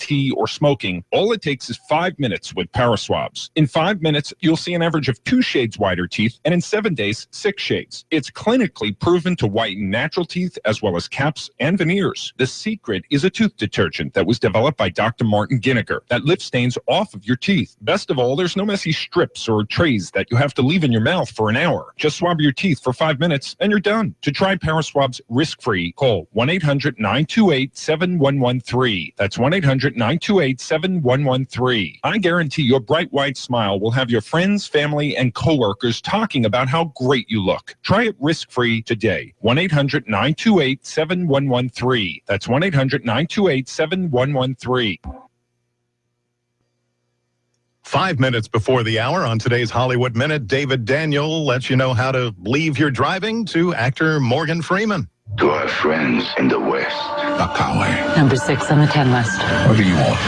tea, or smoking, all it takes is 5 minutes with Paraswabs. In 5 minutes, you'll see an average of 2 shades whiter teeth, and in 7 days, 6 shades. It's clinically proven to whiten natural teeth as well as caps and veneers. The secret is a tooth detergent that was developed by Dr. Martin Ginniger that lifts stains off of your teeth. Best of all, there's no messy strips or trays that you have to leave in your mouth for an hour. Just swab your teeth for 5 minutes and you're done. To try Paraswabs risk-free, call 1-800-928-7113. That's 1-800-928-7113. I guarantee your bright white smile will have your friends, family, and coworkers talking about how great you look. Try it risk-free today. 1-800-928-7113. That's 1-800-928-7113. 5 minutes before the hour on today's Hollywood Minute, David Daniel lets you know how to leave your driving to actor Morgan Freeman. To our friends in the West. Akawe. Number 6 on the 10 list. What do you want?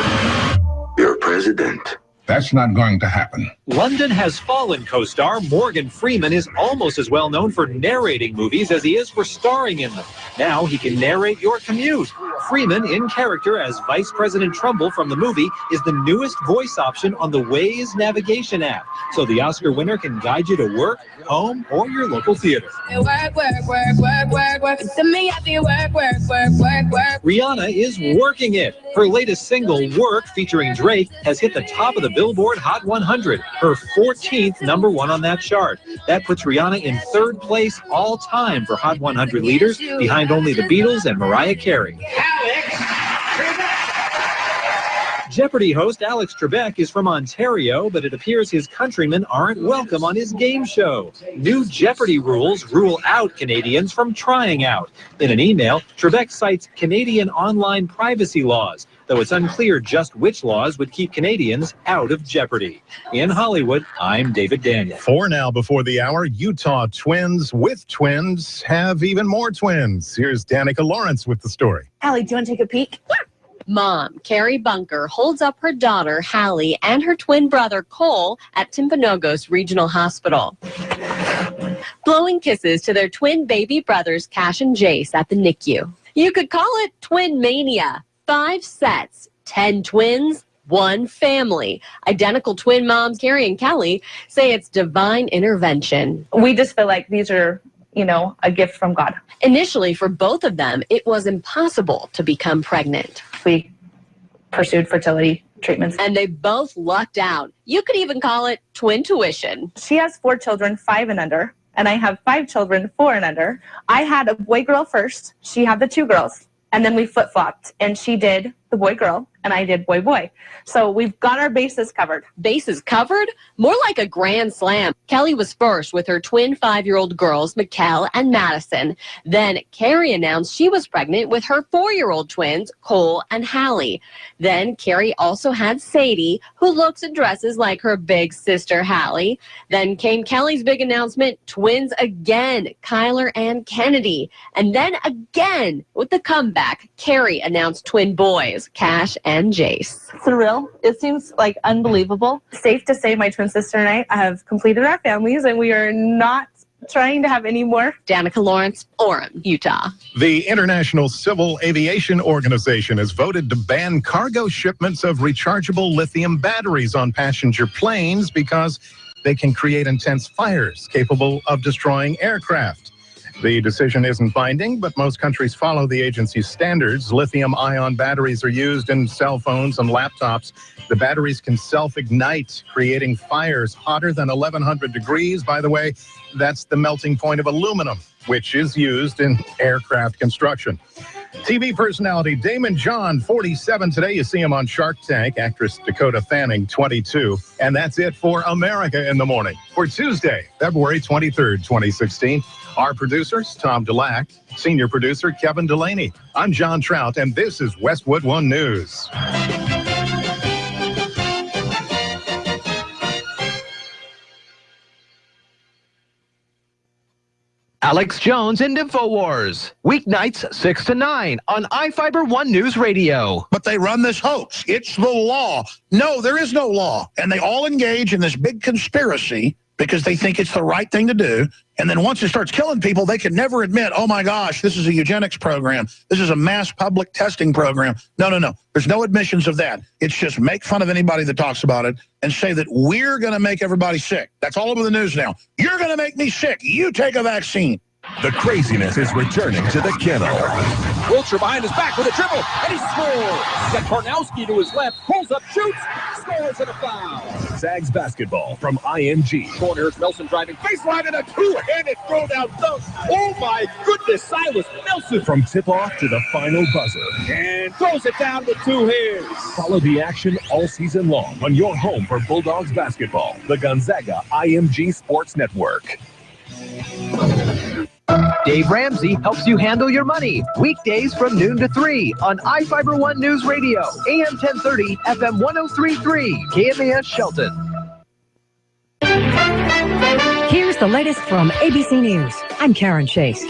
Your president. That's not going to happen. London Has Fallen co-star Morgan Freeman is almost as well known for narrating movies as he is for starring in them. Now he can narrate your commute. Freeman, in character as Vice President Trumbull from the movie, is the newest voice option on the Waze navigation app, so the Oscar winner can guide you to work, home, or your local theater. Rihanna is working it. Her latest single, Work, featuring Drake, has hit the top of the Billboard Hot 100, her 14th #1 on that chart. That puts Rihanna in 3rd place all time for Hot 100 leaders, behind only the Beatles and Mariah Carey. Jeopardy host Alex Trebek is from Ontario, but it appears his countrymen aren't welcome on his game show. New Jeopardy rules rule out Canadians from trying out. In an email, Trebek cites Canadian online privacy laws, though it's unclear just which laws would keep Canadians out of Jeopardy. In Hollywood, I'm David Daniel. 4 now before the hour, Utah twins with twins have even more twins. Here's Danica Lawrence with the story. Allie, do you want to take a peek? Mom, Carrie Bunker, holds up her daughter, Hallie, and her twin brother, Cole, at Timpanogos Regional Hospital. Blowing kisses to their twin baby brothers, Cash and Jace, at the NICU. You could call it twin mania. 5 sets, 10 twins, 1 family. Identical twin moms, Carrie and Kelly, say it's divine intervention. We just feel like these are, a gift from God. Initially, for both of them, it was impossible to become pregnant. We pursued fertility treatments. And they both lucked out. You could even call it twin tuition. She has 4 children, 5 and under, and I have 5 children, 4 and under. I had a boy-girl first. She had the 2 girls. And then we flip-flopped, and she did the boy-girl, and I did boy-boy. So we've got our bases covered. Bases covered? More like a grand slam. Kelly was first with her twin 5-year-old girls, Mikkel and Madison. Then Carrie announced she was pregnant with her 4-year-old twins, Cole and Hallie. Then Carrie also had Sadie, who looks and dresses like her big sister, Hallie. Then came Kelly's big announcement, twins again, Kyler and Kennedy. And then again, with the comeback, Carrie announced twin boys, Cash and Jace. Surreal. It seems like unbelievable. Safe to say my twin sister and I have completed our families, and we are not trying to have any more. Danica Lawrence, Orem, Utah. The International Civil Aviation Organization has voted to ban cargo shipments of rechargeable lithium batteries on passenger planes because they can create intense fires capable of destroying aircraft. The decision isn't binding, but most countries follow the agency's standards. Lithium-ion batteries are used in cell phones and laptops. The batteries can self-ignite, creating fires hotter than 1,100 degrees. By the way, that's the melting point of aluminum, which is used in aircraft construction. TV personality Damon John, 47 today. You see him on Shark Tank. Actress Dakota Fanning, 22. And that's it for America in the Morning for Tuesday, February 23rd, 2016. Our producers, Tom Delac, senior producer, Kevin Delaney. I'm John Trout, and this is Westwood One News. Alex Jones and InfoWars. Weeknights 6 to 9 on iFIBER ONE Newsradio. But they run this hoax. It's the law. No, there is no law. And they all engage in this big conspiracy because they think it's the right thing to do. And then once it starts killing people, they can never admit, oh my gosh, this is a eugenics program. This is a mass public testing program. No. There's no admissions of that. It's just make fun of anybody that talks about it and say that we're going to make everybody sick. That's all over the news now. You're going to make me sick. You take a vaccine. The craziness is returning to the kennel. Wiltshire behind his back with a dribble, and he scores. Got Karnowski to his left, pulls up, shoots, scores, and a foul. Zags basketball from IMG. Corner, Nelson driving baseline and a two-handed throw-down dunk. Oh my goodness, Silas Nelson. From tip-off to the final buzzer. And throws it down with two hands. Follow the action all season long on your home for Bulldogs basketball, the Gonzaga IMG Sports Network. Dave Ramsey helps you handle your money. Weekdays from noon to 3 on iFIBER ONE Newsradio, AM 1030, FM 1033, KMAS Shelton. Here's the latest from ABC News. I'm Karen Chase.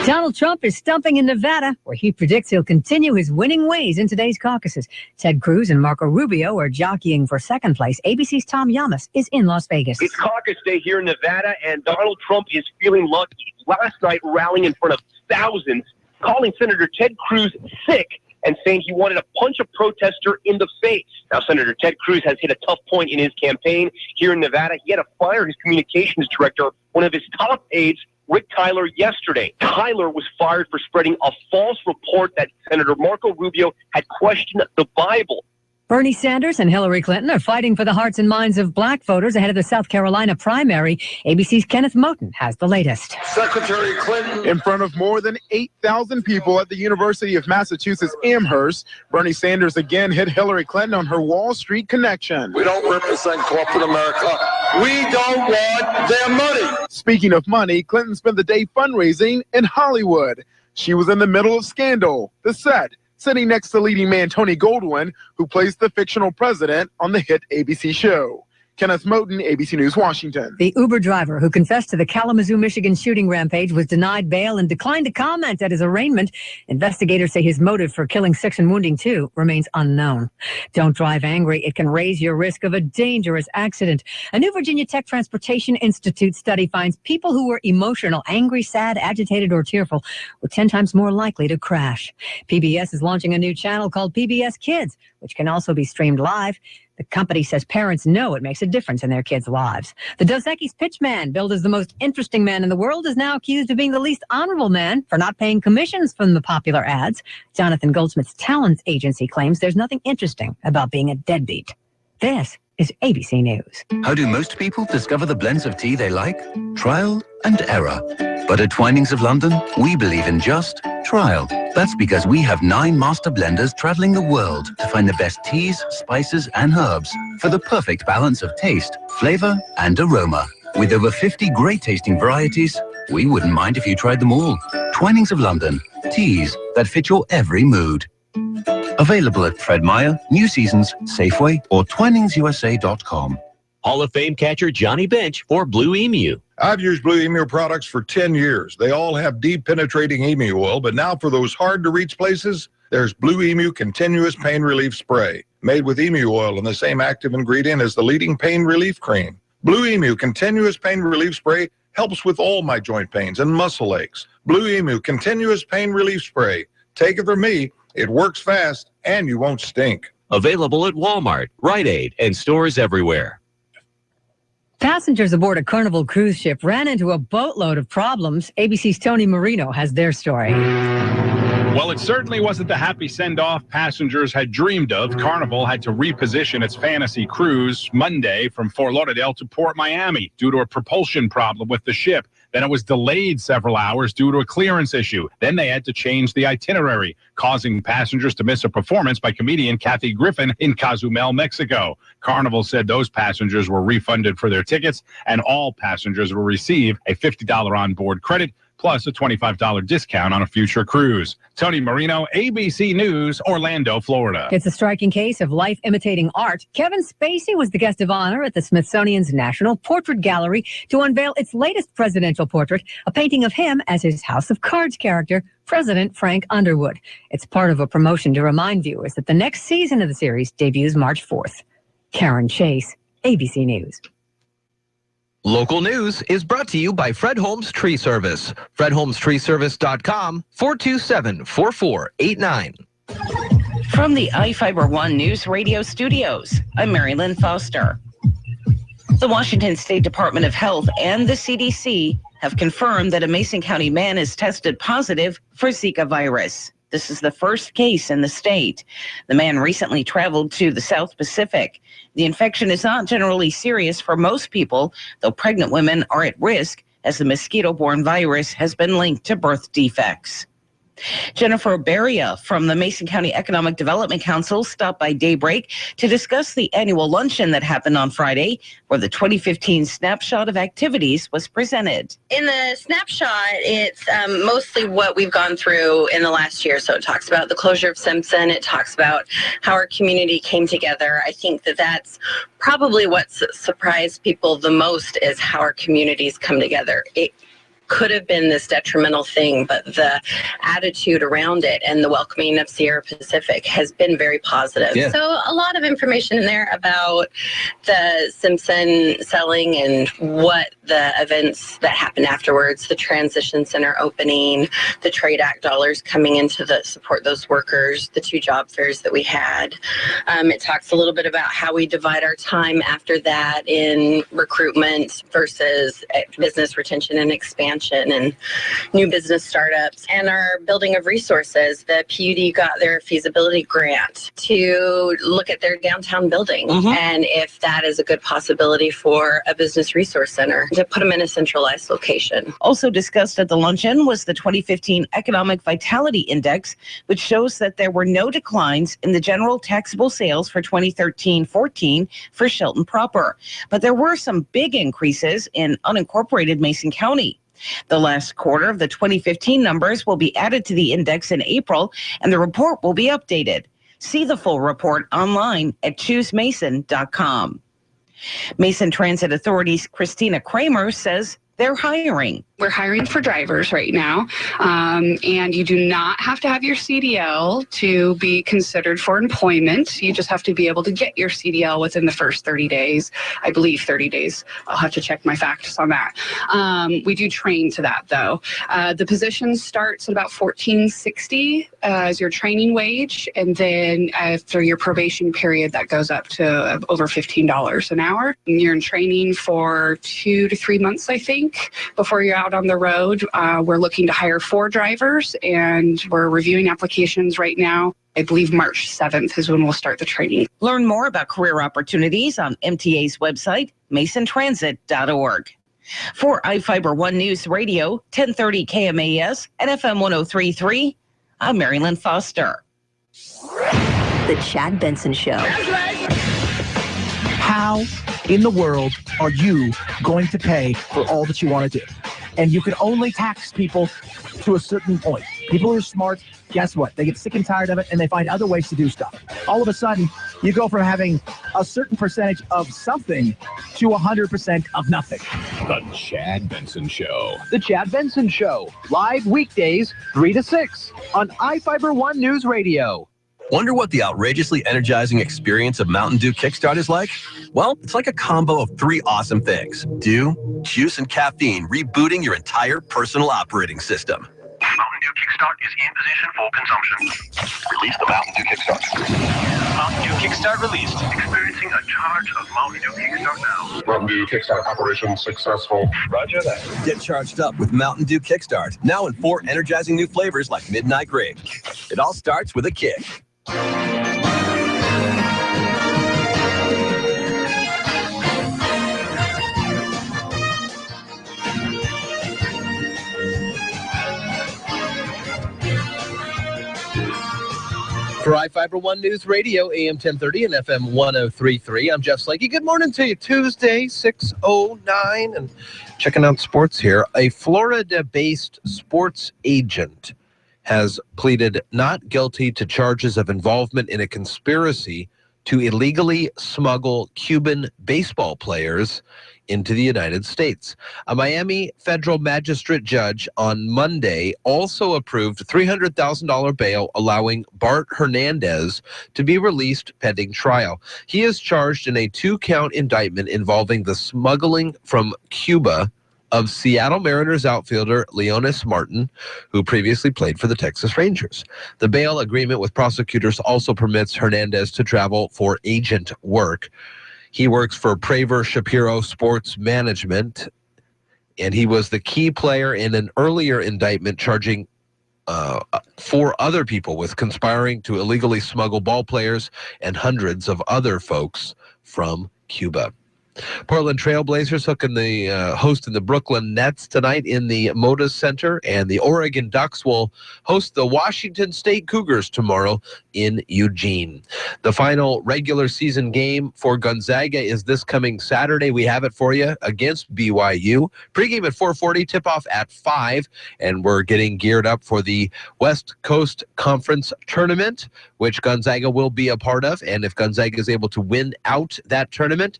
Donald Trump is stumping in Nevada, where he predicts he'll continue his winning ways in today's caucuses. Ted Cruz and Marco Rubio are jockeying for second place. ABC's Tom Yamas is in Las Vegas. It's caucus day here in Nevada, and Donald Trump is feeling lucky. Last night, rallying in front of thousands, calling Senator Ted Cruz sick and saying he wanted to punch a protester in the face. Now, Senator Ted Cruz has hit a tough point in his campaign here in Nevada. He had to fire his communications director, one of his top aides, Rick Tyler, yesterday. Tyler was fired for spreading a false report that Senator Marco Rubio had questioned the Bible. Bernie Sanders and Hillary Clinton are fighting for the hearts and minds of black voters ahead of the South Carolina primary. ABC's Kenneth Moten has the latest. Secretary Clinton. In front of more than 8,000 people at the University of Massachusetts Amherst, Bernie Sanders again hit Hillary Clinton on her Wall Street connection. We don't represent corporate America. We don't want their money. Speaking of money, Clinton spent the day fundraising in Hollywood. She was in the middle of Scandal, the set, sitting next to leading man Tony Goldwyn, who plays the fictional president on the hit ABC show. Kenneth Moten, ABC News, Washington. The Uber driver who confessed to the Kalamazoo, Michigan shooting rampage was denied bail and declined to comment at his arraignment. Investigators say his motive for killing 6 and wounding 2 remains unknown. Don't drive angry. It can raise your risk of a dangerous accident. A new Virginia Tech Transportation Institute study finds people who were emotional, angry, sad, agitated, or tearful were 10 times more likely to crash. PBS is launching a new channel called PBS Kids, which can also be streamed live. The company says parents know it makes a difference in their kids' lives. The Dos Equis pitchman, billed as the most interesting man in the world, is now accused of being the least honorable man for not paying commissions from the popular ads. Jonathan Goldsmith's talent agency claims there's nothing interesting about being a deadbeat. This is ABC News. How do most people discover the blends of tea they like? Trial and error. But at Twinings of London, we believe in just trial. That's because we have 9 master blenders traveling the world to find the best teas, spices, and herbs for the perfect balance of taste, flavor, and aroma. With over 50 great tasting varieties, we wouldn't mind if you tried them all. Twinings of London. Teas that fit your every mood. Available at Fred Meyer, New Seasons, Safeway, or TwiningsUSA.com. Hall of Fame catcher Johnny Bench for Blue Emu. I've used Blue Emu products for 10 years. They all have deep penetrating emu oil, but now for those hard to reach places, there's Blue Emu Continuous Pain Relief Spray, made with emu oil and the same active ingredient as the leading pain relief cream. Blue Emu Continuous Pain Relief Spray helps with all my joint pains and muscle aches. Blue Emu Continuous Pain Relief Spray. Take it from me, it works fast and you won't stink. Available at Walmart, Rite Aid, and stores everywhere. Passengers aboard a Carnival cruise ship ran into a boatload of problems. ABC's Tony Marino has their story. Well, it certainly wasn't the happy send-off passengers had dreamed of. Carnival had to reposition its fantasy cruise Monday from Fort Lauderdale to Port Miami due to a propulsion problem with the ship. Then it was delayed several hours due to a clearance issue. Then they had to change the itinerary, causing passengers to miss a performance by comedian Kathy Griffin in Cozumel, Mexico. Carnival said those passengers were refunded for their tickets, and all passengers will receive a $50 onboard credit plus a $25 discount on a future cruise. Tony Marino, ABC News, Orlando, Florida. It's a striking case of life imitating art. Kevin Spacey was the guest of honor at the Smithsonian's National Portrait Gallery to unveil its latest presidential portrait, a painting of him as his House of Cards character, President Frank Underwood. It's part of a promotion to remind viewers that the next season of the series debuts March 4th. Karen Chase, ABC News. Local news is brought to you by Fred Holmes Tree Service. FredHolmesTreeService.com, 427-4489. From the iFIBER ONE News Radio studios, I'm Mary Lynn Foster. The Washington State Department of Health and the CDC have confirmed that a Mason County man is tested positive for Zika virus. This is the first case in the state. The man recently traveled to the South Pacific. The infection is not generally serious for most people, though pregnant women are at risk as the mosquito-borne virus has been linked to birth defects. Jennifer Beria from the Mason County Economic Development Council stopped by Daybreak to discuss the annual luncheon that happened on Friday, where the 2015 snapshot of activities was presented. In the snapshot, it's mostly what we've gone through in the last year. So it talks about the closure of Simpson. It talks about how our community came together. I think that that's probably what's surprised people the most is how our communities come together. It could have been this detrimental thing, but the attitude around it and the welcoming of Sierra Pacific has been very positive. Yeah. So a lot of information in there about the Simpson selling and what the events that happened afterwards, the transition center opening, the Trade Act dollars coming into the support those workers, the 2 job fairs that we had. It talks a little bit about how we divide our time after that in recruitment versus business retention and expansion and new business startups, and our building of resources. The PUD got their feasibility grant to look at their downtown building and if that is a good possibility for a business resource center to put them in a centralized location. Also discussed at the luncheon was the 2015 Economic Vitality Index, which shows that there were no declines in the general taxable sales for 2013-14 for Shelton proper, but there were some big increases in unincorporated Mason County. The last quarter of the 2015 numbers will be added to the index in April, and the report will be updated. See the full report online at choosemason.com. Mason Transit Authority's Christina Kramer says they're hiring. We're hiring for drivers right now, and you do not have to have your CDL to be considered for employment. You just have to be able to get your CDL within the first 30 days. I believe 30 days. I'll have to check my facts on that. We do train to that, though. The position starts at about $14.60 as your training wage, and then after your probation period, that goes up to over $15 an hour. And you're in training for 2 to 3 months, I think, before you're out on the road. We're looking to hire 4 drivers, and we're reviewing applications right now. I believe March 7th is when we'll start the training. Learn more about career opportunities on MTA's website, masontransit.org. For iFIBER ONE News Radio, 1030 KMAS and FM 103.3, I'm Mary Lynn Foster. The Chad Benson Show. How in the world are you going to pay for all that you want to do? And you can only tax people to a certain point. People who are smart, guess what? They get sick and tired of it, and they find other ways to do stuff. All of a sudden, you go from having a certain percentage of something to 100% of nothing. The Chad Benson Show. The Chad Benson Show, live weekdays 3 to 6 on iFIBER ONE News Radio. Wonder what the outrageously energizing experience of Mountain Dew Kickstart is like? Well, it's like a combo of 3 awesome things. Dew, juice, and caffeine rebooting your entire personal operating system. Mountain Dew Kickstart is in position for consumption. Release the Mountain Dew Kickstart. Mountain Dew Kickstart released. Experiencing a charge of Mountain Dew Kickstart now. Mountain Dew Kickstart operation successful. Roger that. Get charged up with Mountain Dew Kickstart, now in 4 energizing new flavors like Midnight Grape. It all starts with a kick. For iFIBER ONE News Radio, AM 1030 and FM 103.3, I'm Jeff Slakey. Good morning to you. Tuesday, 6:09, and checking out sports here. A Florida-based sports agent has pleaded not guilty to charges of involvement in a conspiracy to illegally smuggle Cuban baseball players into the United States. A Miami federal magistrate judge on Monday also approved a $300,000 bail allowing Bart Hernandez to be released pending trial. He is charged in a 2-count indictment involving the smuggling from Cuba of Seattle Mariners outfielder Leonis Martin, who previously played for the Texas Rangers. The bail agreement with prosecutors also permits Hernandez to travel for agent work. He works for Praver Shapiro Sports Management, and he was the key player in an earlier indictment charging 4 other people with conspiring to illegally smuggle ball players and hundreds of other folks from Cuba. Portland Trailblazers hosting the Brooklyn Nets tonight in the Moda Center, and the Oregon Ducks will host the Washington State Cougars tomorrow in Eugene. The final regular season game for Gonzaga is this coming Saturday. We have it for you against BYU. Pregame at 4:40, tip-off at 5, and we're getting geared up for the West Coast Conference Tournament, which Gonzaga will be a part of. And if Gonzaga is able to win out that tournament,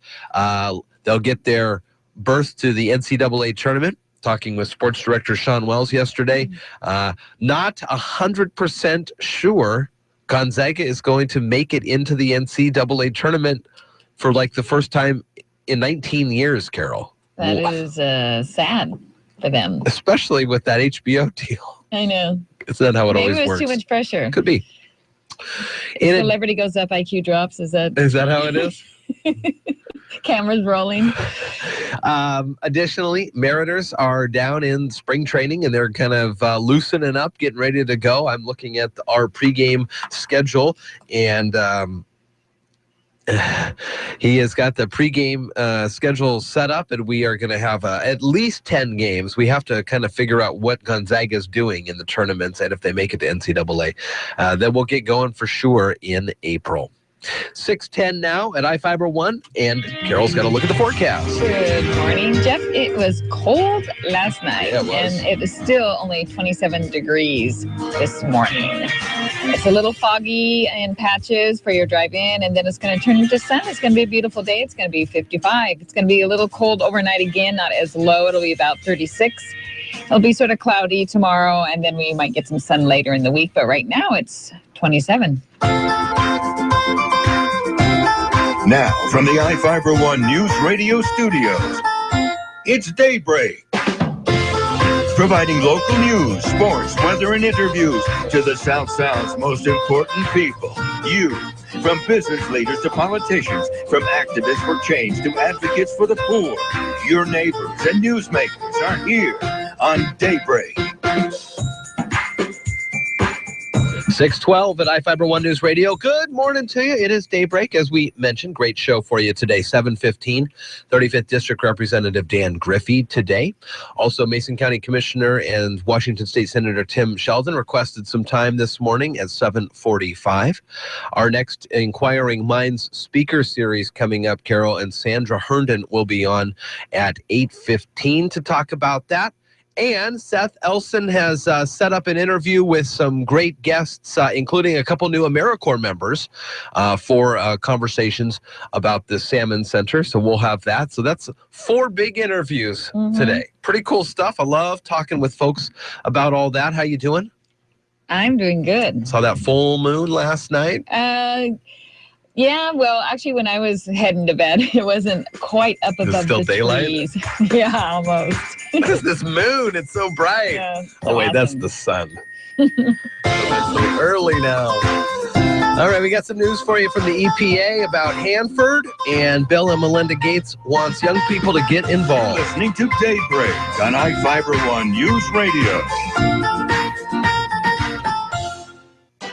they'll get their berth to the NCAA tournament. Talking with sports director Sean Wells yesterday, not 100% sure Gonzaga is going to make it into the NCAA tournament for like the first time in 19 years, Carol. That is sad for them. Especially with that HBO deal. I know. Is that how it Maybe always it was works? too much pressure. Could be. Celebrity goes up, IQ drops. Is that how it is? Cameras rolling. Additionally, Mariners are down in spring training, and they're kind of loosening up, getting ready to go. I'm looking at our pregame schedule, and he has got the pregame schedule set up, and we are going to have at least 10 games. We have to kind of figure out what Gonzaga is doing in the tournaments, and if they make it to NCAA. Then we'll get going for sure in April. 6:10 now at iFIBER 1, and Carol's got to look at the forecast. Good morning, Jeff. It was cold last night, Yeah, it was. and it was still only 27 degrees this morning. It's a little foggy in patches for your drive in, and then it's going to turn into sun. It's going to be a beautiful day. It's going to be 55. It's going to be a little cold overnight again, not as low. It'll be about 36. It'll be sort of cloudy tomorrow, and then we might get some sun later in the week. But right now, it's 27. Now, from the iFIBER 1 News Radio studios, it's Daybreak. Providing local news, sports, weather, and interviews to the South Sound's most important people. You. From business leaders to politicians, from activists for change to advocates for the poor, your neighbors and newsmakers are here on Daybreak. 6:12 at iFIBER 1 News Radio. Good morning to you. It is Daybreak, as we mentioned. Great show for you today. 7:15, 35th District Representative Dan Griffey today. Also, Mason County Commissioner and Washington State Senator Tim Sheldon requested some time this morning at 7:45. Our next Inquiring Minds speaker series coming up, Carol, and Sandra Herndon will be on at 8:15 to talk about that. And Seth Elson has set up an interview with some great guests, including a couple new AmeriCorps members for conversations about the Salmon Center. So we'll have that. So that's 4 big interviews today. Pretty cool stuff. I love talking with folks about all that. How you doing? I'm doing good. Saw that full moon last night. Yeah, well, actually, when I was heading to bed, it wasn't quite up Is it above still the daylight? trees. Yeah, almost. Because this moon, it's so bright. Yeah, oh, wait, that's the sun. It's so early now. All right, we got some news for you from the EPA about Hanford, and Bill and Melinda Gates wants young people to get involved. Listening to Daybreak on iFIBER 1 News Radio.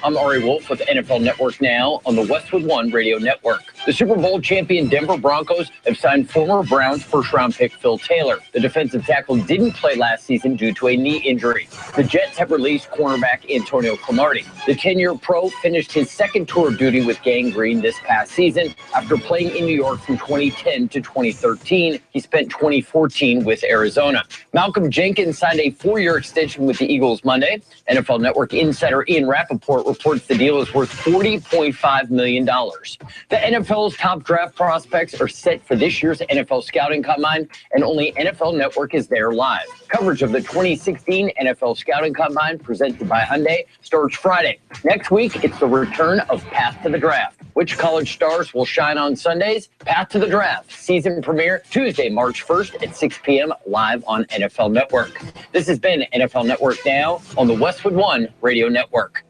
I'm Ari Wolf with NFL Network Now on the Westwood One Radio Network. The Super Bowl champion Denver Broncos have signed former Browns first-round pick Phil Taylor. The defensive tackle didn't play last season due to a knee injury. The Jets have released cornerback Antonio Cromartie. The 10-year pro finished his second tour of duty with gangrene this past season after playing in New York from 2010 to 2013. He spent 2014 with Arizona. Malcolm Jenkins signed a 4-year extension with the Eagles Monday. NFL Network insider Ian Rappaport reports the deal is worth $40.5 million. The NFL's top draft prospects are set for this year's NFL Scouting Combine, and only NFL Network is there live. Coverage of the 2016 NFL Scouting Combine, presented by Hyundai, starts Friday. Next week, it's the return of Path to the Draft. Which college stars will shine on Sundays? Path to the Draft, season premiere Tuesday, March 1st at 6 p.m. live on NFL Network. This has been NFL Network Now on the Westwood One Radio Network.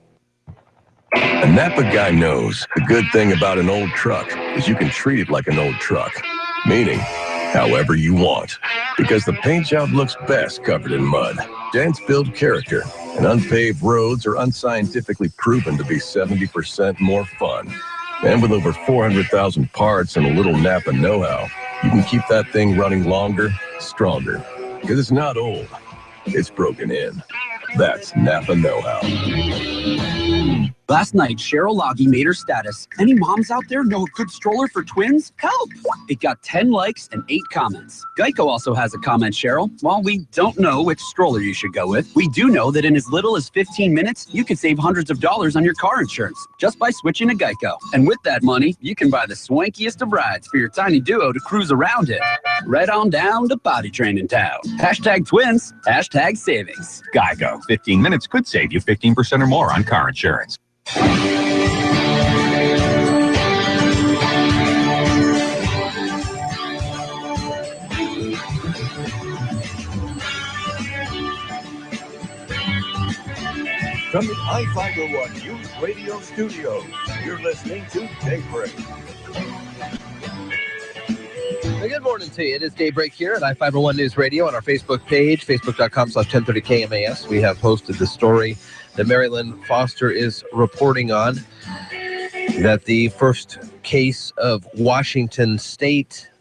A Napa guy knows the good thing about an old truck is you can treat it like an old truck, meaning however you want, because the paint job looks best covered in mud. Dents build character, and unpaved roads are unscientifically proven to be 70% more fun. And with over 400,000 parts and a little Napa know-how, you can keep that thing running longer, stronger, because it's not old, it's broken in. That's Napa know-how. Last night, Cheryl Loggy made her status. Any moms out there know a good stroller for twins? Help! It got 10 likes and 8 comments. Geico also has a comment, Cheryl. While we don't know which stroller you should go with, we do know that in as little as 15 minutes, you could save hundreds of dollars on your car insurance just by switching to Geico. And with that money, you can buy the swankiest of rides for your tiny duo to cruise around in. Right on down to Potty Train in town. Hashtag twins, hashtag savings. Geico. 15 minutes could save you 15% or more on car insurance. From the iFIBER One News Radio Studios, you're listening to Daybreak. Good morning to you. It is Daybreak here at iFIBER One News Radio on our Facebook page, facebook.com/1030KMAS. We have posted the story that Marilyn Foster is reporting on, that the first case of Washington State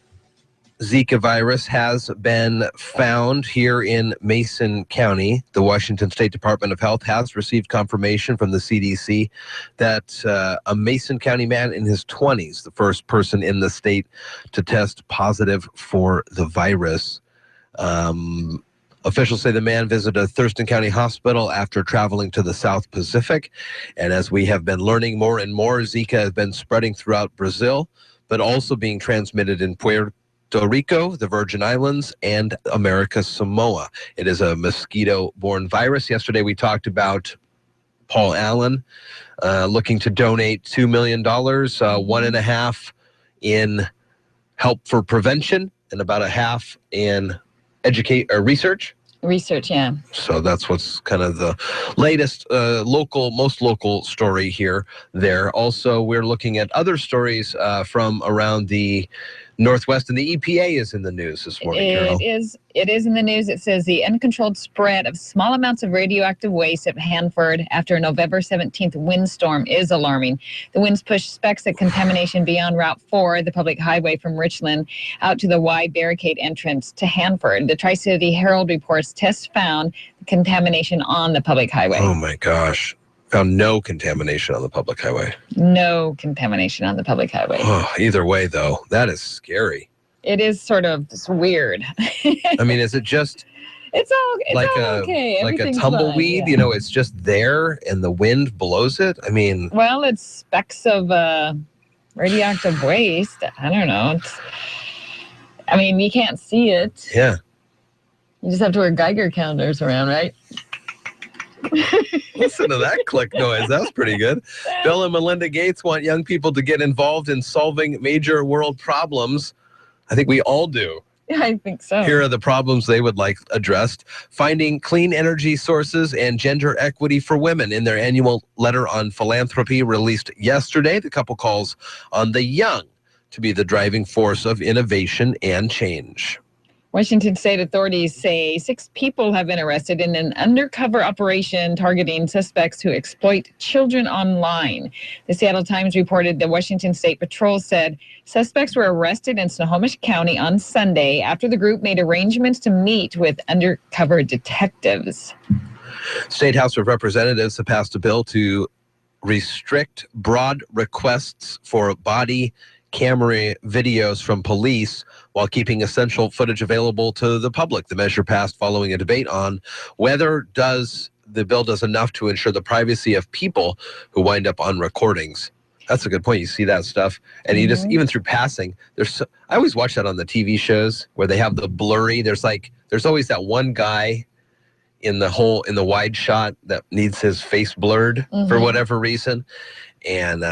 Zika virus has been found here in Mason County. The Washington State Department of Health has received confirmation from the CDC that a Mason County man in his 20s, the first person in the state to test positive for the virus. Officials say the man visited a Thurston County hospital after traveling to the South Pacific. And as we have been learning more and more, Zika has been spreading throughout Brazil, but also being transmitted in Puerto Rico, the Virgin Islands, and America Samoa. It is a mosquito-borne virus. Yesterday we talked about Paul Allen looking to donate $2 million, $1.5 in help for prevention, and about $0.5 in research. Research, yeah. So that's what's kind of the latest most local story here. There. Also, we're looking at other stories from around the Northwest, and the EPA is in the news this morning, Carol. It is in the news. It says the uncontrolled spread of small amounts of radioactive waste at Hanford after a November 17th windstorm is alarming. The winds pushed specks of contamination beyond Route 4, the public highway from Richland, out to the wide barricade entrance to Hanford. The Tri-City Herald reports tests found contamination on the public highway. Oh, my gosh. Found no contamination on the public highway. No contamination on the public highway. Oh, either way, though, that is scary. It is sort of just weird. I mean, is it just it's all okay. Like a tumbleweed? Fine, yeah. You know, it's just there and the wind blows it? I mean... Well, it's specks of radioactive waste. I don't know. I mean, you can't see it. Yeah. You just have to wear Geiger counters around, right? Listen to that click noise. That was pretty good. Bill and Melinda Gates want young people to get involved in solving major world problems. I think we all do. Yeah, I think so. Here are the problems they would like addressed. Finding clean energy sources and gender equity for women. In their annual letter on philanthropy released yesterday, the couple calls on the young to be the driving force of innovation and change. Washington state authorities say 6 people have been arrested in an undercover operation targeting suspects who exploit children online. The Seattle Times reported the Washington State Patrol said suspects were arrested in Snohomish County on Sunday after the group made arrangements to meet with undercover detectives. State House of Representatives have passed a bill to restrict broad requests for body camera videos from police while keeping essential footage available to the public. The measure passed following a debate on whether the bill does enough to ensure the privacy of people who wind up on recordings. That's a good point. You see that stuff, and you just, even through passing, I always watch that on the TV shows where they have the blurry. There's always that one guy in the wide shot that needs his face blurred for whatever reason. And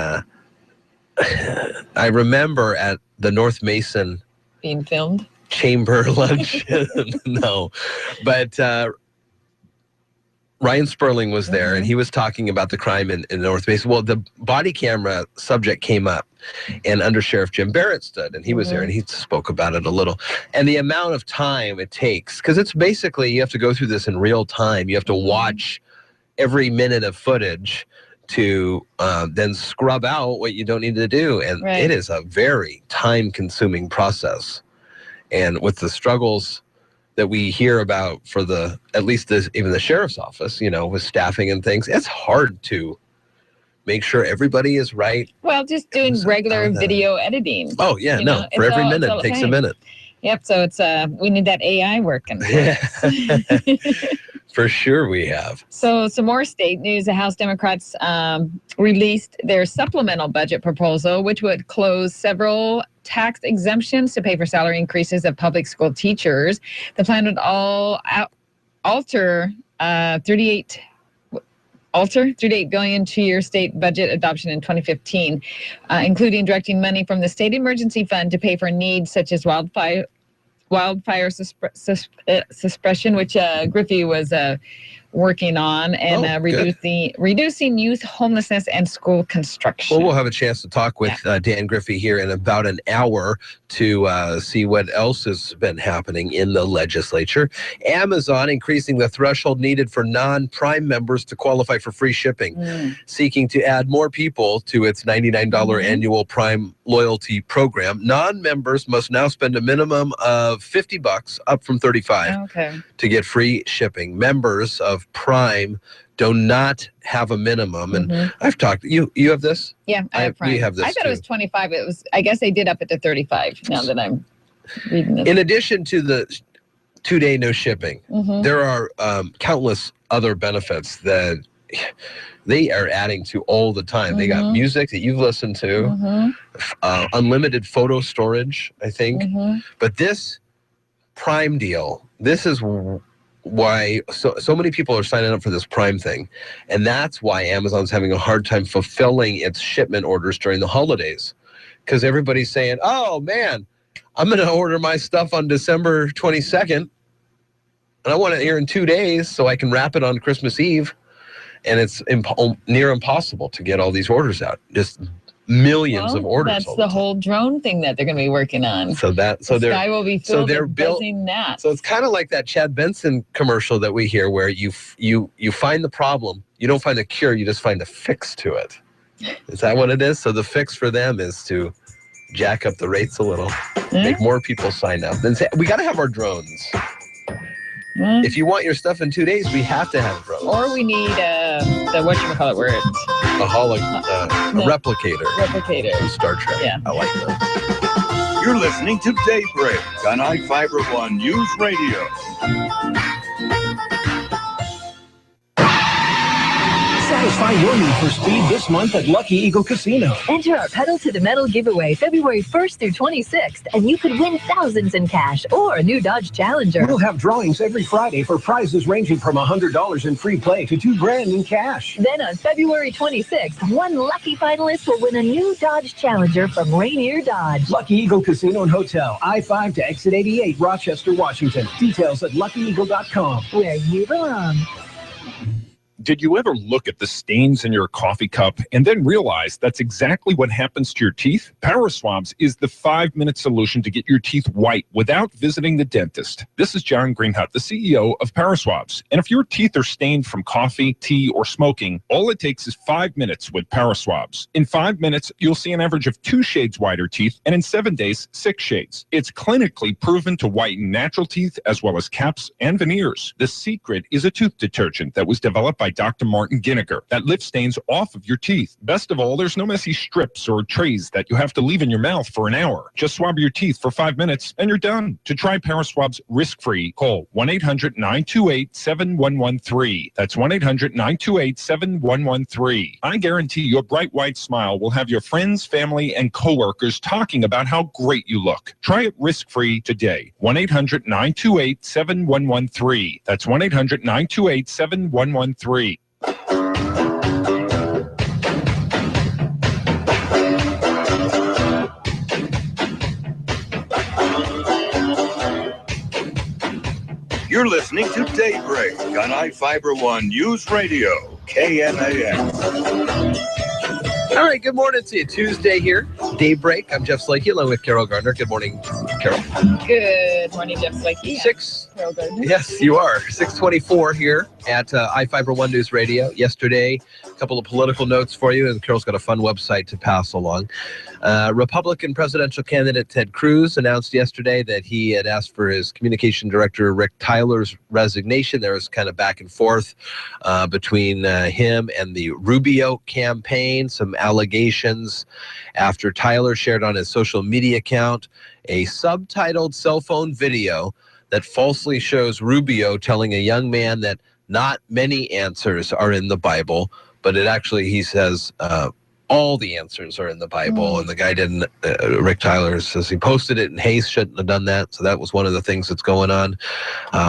I remember at the North Mason being filmed chamber luncheon. No, but Ryan Sperling was there, and he was talking about the crime in North Mason. Well, the body camera subject came up, and Under Sheriff Jim Barrett stood, and he was there, and he spoke about it a little. And the amount of time it takes, because it's basically, you have to go through this in real time. You have to watch every minute of footage to then scrub out what you don't need to do. And it is a very time-consuming process. And with the struggles that we hear about for even the sheriff's office, with staffing and things, it's hard to make sure everybody is right. Well, just doing regular video editing. Oh, yeah, for every minute, it takes a minute. Yep, so it's we need that AI working. For sure we have. So some more state news. The House Democrats released their supplemental budget proposal, which would close several tax exemptions to pay for salary increases of public school teachers. The plan would alter $38 billion two-year state budget adoption in 2015, including directing money from the state emergency fund to pay for needs such as wildfire suppression, which Griffey was working on, and reducing youth homelessness and school construction. Well, we'll have a chance to talk with Dan Griffey here in about an hour to see what else has been happening in the legislature. Amazon increasing the threshold needed for non-Prime members to qualify for free shipping, seeking to add more people to its $99 annual Prime loyalty program. Non-members must now spend a minimum of $50, up from $35, to get free shipping. Members of Prime do not have a minimum, and I've talked. You have this? Yeah, I have Prime. We have this. I thought it was 25. I guess they did up it to 35. Now that I'm reading this. In addition to the 2-day no shipping, there are countless other benefits that they are adding to all the time. They got music that you've listened to, unlimited photo storage, I think. But this Prime deal, this is why so many people are signing up for this Prime thing. And that's why Amazon's having a hard time fulfilling its shipment orders during the holidays. Because everybody's saying, oh man, I'm going to order my stuff on December 22nd. And I want it here in 2 days so I can wrap it on Christmas Eve. And it's near impossible to get all these orders out. Just millions of orders. That's the whole drone thing that they're going to be working on. The sky will be filled with buzzing gnats. So it's kind of like that Chad Benson commercial that we hear, where you find the problem, you don't find the cure, you just find the fix to it. Is that what it is? So the fix for them is to jack up the rates a little, make more people sign up. Then say, we got to have our drones. If you want your stuff in 2 days, we have to have drones. Or we need the whatchamacallit word. A replicator. Replicator. From Star Trek. Yeah. I like that. You're listening to Daybreak on iFIBER ONE News Radio. Satisfy your need for speed this month at Lucky Eagle Casino. Enter our Pedal to the Metal giveaway February 1st through 26th, and you could win thousands in cash or a new Dodge Challenger. We'll have drawings every Friday for prizes ranging from $100 in free play to $2,000 in cash. Then on February 26th, one lucky finalist will win a new Dodge Challenger from Rainier Dodge. Lucky Eagle Casino and Hotel, I-5 to Exit 88, Rochester, Washington. Details at luckyeagle.com. Where you belong. Did you ever look at the stains in your coffee cup and then realize that's exactly what happens to your teeth? Power Swabs is the 5-minute solution to get your teeth white without visiting the dentist. This is John Greenhut, the CEO of Power Swabs. And if your teeth are stained from coffee, tea, or smoking, all it takes is 5 minutes with Power Swabs. In 5 minutes, you'll see an average of 2 shades whiter teeth, and in 7 days, 6 shades. It's clinically proven to whiten natural teeth as well as caps and veneers. The secret is a tooth detergent that was developed by Dr. Martin Ginniger that lifts stains off of your teeth. Best of all, there's no messy strips or trays that you have to leave in your mouth for an hour. Just swab your teeth for 5 minutes and you're done. To try Power Swabs risk-free, call 1-800-928-7113. That's 1-800-928-7113. I guarantee your bright white smile will have your friends, family, and coworkers talking about how great you look. Try it risk-free today. 1-800-928-7113. That's 1-800-928-7113. You're listening to Daybreak on iFIBER One News Radio, KNAX. All right, good morning to you. Tuesday here, Daybreak. I'm Jeff Slakey along with Carol Gardner. Good morning, Carol. Good morning, Jeff Slakey. Carol Gardner. Yes, you are. 6:24 here at iFIBER One News Radio. Yesterday, a couple of political notes for you, and Carol's got a fun website to pass along. Republican presidential candidate Ted Cruz announced yesterday that he had asked for his communication director Rick Tyler's resignation. There was kind of back and forth between him and the Rubio campaign, some allegations after Tyler shared on his social media account a subtitled cell phone video that falsely shows Rubio telling a young man that not many answers are in the Bible, but it actually, he says, all the answers are in the Bible. And the guy didn't, Rick Tyler says he posted it in haste, shouldn't have done that. So that was one of the things that's going on.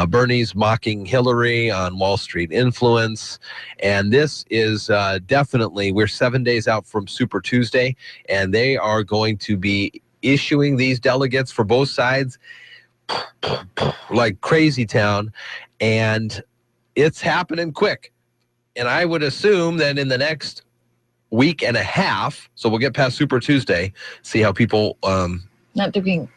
Bernie's mocking Hillary on Wall Street influence. And this is definitely, we're 7 days out from Super Tuesday, and they are going to be issuing these delegates for both sides like crazy town. And it's happening quick. And I would assume that in the next week and a half, so we'll get past Super Tuesday, see how people not to be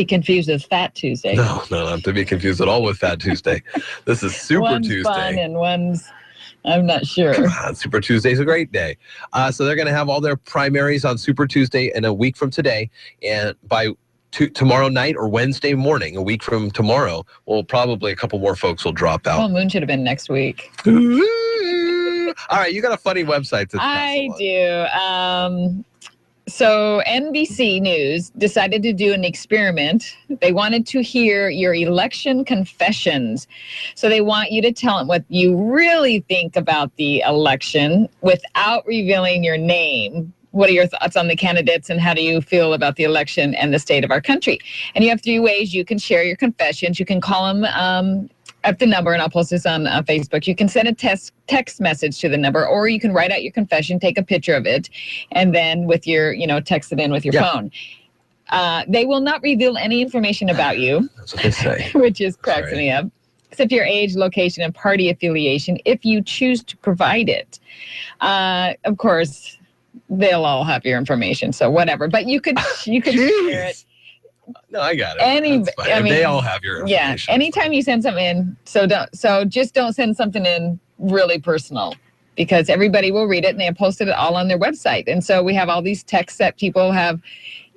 confused with Fat Tuesday. No, not to be confused at all with Fat Tuesday. This is Super one's Tuesday. Fun and one's, I'm not sure. Come on, Super Tuesday is a great day. So they're going to have all their primaries on Super Tuesday in a week from today, and by tomorrow night or Wednesday morning, a week from tomorrow, well, probably a couple more folks will drop out. Well, Moon should have been next week. All right, you got a funny website to I do. So NBC News decided to do an experiment. They wanted to hear your election confessions. So they want you to tell them what you really think about the election without revealing your name. What are your thoughts on the candidates and how do you feel about the election and the state of our country? And you have 3 ways you can share your confessions. You can call them at the number, and I'll post this on Facebook. You can send a text message to the number, or you can write out your confession, take a picture of it, and then with your, text it in with your phone. They will not reveal any information about you. That's what they say. Which is cracks me up. Except your age, location, and party affiliation, if you choose to provide it. Of course, they'll all have your information, so whatever. But you could share it. No, I got it. They all have your information. Yeah. Anytime you send something in, just don't send something in really personal, because everybody will read it and they have posted it all on their website. And so we have all these texts that people have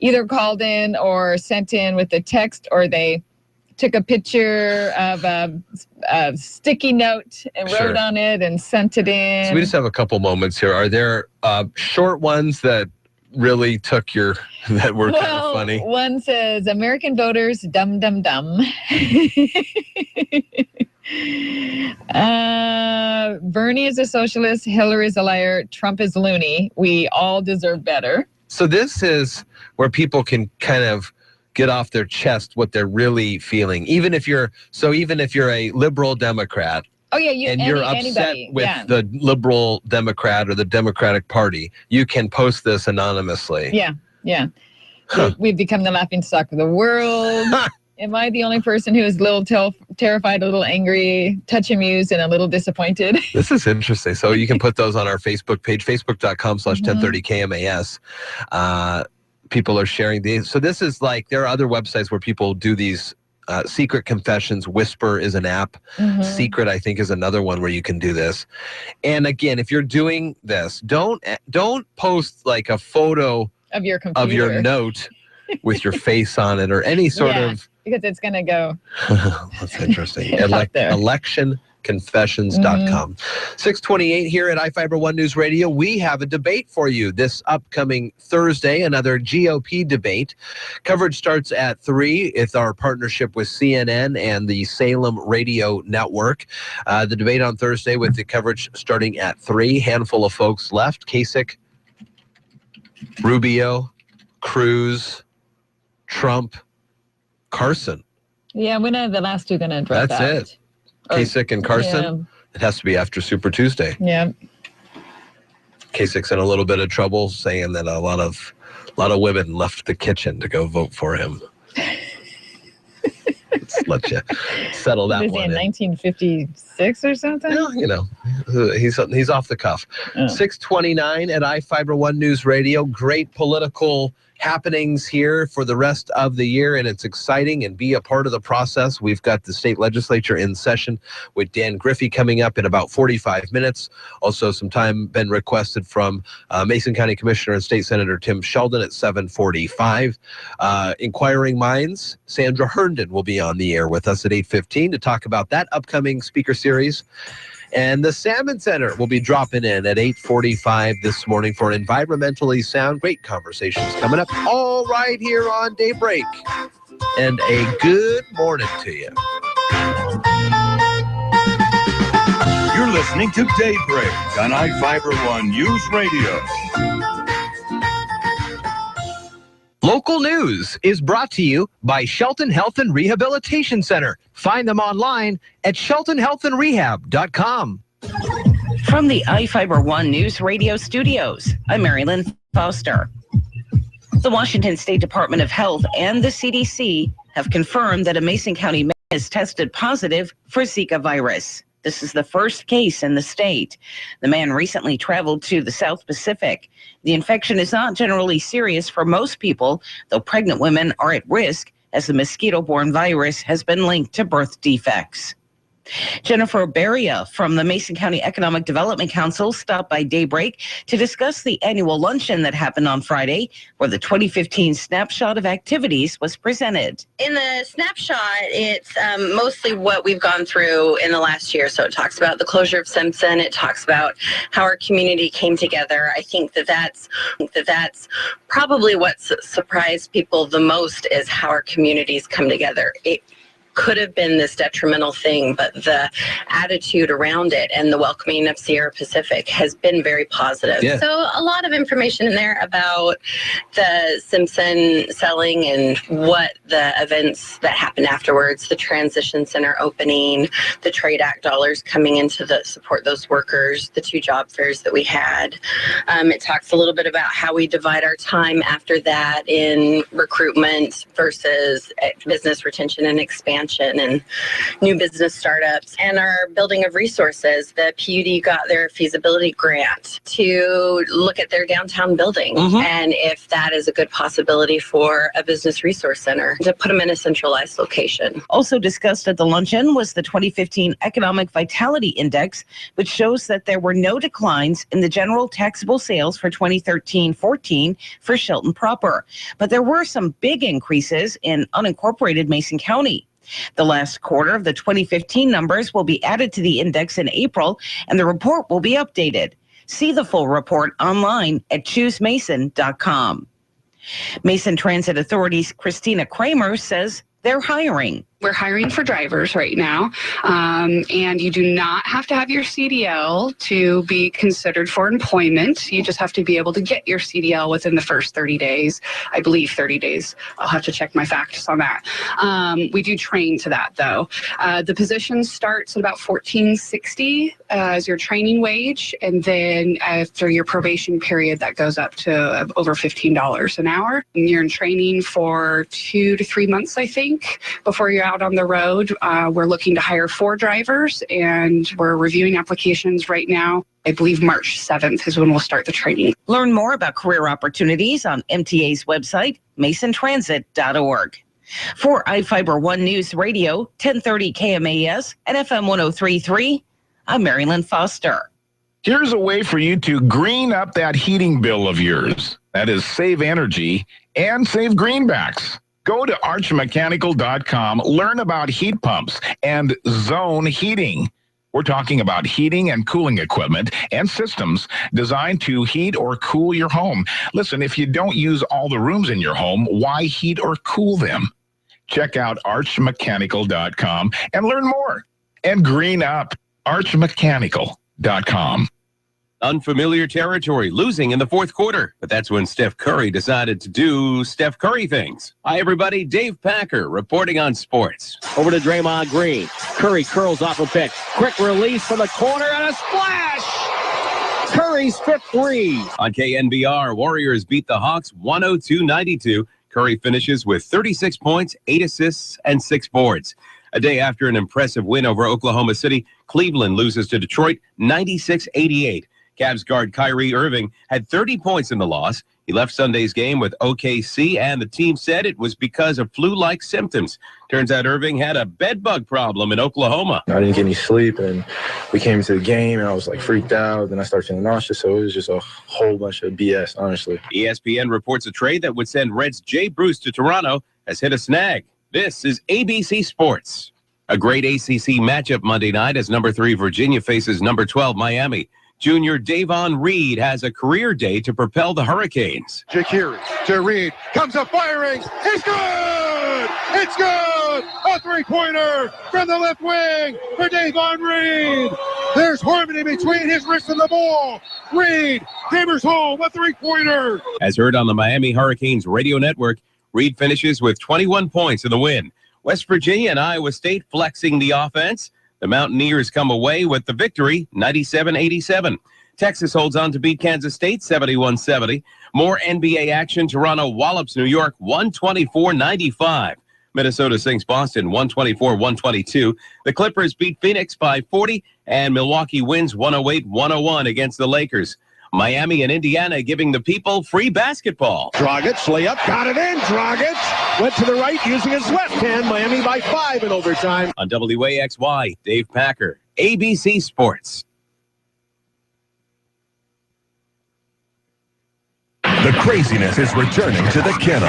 either called in or sent in with the text, or they took a picture of a sticky note and wrote on it and sent it in. So we just have a couple moments here. Are there short ones that really took that were kind of funny? One says, American voters, dumb, dumb, dumb. Bernie is a socialist, Hillary is a liar, Trump is loony. We all deserve better. So this is where people can kind of get off their chest what they're really feeling. Even if you're a liberal Democrat, and you're upset with the liberal Democrat or the Democratic Party, you can post this anonymously. Yeah. We've become the laughing stock of the world. Am I the only person who is a little terrified, a little angry, touch amused, and a little disappointed? This is interesting. So you can put those on our Facebook page, facebook.com/1030KMAS. People are sharing these. So this is like, there are other websites where people do these secret confessions. Whisper is an app. Secret, I think, is another one where you can do this. And again, if you're doing this, don't post like a photo of your computer, of your note with your face on it or any sort of. Because it's going to go. That's interesting. Electionconfessions.com. 628 here at iFIBER One News Radio. We have a debate for you this upcoming Thursday, another GOP debate. Coverage starts at 3. It's our partnership with CNN and the Salem Radio Network. The debate on Thursday with the coverage starting at 3. Handful of folks left. Kasich, Rubio, Cruz, Trump, Carson. Yeah, when are the last two going to drop That's out? it. Kasich and Carson. Yeah. It has to be after Super Tuesday. Yeah. Kasich's in a little bit of trouble, saying that a lot of women left the kitchen to go vote for him. Let's let you settle that Was he one in 1956 or something? Yeah, you know, he's off the cuff. 629 at iFIBER One News Radio. Great political happenings here for the rest of the year, and it's exciting, and be a part of the process. We've got the state legislature in session with Dan Griffey coming up in about 45 minutes. Also, some time been requested from Mason County Commissioner and State Senator Tim Sheldon at 7:45. Inquiring Minds, Sandra Herndon will be on the air with us at 8:15 to talk about that upcoming speaker series. And the Salmon Center will be dropping in at 8:45 this morning for environmentally sound. Great conversations coming up all right here on Daybreak. And a good morning to you. You're listening to Daybreak on iFIBER One News Radio. Local news is brought to you by Shelton Health and Rehabilitation Center. Find them online at sheltonhealthandrehab.com. From the iFIBER One News Radio studios, I'm Marilyn Foster. The Washington State Department of Health and the CDC have confirmed that a Mason County man has tested positive for Zika virus. This is the first case in the state. The man recently traveled to the South Pacific. The infection is not generally serious for most people, though pregnant women are at risk as the mosquito-borne virus has been linked to birth defects. Jennifer Beria from the Mason County Economic Development Council stopped by Daybreak to discuss the annual luncheon that happened on Friday, where the 2015 snapshot of activities was presented. In the snapshot, it's mostly what we've gone through in the last year. So it talks about the closure of Simpson. It talks about how our community came together. I think that's probably what surprised people the most is how our communities come together. It could have been this detrimental thing, but the attitude around it and the welcoming of Sierra Pacific has been very positive. Yeah. So a lot of information in there about the Simpson selling and what the events that happened afterwards, the transition center opening, the Trade Act dollars coming into the support those workers, the 2 job fairs that we had. It talks a little bit about how we divide our time after that in recruitment versus business retention and expansion and new business startups, and our building of resources. The PUD got their feasibility grant to look at their downtown building and if that is a good possibility for a business resource center to put them in a centralized location. Also discussed at the luncheon was the 2015 Economic Vitality Index, which shows that there were no declines in the general taxable sales for 2013-14 for Shelton proper, but there were some big increases in unincorporated Mason County. The last quarter of the 2015 numbers will be added to the index in April, and the report will be updated. See the full report online at choosemason.com. Mason Transit Authority's Christina Kramer says they're hiring. We're hiring for drivers right now, and you do not have to have your CDL to be considered for employment. You just have to be able to get your CDL within the first 30 days. I believe 30 days. I'll have to check my facts on that. We do train to that, though. The position starts at about $14.60 as your training wage, and then after your probation period, that goes up to over $15 an hour. And you're in training for 2 to 3 months, I think, before you're out on the road. We're looking to hire 4 drivers, and we're reviewing applications right now. I believe March 7th is when we'll start the training. Learn more about career opportunities on MTA's website, masontransit.org. For iFIBER One News Radio, 1030 KMAS and FM 103.3, I'm Marilyn Foster. Here's a way for you to green up that heating bill of yours. That is, save energy and save greenbacks. Go to archmechanical.com, learn about heat pumps and zone heating. We're talking about heating and cooling equipment and systems designed to heat or cool your home. Listen, if you don't use all the rooms in your home, why heat or cool them? Check out archmechanical.com and learn more. And green up, archmechanical.com. Unfamiliar territory, losing in the fourth quarter. But that's when Steph Curry decided to do Steph Curry things. Hi, everybody. Dave Packer reporting on sports. Over to Draymond Green. Curry curls off a pick. Quick release from the corner and a splash! Curry's fifth three. On KNBR, Warriors beat the Hawks 102-92. Curry finishes with 36 points, 8 assists, and 6 boards. A day after an impressive win over Oklahoma City, Cleveland loses to Detroit 96-88. Cavs guard Kyrie Irving had 30 points in the loss. He left Sunday's game with OKC, and the team said it was because of flu-like symptoms. Turns out Irving had a bedbug problem in Oklahoma. I didn't get any sleep, and we came into the game, and I was freaked out. Then I started feeling nauseous, so it was just a whole bunch of BS, honestly. ESPN reports a trade that would send Reds' Jay Bruce to Toronto has hit a snag. This is ABC Sports. A great ACC matchup Monday night as number 3 Virginia faces number 12 Miami. Junior Davon Reed has a career day to propel the Hurricanes. Jakiri to Reed, comes up firing, it's good! It's good! A three-pointer from the left wing for Davon Reed. There's harmony between his wrist and the ball. Reed hammers home a three-pointer. As heard on the Miami Hurricanes radio network, Reed finishes with 21 points in the win. West Virginia and Iowa State flexing the offense. The Mountaineers come away with the victory, 97-87. Texas holds on to beat Kansas State, 71-70. More NBA action. Toronto wallops New York, 124-95. Minnesota sinks Boston, 124-122. The Clippers beat Phoenix by 40, and Milwaukee wins 108-101 against the Lakers. Miami and Indiana giving the people free basketball. Dragic, layup, got it in. Dragic went to the right using his left hand. Miami by 5 in overtime. On WAXY, Dave Packer, ABC Sports. The craziness is returning to the kennel.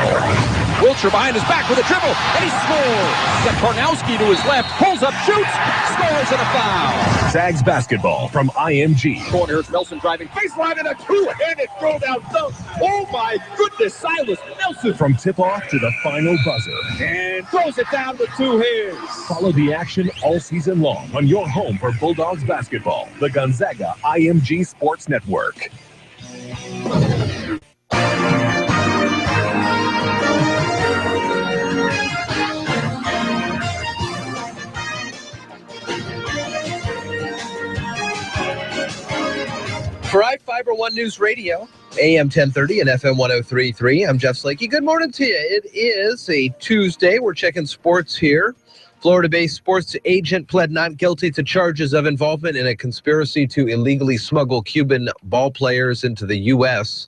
Wiltshire behind his back with a dribble, and he scores. Got Karnowski to his left, pulls up, shoots, scores, and a foul. Zags basketball from IMG. Corner, here's Nelson driving, baseline, and a two-handed throw-down dunk. Oh, my goodness, Silas Nelson. From tip-off to the final buzzer. And throws it down with 2 hands. Follow the action all season long on your home for Bulldogs basketball, the Gonzaga IMG Sports Network. For iFIBER One News Radio, AM 1030 and FM 103.3, I'm Jeff Slakey. Good morning to you. It is a Tuesday. We're checking sports here. Florida-based sports agent pled not guilty to charges of involvement in a conspiracy to illegally smuggle Cuban ball players into the U.S.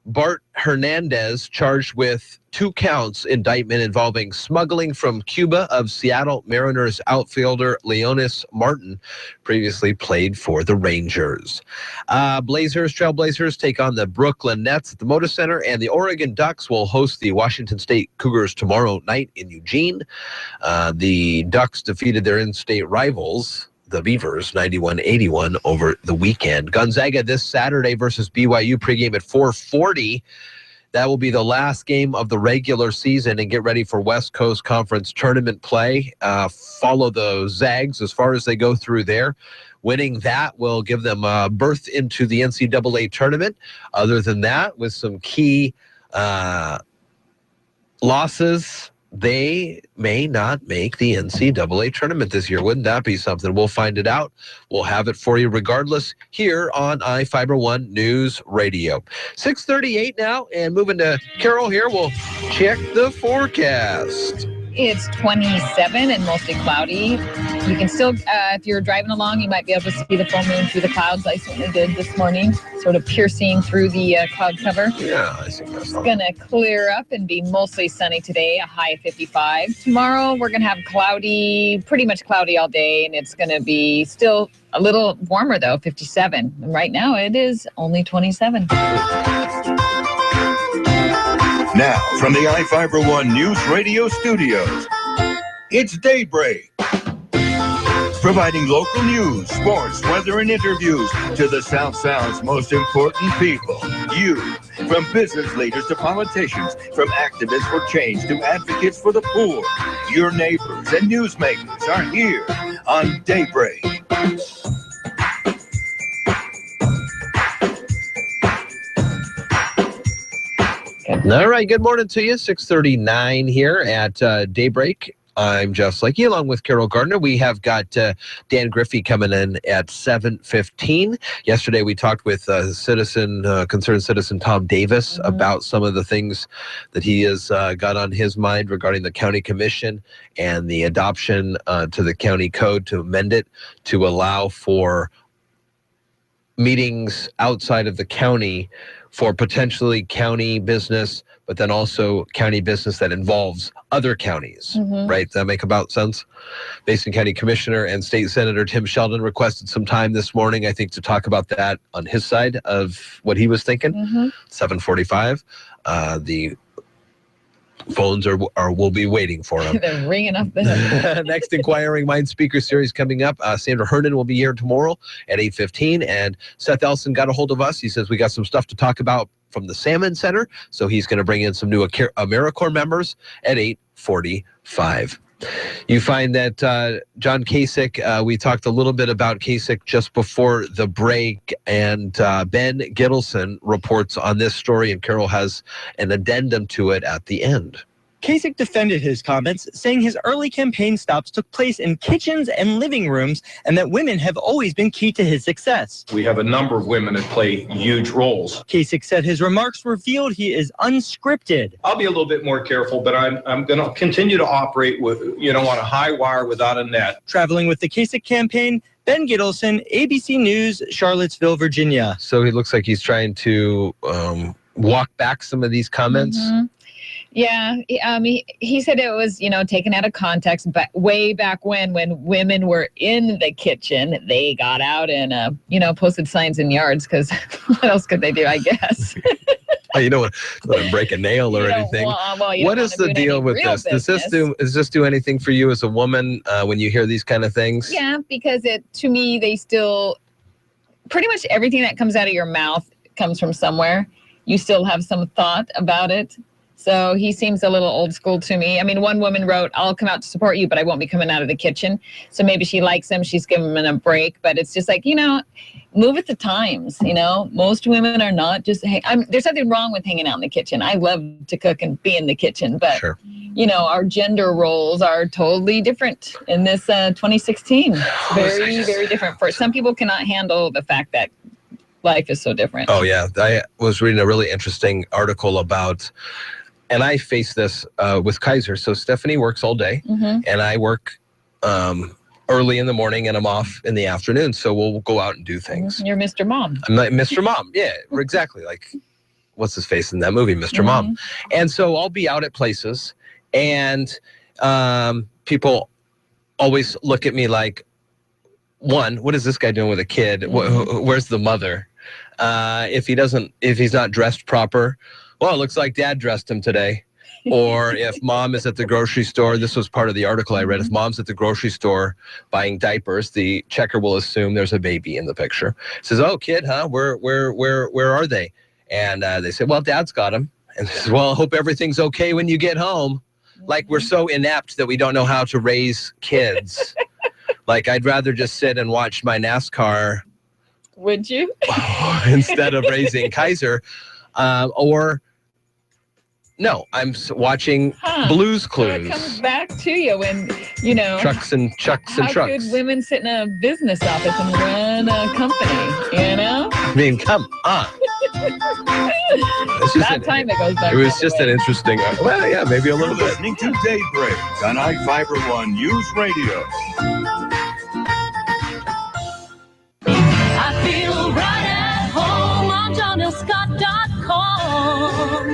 Bart Hernandez charged with 2 counts indictment involving smuggling from Cuba of Seattle Mariners outfielder Leonis Martin, previously played for the Rangers. Trailblazers take on the Brooklyn Nets at the Moda Center, and the Oregon Ducks will host the Washington State Cougars tomorrow night in Eugene. The Ducks defeated their in-state rivals, the Beavers, 91-81 over the weekend. Gonzaga this Saturday versus BYU, pregame at 4:40. That will be the last game of the regular season, and get ready for West Coast Conference tournament play. Follow the Zags as far as they go through there. Winning that will give them berth into the NCAA tournament. Other than that, with some key losses, they may not make the NCAA tournament this year. Wouldn't that be something? We'll find it out. We'll have it for you regardless here on iFIBER One News Radio. 6:38 now, and moving to Carol here. We'll check the forecast. It's 27 and mostly cloudy. You can still, if you're driving along, you might be able to see the full moon through the clouds. I certainly did this morning, sort of piercing through the cloud cover. Yeah, I think that's It's going to clear up and be mostly sunny today, a high of 55. Tomorrow, we're going to have cloudy, pretty much cloudy all day, and it's going to be still a little warmer, though, 57. And right now, it is only 27. Now, from the iFIBER One News Radio studios, it's Daybreak. Providing local news, sports, weather, and interviews to the South Sound's most important people. You. From business leaders to politicians, from activists for change to advocates for the poor. Your neighbors and newsmakers are here on Daybreak. All right, good morning to you. 6:39 here at Daybreak. I'm Jeff Slakey along with Carol Gardner. We have got Dan Griffey coming in at 7:15. Yesterday we talked with concerned citizen Tom Davis about some of the things that he has got on his mind regarding the county commission and the adoption to the county code to amend it to allow for meetings outside of the county for potentially county business, but then also county business that involves other counties, right? Does that make about sense? Basin County Commissioner and State Senator Tim Sheldon requested some time this morning, I think, to talk about that on his side of what he was thinking. 7:45. The phones will be waiting for him. They're ringing up the Next Inquiring Mind Speaker Series coming up. Sandra Herndon will be here tomorrow at 8:15, and Seth Elson got a hold of us. He says we got some stuff to talk about from the Salmon Center, so he's going to bring in some new AmeriCorps members at 8:45. You find that John Kasich, we talked a little bit about Kasich just before the break, and Ben Gittleson reports on this story, and Carol has an addendum to it at the end. Kasich defended his comments, saying his early campaign stops took place in kitchens and living rooms, and that women have always been key to his success. We have a number of women that play huge roles. Kasich said his remarks revealed he is unscripted. I'll be a little bit more careful, but I'm going to continue to operate with, on a high wire without a net. Traveling with the Kasich campaign, Ben Gittleson, ABC News, Charlottesville, Virginia. So he looks like he's trying to walk back some of these comments. Yeah, he said it was, taken out of context, but way back when women were in the kitchen, they got out and, posted signs in yards, because what else could they do, I guess? You don't want to break a nail or anything. What is the deal with this? Does this do anything for you as a woman when you hear these kind of things? Yeah, because to me, they still, pretty much everything that comes out of your mouth comes from somewhere. You still have some thought about it. So he seems a little old school to me. I mean, one woman wrote, "I'll come out to support you, but I won't be coming out of the kitchen." So maybe she likes him. She's giving him a break. But it's just like, move with the times. Most women are not just, there's nothing wrong with hanging out in the kitchen. I love to cook and be in the kitchen. But, our gender roles are totally different in this 2016. Very, very different. Some people cannot handle the fact that life is so different. Oh, yeah. I was reading a really interesting article about, and I face this with Kaiser. So Stephanie works all day, and I work early in the morning, and I'm off in the afternoon. So we'll go out and do things. You're Mr. Mom. I'm like Mr. Mom. Yeah, exactly. Like, what's his face in that movie, Mr. Mom? And so I'll be out at places, and people always look at me like, one, what is this guy doing with a kid? Where's the mother? If he's not dressed proper, well, it looks like dad dressed him today. Or if mom is at the grocery store, this was part of the article I read, if mom's at the grocery store buying diapers, the checker will assume there's a baby in the picture. Says, "Oh, kid, huh? Where are they?" And they say, "Well, dad's got him." And says, well, I hope everything's okay when you get home. Like we're so inept that we don't know how to raise kids. Like I'd rather just sit and watch my NASCAR. Would you? Instead of raising Kaiser. Or no, I'm watching Blue's Clues. So it comes back to you when, you know. Trucks and trucks. How could women sit in a business office and run a company, you know? I mean, come on. That time it goes back. It was just an interesting, well, yeah, maybe a little bit. Listening to Daybreak on iFIBER One News Radio. I feel right at home on JohnLScott.com.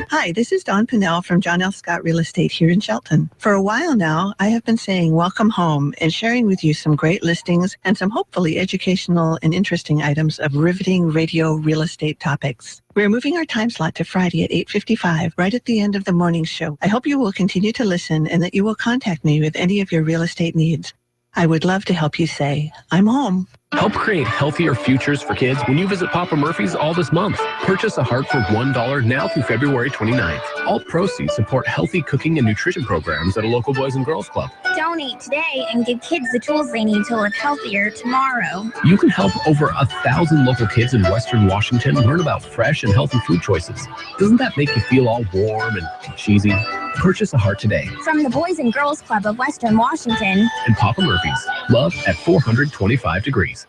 Hi, this is Dawn Pinnell from John L. Scott Real Estate here in Shelton. For a while now, I have been saying welcome home and sharing with you some great listings and some hopefully educational and interesting items of riveting radio real estate topics. We're moving our time slot to Friday at 8:55, right at the end of the morning show. I hope you will continue to listen and that you will contact me with any of your real estate needs. I would love to help you say, I'm home. Help create healthier futures for kids when you visit Papa Murphy's all this month. Purchase a heart for $1 now through February 29th. All proceeds support healthy cooking and nutrition programs at a local Boys and Girls Club. Donate today and give kids the tools they need to live healthier tomorrow. You can help over 1,000 local kids in Western Washington learn about fresh and healthy food choices. Doesn't that make you feel all warm and cheesy? Purchase a heart today. From the Boys and Girls Club of Western Washington. And Papa Murphy's. Love at 425 degrees.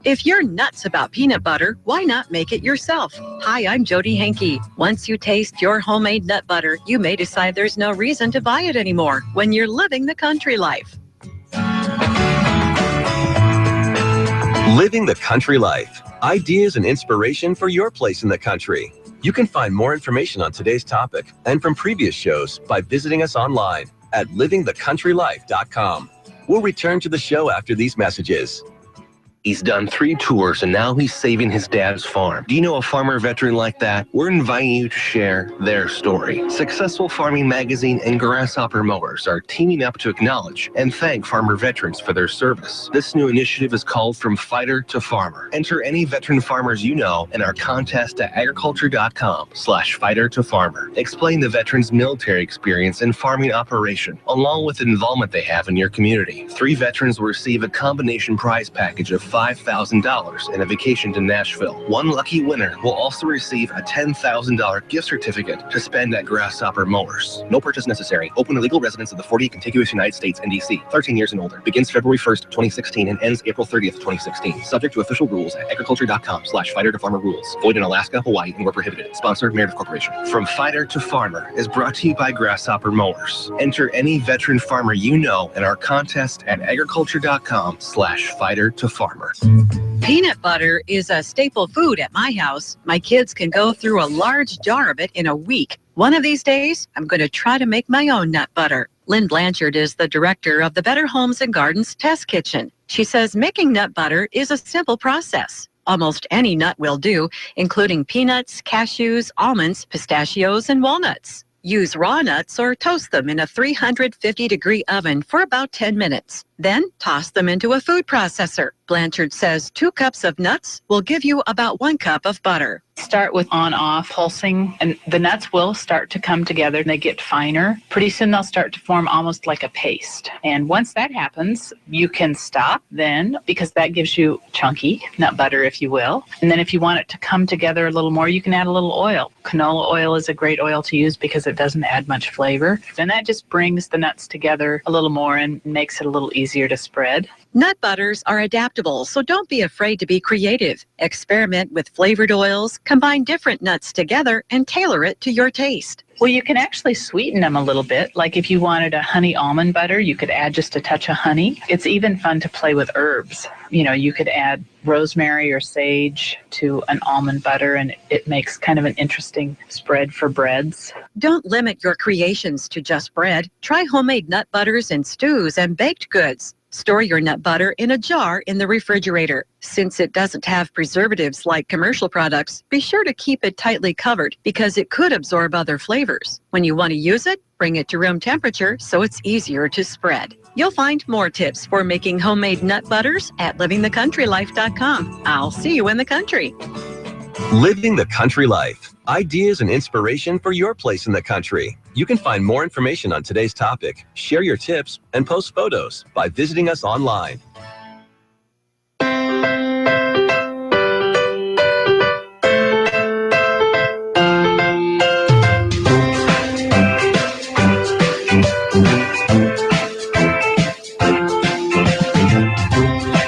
If you're nuts about peanut butter, why not make it yourself? Hi, I'm Jody Henke. Once you taste your homemade nut butter, you may decide there's no reason to buy it anymore when you're living the country life. Living the country life. Ideas and inspiration for your place in the country. You can find more information on today's topic and from previous shows by visiting us online at livingthecountrylife.com. We'll return to the show after these messages. He's done 3 tours and now he's saving his dad's farm. Do you know a farmer veteran like that? We're inviting you to share their story. Successful Farming Magazine and Grasshopper Mowers are teaming up to acknowledge and thank farmer veterans for their service. This new initiative is called From Fighter to Farmer. Enter any veteran farmers you know in our contest at agriculture.com/fighter to farmer. Explain the veteran's military experience and farming operation, along with the involvement they have in your community. 3 veterans will receive a combination prize package of $5,000 and a vacation to Nashville. One lucky winner will also receive a $10,000 gift certificate to spend at Grasshopper Mowers. No purchase necessary. Open to legal residents of the 40 contiguous United States and D.C. 13 years and older. Begins February 1st, 2016 and ends April 30th, 2016. Subject to official rules at agriculture.com/fighter to farmer rules. Void in Alaska, Hawaii, and where prohibited. Sponsor, Meredith Corporation. From Fighter to Farmer is brought to you by Grasshopper Mowers. Enter any veteran farmer you know in our contest at agriculture.com/fighter to farmer. Peanut butter is a staple food at my house. My kids can go through a large jar of it in a week. One of these days, I'm going to try to make my own nut butter. Lynn Blanchard is the director of the Better Homes and Gardens Test Kitchen. She says making nut butter is a simple process. Almost any nut will do, including peanuts, cashews, almonds, pistachios, and walnuts. Use raw nuts or toast them in a 350-degree oven for about 10 minutes. Then toss them into a food processor. Blanchard says 2 cups of nuts will give you about 1 cup of butter. Start with on-off pulsing, and the nuts will start to come together and they get finer. Pretty soon they'll start to form almost like a paste. And once that happens, you can stop then, because that gives you chunky nut butter, if you will. And then if you want it to come together a little more, you can add a little oil. Canola oil is a great oil to use because it doesn't add much flavor. And that just brings the nuts together a little more and makes it a little easier to spread. Nut butters are adaptable, so don't be afraid to be creative. Experiment with flavored oils, combine different nuts together, and tailor it to your taste. Well, you can actually sweeten them a little bit. Like if you wanted a honey almond butter, you could add just a touch of honey. It's even fun to play with herbs. You know, you could add rosemary or sage to an almond butter, and it makes kind of an interesting spread for breads. Don't limit your creations to just bread. Try homemade nut butters in stews and baked goods. Store your nut butter in a jar in the refrigerator. Since it doesn't have preservatives like commercial products, be sure to keep it tightly covered because it could absorb other flavors. When you want to use it, bring it to room temperature so it's easier to spread. You'll find more tips for making homemade nut butters at livingthecountrylife.com. I'll see you in the country. Living the country life. Ideas and inspiration for your place in the country. You can find more information on today's topic, share your tips, and post photos by visiting us online.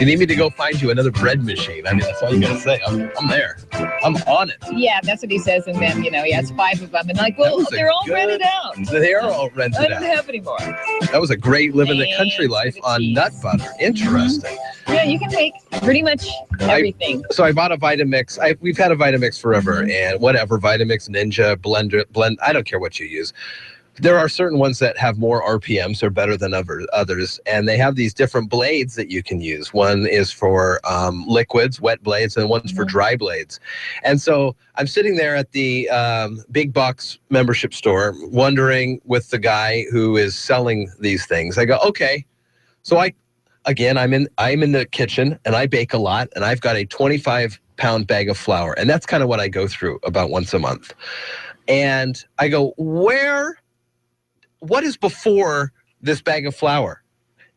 You need me to go find you another bread machine. I mean, that's all you gotta say. I'm there. I'm on it. Yeah, that's what he says. And then, he has 5 of them. And like, well, they're all rented out. They are all rented I out. don't have any more. That was a great living the country life on nut butter. Interesting. Yeah, you can make pretty much everything. So I bought a Vitamix. We've had a Vitamix forever, and whatever, Vitamix, Ninja, Blend. I don't care what you use. There are certain ones that have more RPMs. They're better than others, and they have these different blades that you can use. One is for liquids, wet blades, and one's for dry blades. And so I'm sitting there at the big box membership store, wondering with the guy who is selling these things. I go, okay. So I'm in the kitchen, and I bake a lot, and I've got a 25-pound bag of flour, and that's kind of what I go through about once a month. And I go, what is before this bag of flour?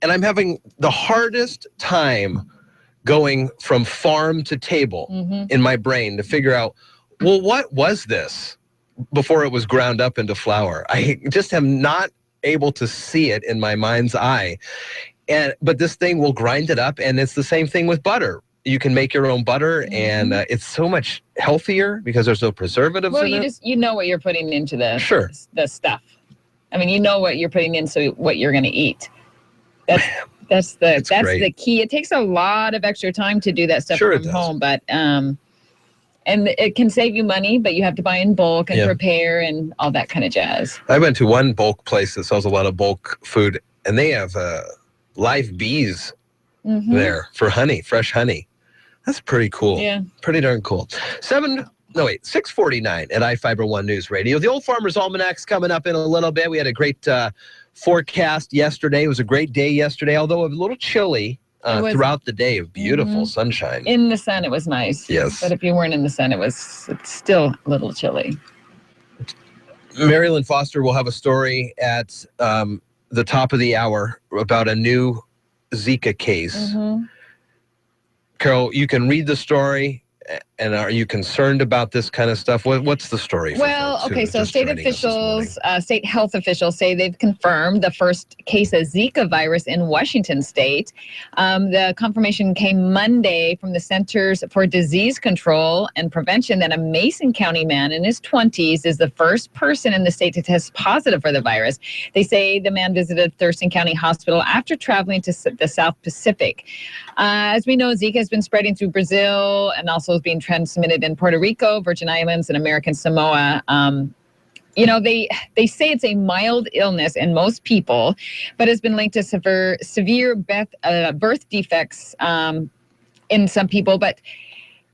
And I'm having the hardest time going from farm to table in my brain to figure out, well, what was this before it was ground up into flour? I just am not able to see it in my mind's eye. But this thing will grind it up, and it's the same thing with butter. You can make your own butter, and it's so much healthier because there's no preservatives in it. You know what you're putting into the stuff. I mean, you know what you're putting in, so what you're going to eat. That's the key. It takes a lot of extra time to do that stuff from home, but and it can save you money, but you have to buy in bulk and prepare and all that kind of jazz. I went to one bulk place that sells a lot of bulk food, and they have live bees there for honey, fresh honey. That's pretty cool. Yeah, pretty darn cool. 6:49 at iFIBER One News Radio. The Old Farmer's Almanac's coming up in a little bit. We had a great forecast yesterday. It was a great day yesterday, although a little chilly throughout the day of beautiful sunshine. In the sun, it was nice. Yes. But if you weren't in the sun, it's still a little chilly. Marilyn Foster will have a story at the top of the hour about a new Zika case. Carol, you can read the story. And are you concerned about this kind of stuff? What's the story? Well, okay, so state health officials say they've confirmed the first case of Zika virus in Washington state. The confirmation came Monday from the Centers for Disease Control and Prevention that a Mason County man in his 20s is the first person in the state to test positive for the virus. They say the man visited Thurston County Hospital after traveling to the South Pacific. As we know, Zika has been spreading through Brazil and also is being transmitted in Puerto Rico, Virgin Islands, and American Samoa. They say it's a mild illness in most people, but has been linked to severe birth defects in some people. But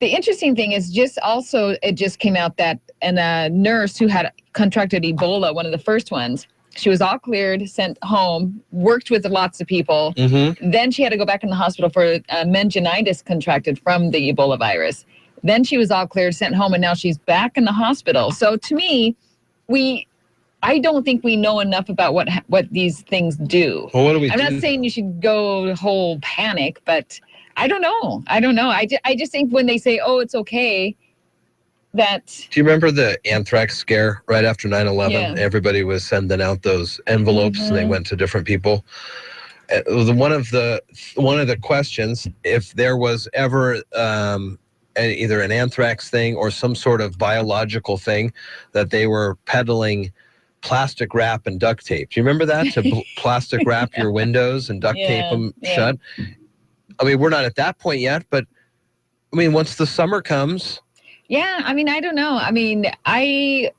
the interesting thing is it just came out that a nurse who had contracted Ebola, one of the first ones, she was all cleared, sent home, worked with lots of people. Then she had to go back in the hospital for meningitis contracted from the Ebola virus. Then she was all cleared, sent home, and now she's back in the hospital. So to me, I don't think we know enough about what these things do. Well, what do we do? I'm not saying you should go whole panic, but I don't know. I just think when they say, oh, it's okay, that... Do you remember the anthrax scare right after 9/11? Yeah. Everybody was sending out those envelopes, and they went to different people. One of the questions, if there was ever either an anthrax thing or some sort of biological thing, that they were peddling plastic wrap and duct tape. Do you remember that? To plastic wrap your windows and duct tape them shut? I mean, we're not at that point yet, but I mean, once the summer comes... Yeah, I mean, I don't know. I mean, I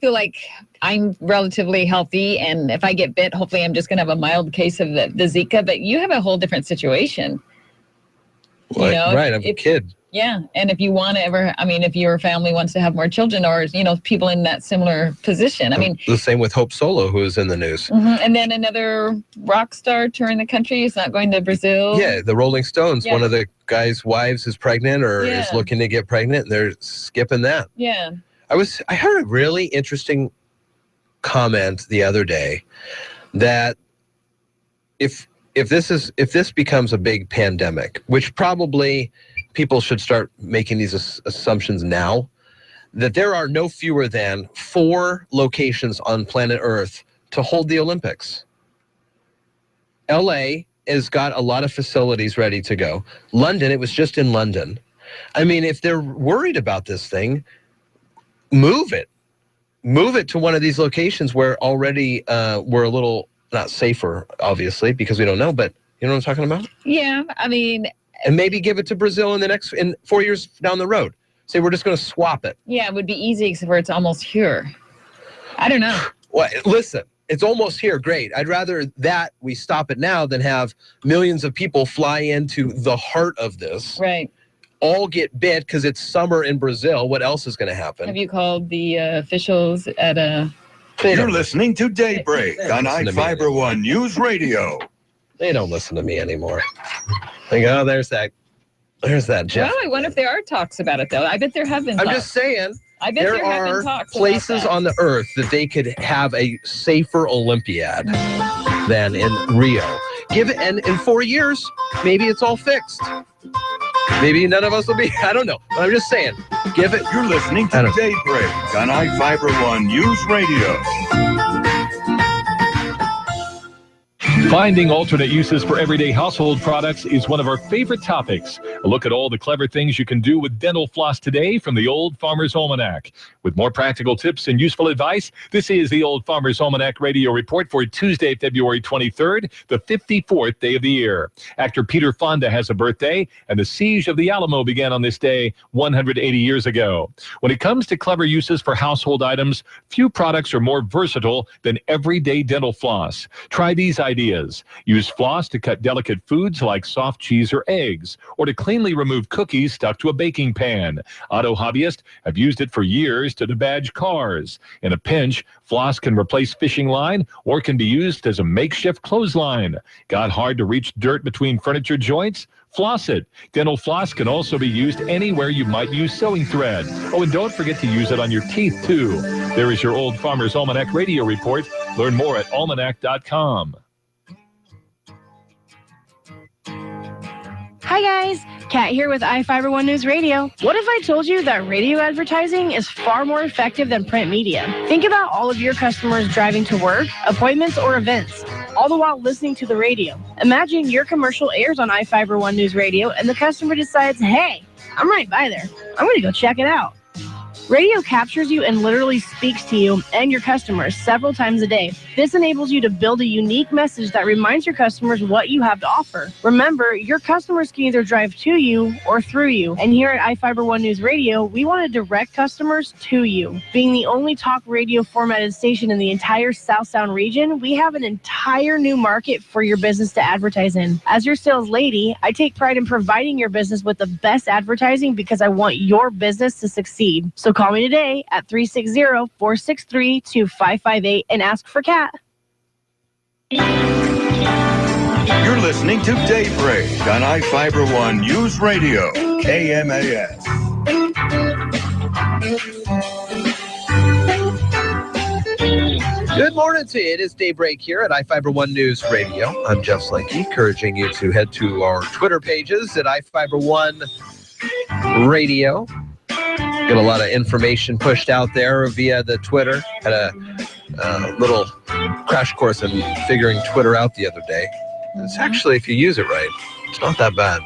feel like I'm relatively healthy, and if I get bit, hopefully I'm just going to have a mild case of the Zika, but you have a whole different situation. Right, I'm a kid. Yeah, and if you want to if your family wants to have more children or, people in that similar position, I mean... The same with Hope Solo, who is in the news. And then another rock star touring the country is not going to Brazil. Yeah, the Rolling Stones, one of the guys' wives is pregnant or is Yeah. looking to get pregnant, and they're skipping that. Yeah. I heard a really interesting comment the other day that if this becomes a big pandemic, which probably people should start making these assumptions now, that there are no fewer than 4 locations on planet Earth to hold the Olympics. LA has got a lot of facilities ready to go. London, it was just in London. I mean, if they're worried about this thing, move it. Move it to one of these locations where already we're a little not safer, obviously, because we don't know, but you know what I'm talking about? Yeah, I mean... And maybe give it to Brazil in 4 years down the road. Say, we're just going to swap it. Yeah, it would be easy except for it's almost here. I don't know. Well, listen, it's almost here. Great. I'd rather that we stop it now than have millions of people fly into the heart of this. Right. All get bit because it's summer in Brazil. What else is going to happen? Have you called the officials at a... You're listening to Daybreak on iFIBER One News Radio. They don't listen to me anymore. They go, oh, there's that Jeff. Well, I wonder if there are talks about it, though. I bet there have been talks. I'm just saying. I bet there have been talks places about that. on the earth that they could have a safer Olympiad than in Rio. Give it, and in 4 years, maybe it's all fixed. Maybe none of us will be, I don't know. But I'm just saying, give it. You're listening to Daybreak on iFIBER One News Radio. Finding alternate uses for everyday household products is one of our favorite topics. A look at all the clever things you can do with dental floss today from the Old Farmer's Almanac. With more practical tips and useful advice, this is the Old Farmer's Almanac Radio Report for Tuesday, February 23rd, the 54th day of the year. Actor Peter Fonda has a birthday, and the siege of the Alamo began on this day 180 years ago. When it comes to clever uses for household items, few products are more versatile than everyday dental floss. Try these ideas. Use floss to cut delicate foods like soft cheese or eggs, or to cleanly remove cookies stuck to a baking pan. Auto hobbyists have used it for years to debadge cars. In a pinch, floss can replace fishing line or can be used as a makeshift clothesline. Got hard to reach dirt between furniture joints? Floss it. Dental floss can also be used anywhere you might use sewing thread. Oh, and don't forget to use it on your teeth, too. There is your Old Farmer's Almanac Radio Report. Learn more at almanac.com. Hi guys, Kat here with iFIBER One News Radio. What if I told you that radio advertising is far more effective than print media? Think about all of your customers driving to work, appointments, or events, all the while listening to the radio. Imagine your commercial airs on iFIBER One News Radio and the customer decides, hey, I'm right by there. I'm going to go check it out. Radio captures you and literally speaks to you and your customers several times a day. This enables you to build a unique message that reminds your customers what you have to offer. Remember, your customers can either drive to you or through you. And here at iFIBER One News Radio, we want to direct customers to you. Being the only talk radio formatted station in the entire South Sound region, we have an entire new market for your business to advertise in. As your sales lady, I take pride in providing your business with the best advertising because I want your business to succeed. So call me today at 360-463-2558 and ask for Kat. You're listening to Daybreak on iFIBER One News Radio, KMAS. Good morning to you. It is Daybreak here at iFIBER One News Radio. I'm Jeff Slanky, encouraging you to head to our Twitter pages at iFIBER One Radio. Get a lot of information pushed out there via the Twitter. Had a little crash course in figuring Twitter out the other day. It's actually, if you use it right, it's not that bad.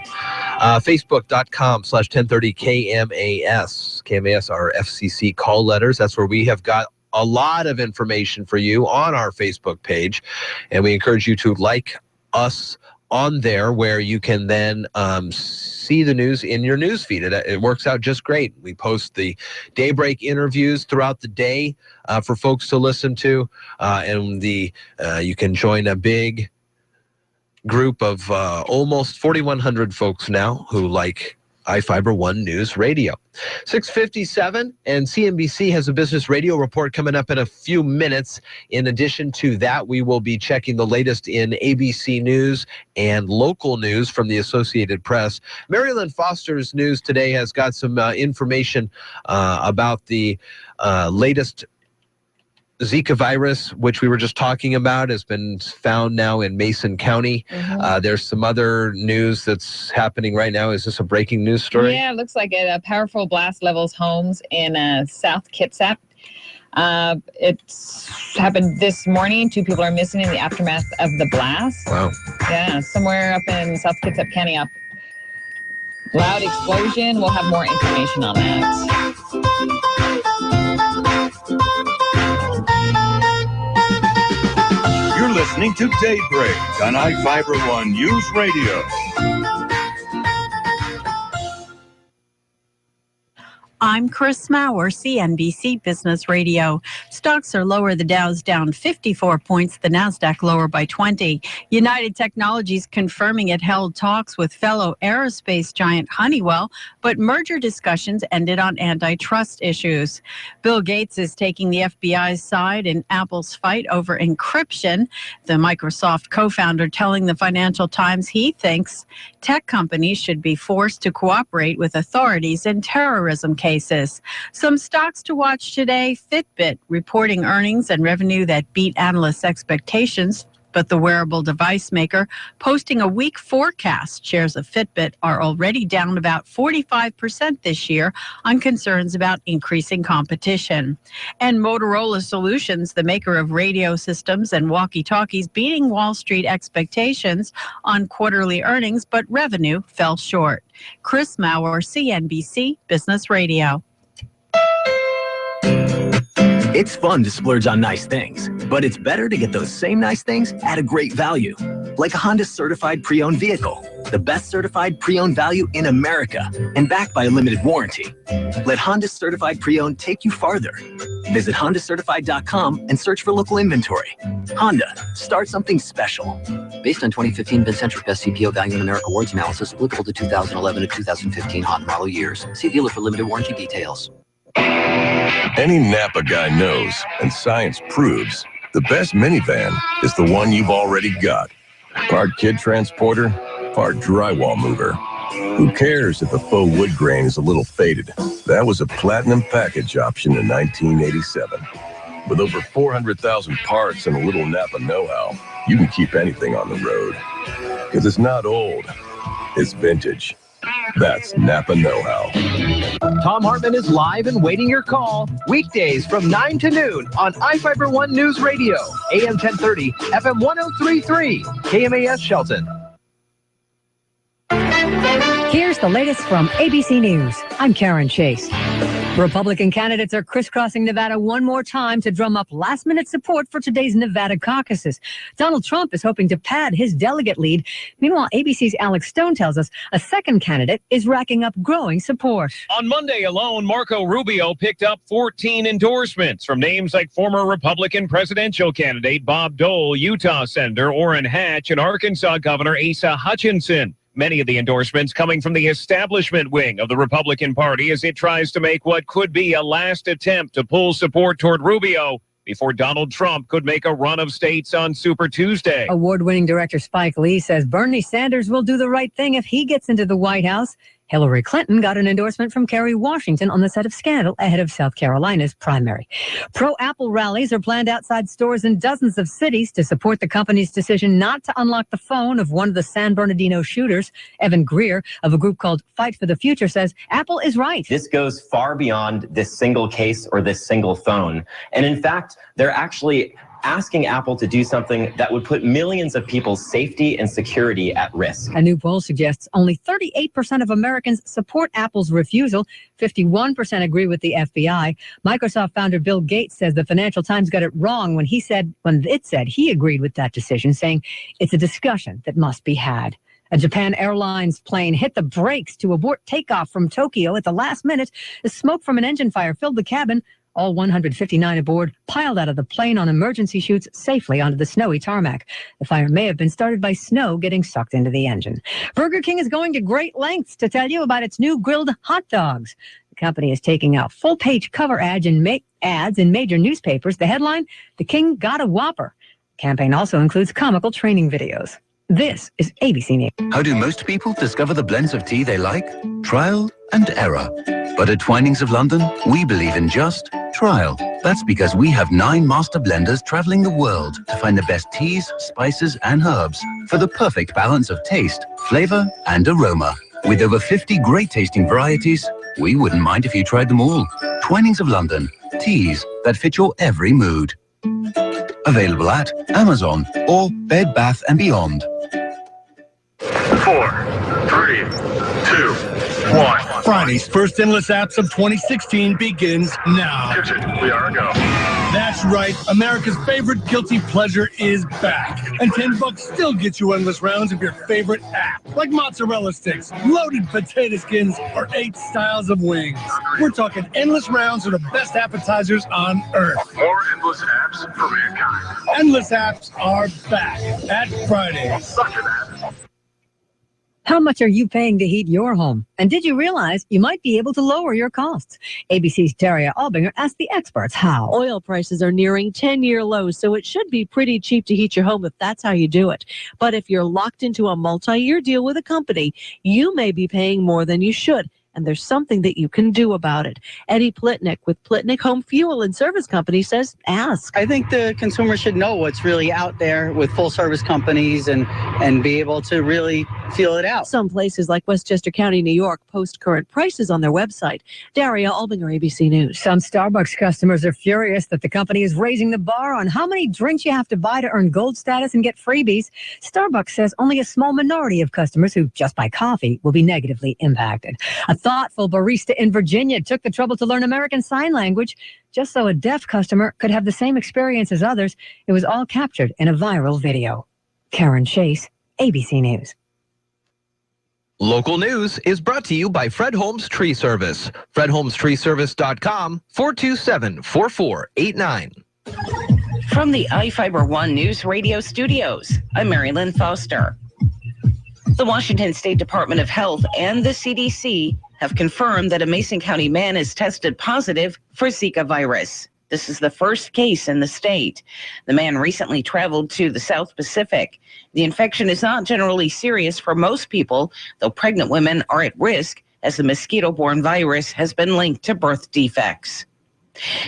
Facebook.com/1030KMAS. KMAS are FCC call letters. That's where we have got a lot of information for you on our Facebook page. And we encourage you to like us on there, where you can then see the news in your news feed. It works out just great. We post the Daybreak interviews throughout the day for folks to listen to, and you can join a big group of almost 4,100 folks now who like iFIBER One News Radio. 6:57, and CNBC has a business radio report coming up in a few minutes. In addition to that, we will be checking the latest in ABC News and local news from the Associated Press. Marilyn Foster's news today has got some information about the latest Zika virus, which we were just talking about, has been found now in Mason County. There's some other news that's happening right now. Is this a breaking news story? Yeah, it looks like it. A powerful blast levels homes in South Kitsap. It's happened this morning. 2 people are missing in the aftermath of the blast. Wow. Yeah, somewhere up in South Kitsap County. Loud explosion. We'll have more information on that. You're listening to Daybreak on iFIBER One News Radio. I'm Chris Maurer, CNBC Business Radio. Stocks are lower. The Dow's down 54 points. The Nasdaq lower by 20. United Technologies confirming it held talks with fellow aerospace giant Honeywell, but merger discussions ended on antitrust issues. Bill Gates is taking the FBI's side in Apple's fight over encryption. The Microsoft co-founder telling the Financial Times he thinks tech companies should be forced to cooperate with authorities in terrorism cases. Some stocks to watch today. Fitbit reporting earnings and revenue that beat analysts' expectations, but the wearable device maker posting a weak forecast. Shares of Fitbit are already down about 45% this year on concerns about increasing competition. And Motorola Solutions, the maker of radio systems and walkie-talkies, beating Wall Street expectations on quarterly earnings, but revenue fell short. Chris Maurer, CNBC Business Radio. It's fun to splurge on nice things, but it's better to get those same nice things at a great value. Like a Honda certified pre-owned vehicle, the best certified pre-owned value in America, and backed by a limited warranty. Let Honda certified pre-owned take you farther. Visit HondaCertified.com and search for local inventory. Honda, start something special. Based on 2015 VinCentric Best CPO Value in America Awards analysis, applicable to 2011 to 2015 Honda model years. See dealer for limited warranty details. Any Napa guy knows, and science proves, the best minivan is the one you've already got. Part kid transporter, part drywall mover. Who cares if the faux wood grain is a little faded? That was a platinum package option in 1987. With over 400,000 parts and a little Napa know-how, you can keep anything on the road. Because it's not old, it's vintage. That's Napa know-how. Tom Hartman is live and waiting your call. Weekdays from 9 to noon on iFIBER One News Radio, AM 1030, FM 1033, KMAS Shelton. Here's the latest from ABC News. I'm Karen Chase. Republican candidates are crisscrossing Nevada one more time to drum up last-minute support for today's Nevada caucuses. Donald Trump is hoping to pad his delegate lead. Meanwhile, ABC's Alex Stone tells us a second candidate is racking up growing support. On Monday alone, Marco Rubio picked up 14 endorsements from names like former Republican presidential candidate Bob Dole, Utah Senator Orrin Hatch, and Arkansas Governor Asa Hutchinson. Many of the endorsements coming from the establishment wing of the Republican Party as it tries to make what could be a last attempt to pull support toward Rubio before Donald Trump could make a run of states on Super Tuesday. Award-winning director Spike Lee says Bernie Sanders will do the right thing if he gets into the White House. Hillary Clinton got an endorsement from Kerry Washington on the set of Scandal ahead of South Carolina's primary. Pro-Apple rallies are planned outside stores in dozens of cities to support the company's decision not to unlock the phone of one of the San Bernardino shooters. Evan Greer of a group called Fight for the Future says Apple is right. This goes far beyond this single case or this single phone. And in fact, they're actually asking Apple to do something that would put millions of people's safety and security at risk. A new poll suggests only 38% of Americans support Apple's refusal. 51% agree with the FBI. Microsoft founder Bill Gates says the Financial Times got it wrong when it said he agreed with that decision, saying it's a discussion that must be had. A Japan Airlines plane hit the brakes to abort takeoff from Tokyo at the last minute as smoke from an engine fire filled the cabin. All 159 aboard piled out of the plane on emergency chutes safely onto the snowy tarmac. The fire may have been started by snow getting sucked into the engine. Burger King is going to great lengths to tell you about its new grilled hot dogs. The company is taking out full-page cover ads in major newspapers. The headline, "The King Got a Whopper." The campaign also includes comical training videos. This is ABC News. How do most people discover the blends of tea they like? Trial and error. But at Twinings of London, we believe in just trial. That's because we have 9 master blenders traveling the world to find the best teas, spices, and herbs for the perfect balance of taste, flavor, and aroma. With over 50 great tasting varieties, we wouldn't mind if you tried them all. Twinings of London. Teas that fit your every mood. Available at Amazon or Bed Bath & Beyond. 4, 3, 2, 1. Friday's first Endless Apps of 2016 begins now. We are a go. That's right. America's favorite guilty pleasure is back. And $10 still gets you endless rounds of your favorite app. Like mozzarella sticks, loaded potato skins, or 8 styles of wings. We're talking endless rounds of the best appetizers on Earth. More endless apps for mankind. Endless Apps are back at Fridays. Suck at that. How much are you paying to heat your home? And did you realize you might be able to lower your costs? ABC's Daria Albinger asked the experts how. Oil prices are nearing 10-year lows, so it should be pretty cheap to heat your home if that's how you do it. But if you're locked into a multi-year deal with a company, you may be paying more than you should. And there's something that you can do about it. Eddie Plitnick with Plitnick Home Fuel and Service Company says, ask. I think the consumer should know what's really out there with full service companies and be able to really feel it out. Some places like Westchester County, New York, post current prices on their website. Daria Albinger, ABC News. Some Starbucks customers are furious that the company is raising the bar on how many drinks you have to buy to earn gold status and get freebies. Starbucks says only a small minority of customers who just buy coffee will be negatively impacted. A thoughtful barista in Virginia took the trouble to learn American Sign Language just so a deaf customer could have the same experience as others. It was all captured in a viral video. Karen Chase, ABC News. Local news is brought to you by Fred Holmes Tree Service. FredHolmesTreeService.com 427-4489. From the iFIBER ONE Newsradio studios, I'm Mary Lynn Foster. The Washington State Department of Health and the CDC have confirmed that a Mason County man is tested positive for Zika virus. This is the first case in the state. The man recently traveled to the South Pacific. The infection is not generally serious for most people, though pregnant women are at risk as the mosquito-borne virus has been linked to birth defects.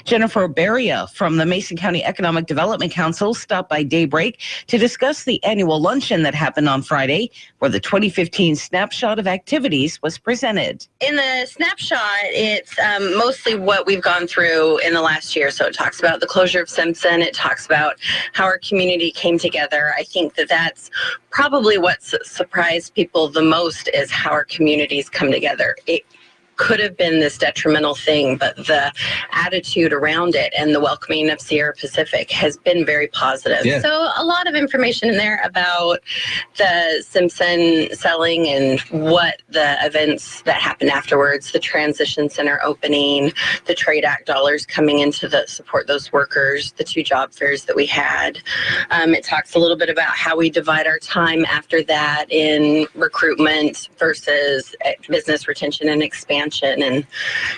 Jennifer Beria from the Mason County Economic Development Council stopped by Daybreak to discuss the annual luncheon that happened on Friday, where the 2015 snapshot of activities was presented. In the snapshot, it's mostly what we've gone through in the last year. So it talks about the closure of Simpson. It talks about how our community came together. I think that that's probably what's surprised people the most is how our communities come together. It could have been this detrimental thing, but the attitude around it and the welcoming of Sierra Pacific has been very positive. Yeah. So a lot of information in there about the Simpson selling and what the events that happened afterwards, the transition center opening, the Trade Act dollars coming in to support those workers, the 2 job fairs that we had. It talks a little bit about how we divide our time after that in recruitment versus business retention and expansion and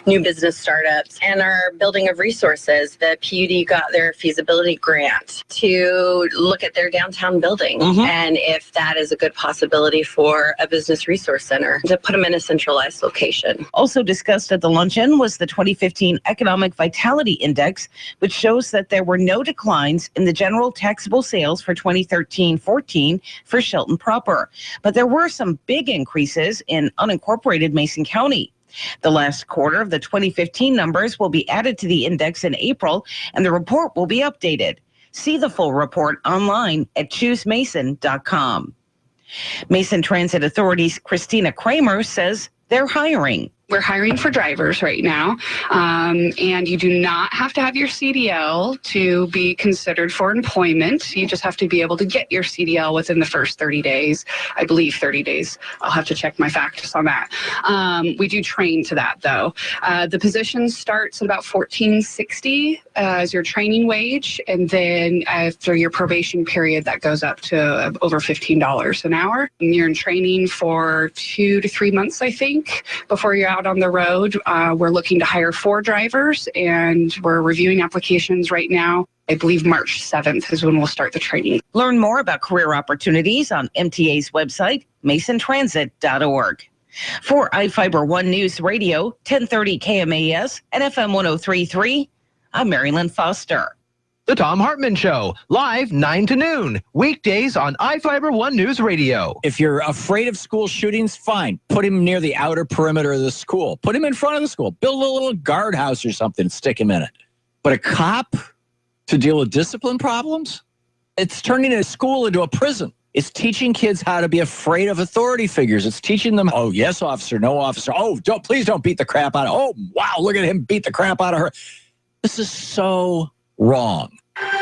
new business startups, and our building of resources. The PUD got their feasibility grant to look at their downtown building and if that is a good possibility for a business resource center to put them in a centralized location. Also discussed at the luncheon was the 2015 Economic Vitality Index, which shows that there were no declines in the general taxable sales for 2013-14 for Shelton proper, but there were some big increases in unincorporated Mason County. The last quarter of the 2015 numbers will be added to the index in April, and the report will be updated. See the full report online at choosemason.com. Mason Transit Authority's Christina Kramer says they're hiring. We're hiring for drivers right now, and you do not have to have your CDL to be considered for employment. You just have to be able to get your CDL within the first 30 days. I believe 30 days. I'll have to check my facts on that. We do train to that, though. The position starts at about $14.60 as your training wage, and then after your probation period, that goes up to over $15 an hour. And you're in training for 2 to 3 months, I think, before you're out on the road. We're looking to hire 4 drivers, and we're reviewing applications right now. I believe March 7th is when we'll start the training. Learn more about career opportunities on MTA's website, masontransit.org. For iFiber One News Radio, 1030 KMAS and FM 103.3, I'm Marilyn Foster. The Tom Hartman Show, live 9 to noon, weekdays on iFiber One News Radio. If you're afraid of school shootings, fine. Put him near the outer perimeter of the school. Put him in front of the school. Build a little guardhouse or something, stick him in it. But a cop to deal with discipline problems? It's turning a school into a prison. It's teaching kids how to be afraid of authority figures. It's teaching them, oh, yes, officer, no, officer. Oh, please don't beat the crap out of her. Oh, wow, look at him beat the crap out of her. This is so wrong.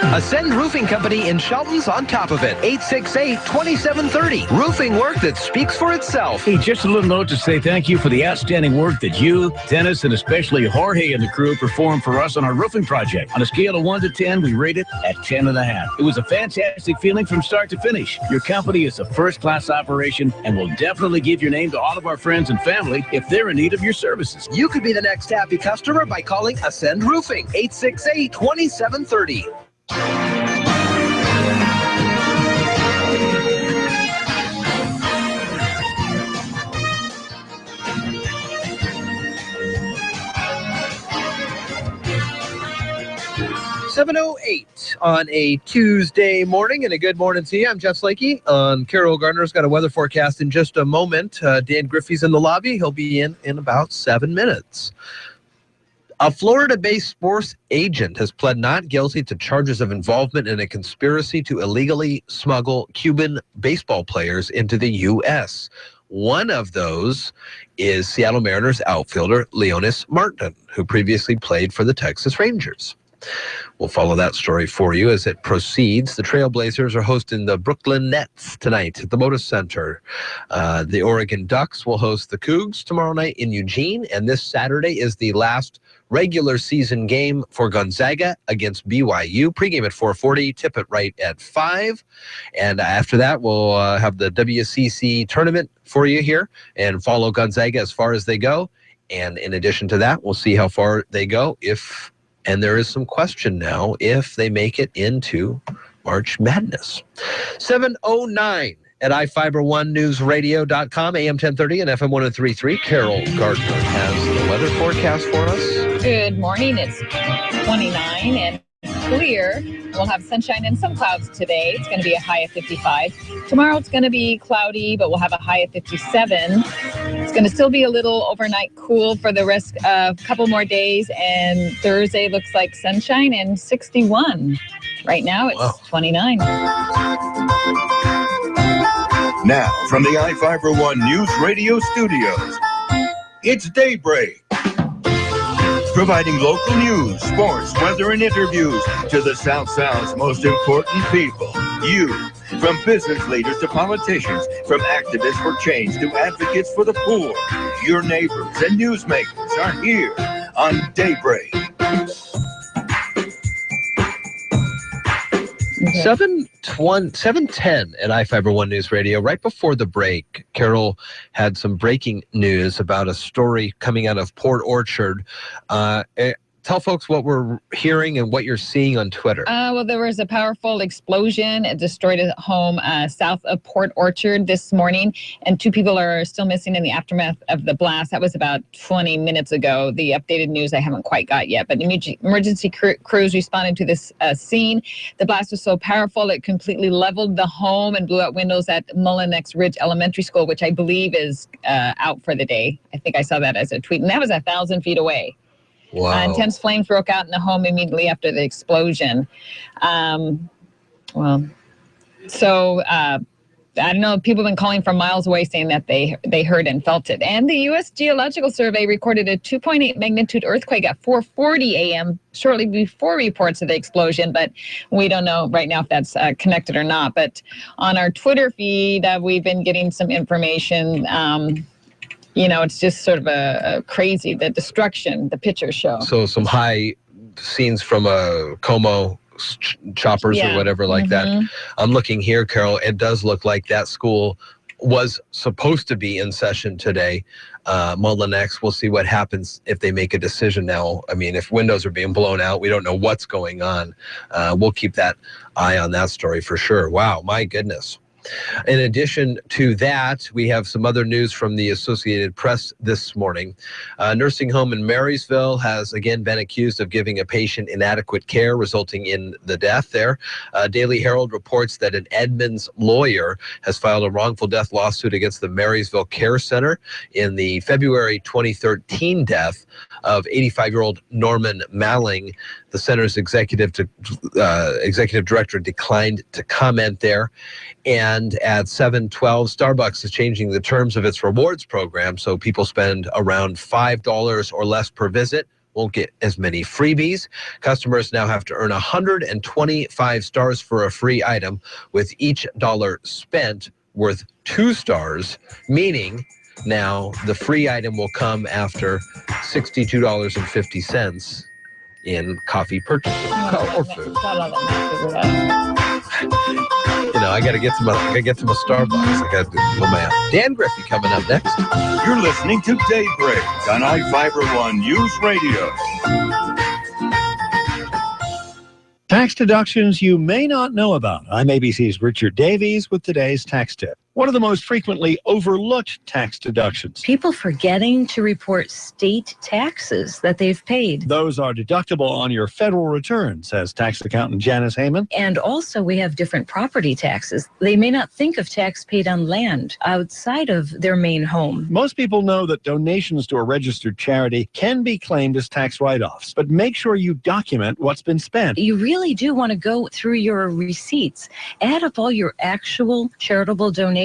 Ascend Roofing Company in Shelton's on top of it. 868-2730. Roofing work that speaks for itself. Hey, just a little note to say thank you for the outstanding work that you, Dennis, and especially Jorge and the crew performed for us on our roofing project. On a scale of 1 to 10, we rate it at 10.5. It was a fantastic feeling from start to finish. Your company is a first-class operation and will definitely give your name to all of our friends and family if they're in need of your services. You could be the next happy customer by calling Ascend Roofing. 868-2730. 7:08 on a Tuesday morning, and a good morning to you. I'm Jeff Slakey. Carol Gardner's got a weather forecast in just a moment. Dan Griffey's in the lobby. He'll be in about 7 minutes. A Florida-based sports agent has pled not guilty to charges of involvement in a conspiracy to illegally smuggle Cuban baseball players into the U.S. One of those is Seattle Mariners outfielder Leonis Martin, who previously played for the Texas Rangers. We'll follow that story for you as it proceeds. The Trailblazers are hosting the Brooklyn Nets tonight at the Moda Center. The Oregon Ducks will host the Cougs tomorrow night in Eugene, and this Saturday is the last regular season game for Gonzaga against BYU. Pregame at 4:40, tip it right at 5. And after that, we'll have the WCC tournament for you here and follow Gonzaga as far as they go. And in addition to that, we'll see how far they go and there is some question now if they make it into March Madness. 7:09 at iFiber1newsradio.com, AM 1030 and FM 103.3. Carol Gardner has the weather forecast for us. Good morning. It's 29 and clear. We'll have sunshine and some clouds today. It's going to be a high of 55. Tomorrow it's going to be cloudy, but we'll have a high of 57. It's going to still be a little overnight cool for the rest of a couple more days. And Thursday looks like sunshine and 61. Right now it's 29. Now, from the iFiber One News Radio studios, it's Daybreak. Providing local news, sports, weather, and interviews to the South Sound's most important people. You. From business leaders to politicians, from activists for change to advocates for the poor, your neighbors and newsmakers are here on Daybreak. 7:10 at iFiber One News Radio. Right before the break, Carol had some breaking news about a story coming out of Port Orchard. Tell folks what we're hearing and what you're seeing on Twitter. Well, there was a powerful explosion. It destroyed a home south of Port Orchard this morning, and 2 people are still missing in the aftermath of the blast. That was about 20 minutes ago. The updated news I haven't quite got yet, but emergency crews responded to this scene. The blast was so powerful it completely leveled the home and blew out windows at Mullinex Ridge Elementary School, which I believe is out for the day. I think I saw that as a tweet, and that was 1,000 feet away. Wow. Intense flames broke out in the home immediately after the explosion. I don't know, people have been calling from miles away saying that they heard and felt it. And the U.S. Geological Survey recorded a 2.8 magnitude earthquake at 4:40 a.m. shortly before reports of the explosion, but we don't know right now if that's connected or not. But on our Twitter feed, we've been getting some information. It's just sort of a crazy, the destruction, the pictures show. So some high scenes from a Como choppers or whatever like that. I'm looking here, Carol. It does look like that school was supposed to be in session today. Mullinex, we'll see what happens if they make a decision now. I mean, if windows are being blown out, we don't know what's going on. We'll keep that eye on that story for sure. Wow, my goodness. In addition to that, we have some other news from the Associated Press this morning. A nursing home in Marysville has again been accused of giving a patient inadequate care, resulting in the death there. Daily Herald reports that an Edmonds lawyer has filed a wrongful death lawsuit against the Marysville Care Center in the February 2013 death of 85-year-old Norman Malling. The center's executive director declined to comment there. And at 7:12, Starbucks is changing the terms of its rewards program, so people spend around $5 or less per visit won't get as many freebies. Customers now have to earn 125 stars for a free item, with each dollar spent worth 2 stars, meaning now the free item will come after $62.50 in coffee purchases or food. I got to get to my Starbucks. I got to do my math. Dan Griffey coming up next. You're listening to Daybreak on iFIBER ONE Newsradio. Tax deductions you may not know about. I'm ABC's Richard Davies with today's tax tip. One of the most frequently overlooked tax deductions. People forgetting to report state taxes that they've paid. Those are deductible on your federal return, says tax accountant Janice Heyman. And also we have different property taxes. They may not think of tax paid on land outside of their main home. Most people know that donations to a registered charity can be claimed as tax write-offs, but make sure you document what's been spent. You really do want to go through your receipts, add up all your actual charitable donations.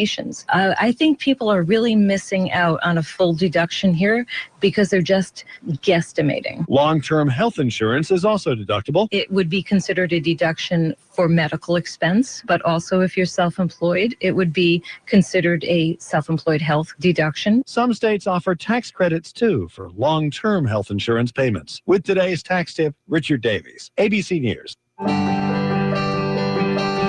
I think people are really missing out on a full deduction here because they're just guesstimating. Long-term health insurance is also deductible. It would be considered a deduction for medical expense, but also if you're self-employed, it would be considered a self-employed health deduction. Some states offer tax credits too for long-term health insurance payments. With today's tax tip, Richard Davies, ABC News.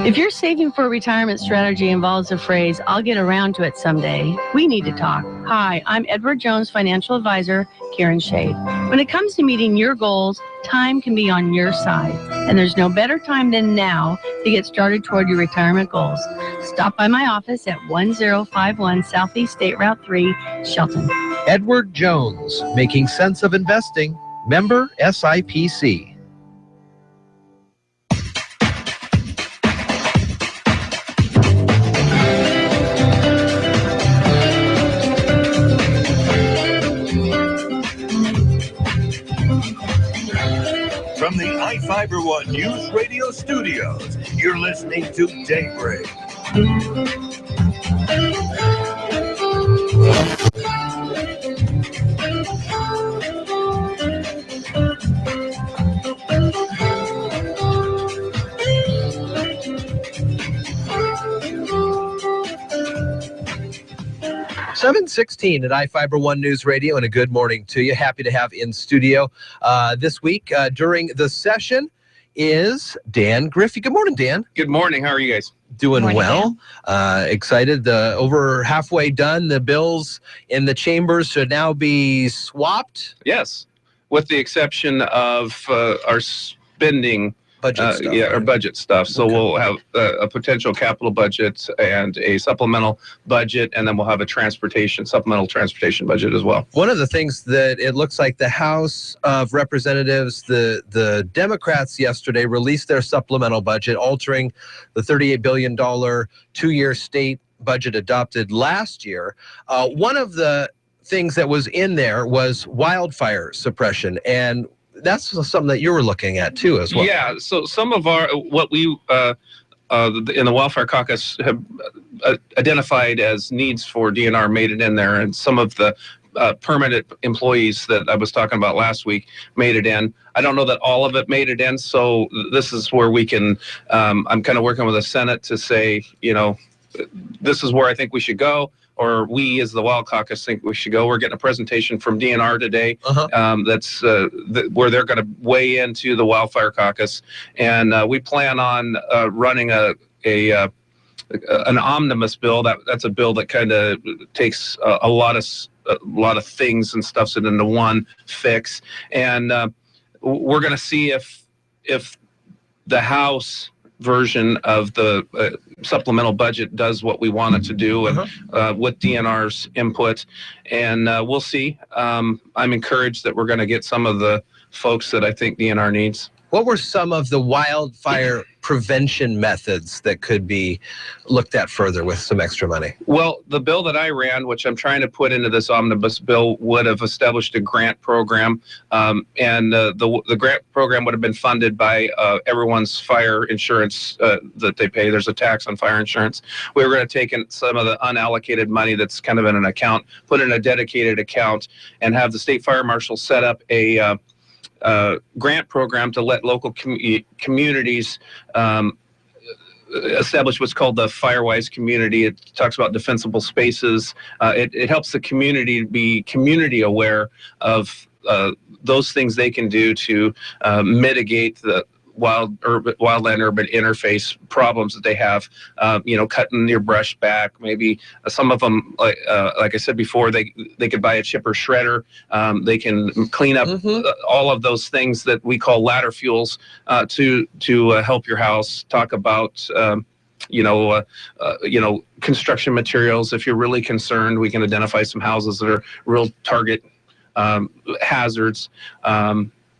If your saving for a retirement strategy involves the phrase, "I'll get around to it someday," we need to talk. Hi, I'm Edward Jones financial advisor, Karen Shade. When it comes to meeting your goals, time can be on your side. And there's no better time than now to get started toward your retirement goals. Stop by my office at 1051 Southeast State Route 3, Shelton. Edward Jones, making sense of investing. Member SIPC. From the iFIBER ONE Newsradio studios, you're listening to Daybreak. 7:16 at iFIBER ONE News Radio, and a good morning to you. Happy to have in studio this week during the session is Dan Griffey. Good morning, Dan. Good morning. How are you guys? Doing well. Excited. Over halfway done. The bills in the chambers should now be swapped. Yes, with the exception of our spending budget stuff. Yeah, our budget stuff. So we'll have a potential capital budget and a supplemental budget, and then we'll have a supplemental transportation budget as well. One of the things that it looks like the House of Representatives, the Democrats yesterday released their supplemental budget, altering the $38 billion two-year state budget adopted last year. One of the things that was in there was wildfire suppression, and that's something that you were looking at too as well. Yeah, so some of what we in the Wildfire Caucus have identified as needs for DNR made it in there, and some of the permanent employees that I was talking about last week made it in. I don't know that all of it made it in, so this is where we can, I'm kind of working with the Senate to say, this is where I think we should go, or we as the Wild Caucus think we should go. We're getting a presentation from DNR today. That's where they're going to weigh into the Wildfire Caucus, and we plan on running an omnibus bill. That's a bill that kind of takes a lot of things and stuffs it into one fix, and we're going to see if the House version of the supplemental budget does what we want it to do, and with DNR's input, and we'll see. I'm encouraged that we're going to get some of the folks that I think DNR needs. What were some of the wildfire prevention methods that could be looked at further with some extra money? Well, the bill that I ran, which I'm trying to put into this omnibus bill, would have established a grant program, and the grant program would have been funded by everyone's fire insurance that they pay. There's a tax on fire insurance. We were going to take in some of the unallocated money that's kind of in an account, put in a dedicated account, and have the state fire marshal set up a grant program to let local communities establish what's called the Firewise community. It talks about defensible spaces. It helps the community be community aware of those things they can do to mitigate the wildland-urban interface problems that they have. Cutting your brush back. Maybe some of them, like I said before, they could buy a chipper shredder. They can clean up all of those things that we call ladder fuels to help your house. Talk about construction materials. If you're really concerned, we can identify some houses that are real target hazards.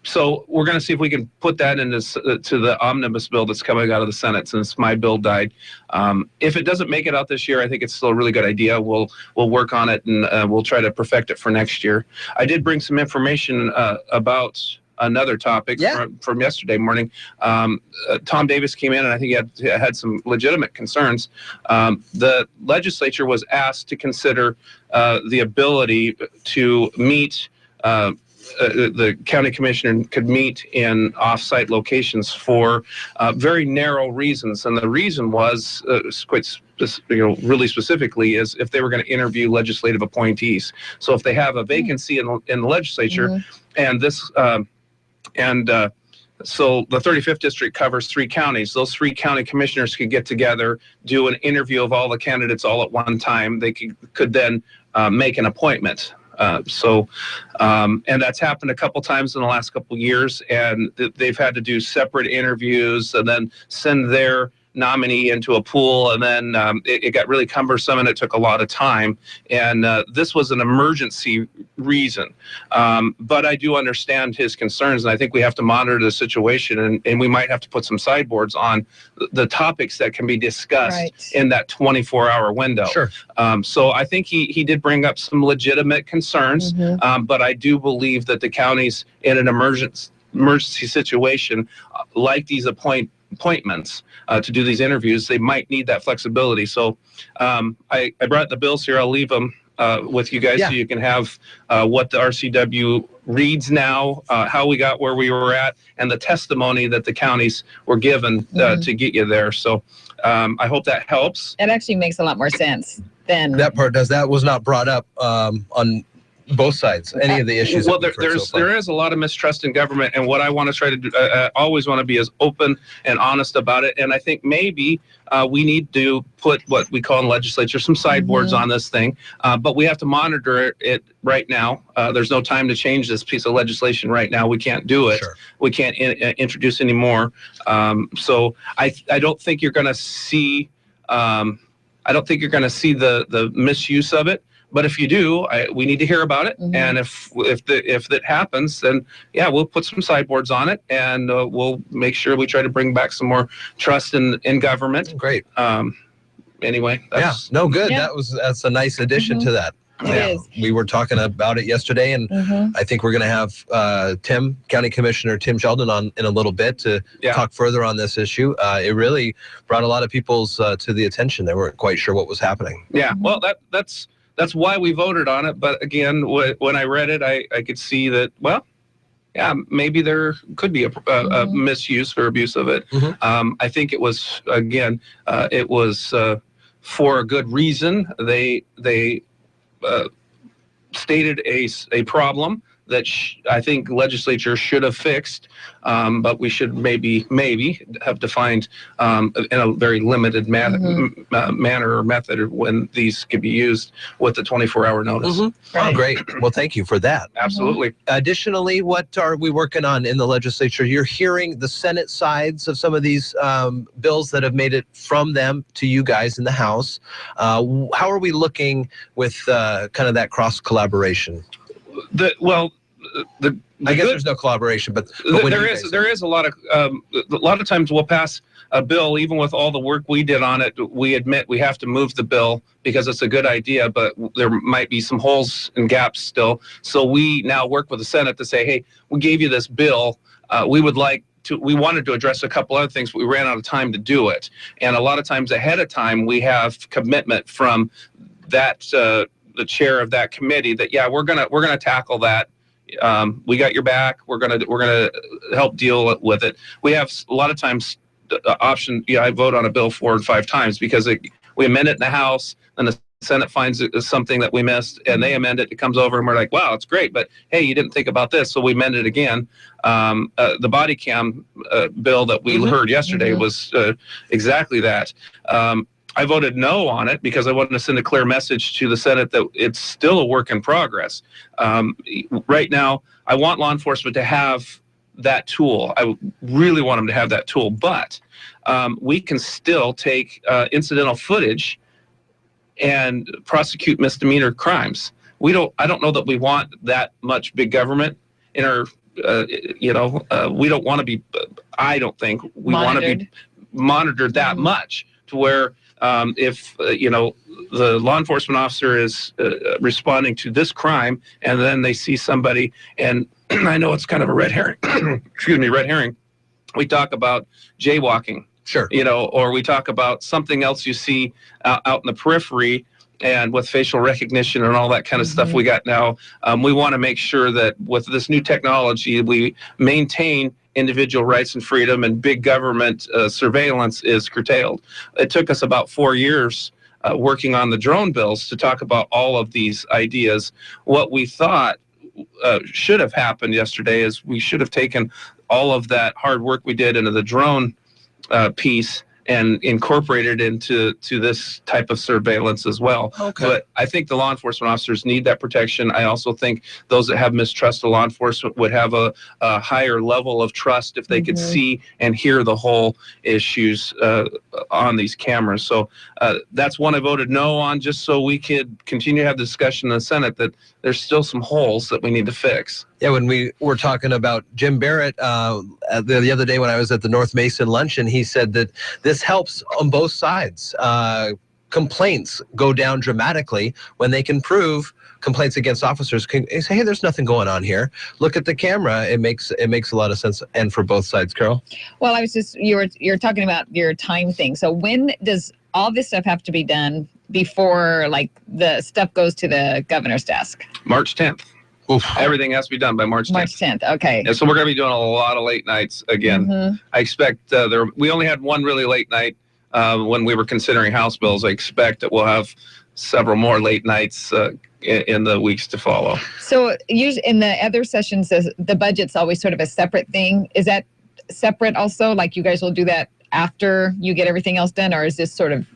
So we're going to see if we can put that into to the omnibus bill that's coming out of the Senate, since my bill died. If it doesn't make it out this year, I think it's still a really good idea. We'll work on it, and we'll try to perfect it for next year. I did bring some information about another topic from yesterday morning. Tom Davis came in, and I think he had some legitimate concerns. The legislature was asked to consider the ability to meet the county commissioner could meet in off-site locations for very narrow reasons, and the reason was really specifically is if they were going to interview legislative appointees. So if they have a vacancy in the legislature, and this so the 35th district covers 3 counties. Those 3 county commissioners could get together, do an interview of all the candidates all at one time. They could then make an appointment. And that's happened a couple times in the last couple of years, and they've had to do separate interviews and then send their nominee into a pool, and then it got really cumbersome, and it took a lot of time, and this was an emergency reason, but I do understand his concerns, and I think we have to monitor the situation, and we might have to put some sideboards on the topics that can be discussed in that 24-hour window. So I think he did bring up some legitimate concerns, but I do believe that the counties in an emergency situation like these appointments to do these interviews, they might need that flexibility. So I brought the bills here. I'll leave them with you guys so you can have what the RCW reads now, how we got where we were at, and the testimony that the counties were given to get you there. So I hope that helps. It actually makes a lot more sense than that part does. That was not brought up on both sides, any of the issues. Well, there is a lot of mistrust in government, and what I want to try to do, always want to be as open and honest about it. And I think maybe we need to put what we call in legislature some sideboards on this thing, but we have to monitor it right now. There's no time to change this piece of legislation right now. We can't do it. We can't introduce any more. So I don't think you're going to see. I don't think you're going to see the misuse of it. But if you do, we need to hear about it. And if that happens, then we'll put some sideboards on it, and we'll make sure we try to bring back some more trust in government. Great. Anyway, good. That's a nice addition to that. It is. We were talking about it yesterday, and I think we're going to have County Commissioner Tim Sheldon on in a little bit to talk further on this issue. It really brought a lot of people's to the attention. They weren't quite sure what was happening. Yeah, well, that's why we voted on it. But again, when I read it, I could see that, well, yeah, maybe there could be a misuse or abuse of it. I think it was, again, it was for a good reason. They stated a problem that I think legislature should have fixed, but we should maybe have defined in a very limited manner or method when these could be used with the 24-hour notice. Oh, great. Well, thank you for that. Absolutely. Additionally, what are we working on in the legislature? You're hearing the Senate sides of some of these bills that have made it from them to you guys in the House. How are we looking with kind of that cross collaboration? I guess there's no collaboration, but there is a lot of times we'll pass a bill, even with all the work we did on it. We admit we have to move the bill because it's a good idea, but there might be some holes and gaps still. So we now work with the Senate to say, hey, we gave you this bill. We wanted to address a couple other things, but we ran out of time to do it. And a lot of times ahead of time, we have commitment from that the chair of that committee that we're gonna tackle that. We got your back. We're gonna help deal with it. We have a lot of times option. I vote on a bill 4 and 5 times because we amend it in the House, and the Senate finds it as something that we missed, and they amend it. It comes over, and we're like, wow, it's great, but hey, you didn't think about this, so we amend it again. The body cam bill that we heard yesterday was exactly that. I voted no on it because I wanted to send a clear message to the Senate that it's still a work in progress. Right now, I want law enforcement to have that tool. I really want them to have that tool, but we can still take incidental footage and prosecute misdemeanor crimes. I don't know that we want that much big government in our, we don't want to be, I don't think we want to be monitored that much to where if the law enforcement officer is responding to this crime and then they see somebody, and I know it's kind of a red herring, red herring. We talk about jaywalking, or we talk about something else you see out in the periphery, and with facial recognition and all that kind of stuff we got now, we want to make sure that with this new technology, we maintain individual rights and freedom, and big government surveillance is curtailed. It took us about 4 years working on the drone bills to talk about all of these ideas. What we thought should have happened yesterday is we should have taken all of that hard work we did into the drone piece and incorporated into this type of surveillance as well. But I think the law enforcement officers need that protection. I also think those that have mistrust of law enforcement would have a higher level of trust if they could see and hear the whole issues on these cameras. So that's one I voted no on, just so we could continue to have the discussion in the Senate that there's still some holes that we need to fix. Yeah, when we were talking about Jim Barrett the other day when I was at the North Mason luncheon, he said that this helps on both sides. Complaints go down dramatically when they can prove complaints against officers. Can say, hey, there's nothing going on here. Look at the camera. It makes a lot of sense, and for both sides. Carol? Well, I was just you're talking about your time thing. So when does all this stuff have to be done before the stuff goes to the governor's desk? March 10th. Oof. Everything has to be done by March 10th. March 10th, okay. And so we're going to be doing a lot of late nights again. I expect we only had one really late night when we were considering House bills. I expect that we'll have several more late nights in the weeks to follow. So usually in the other sessions, the budget's always sort of a separate thing. Is that separate also? Like you guys will do that after you get everything else done? Or is this sort of,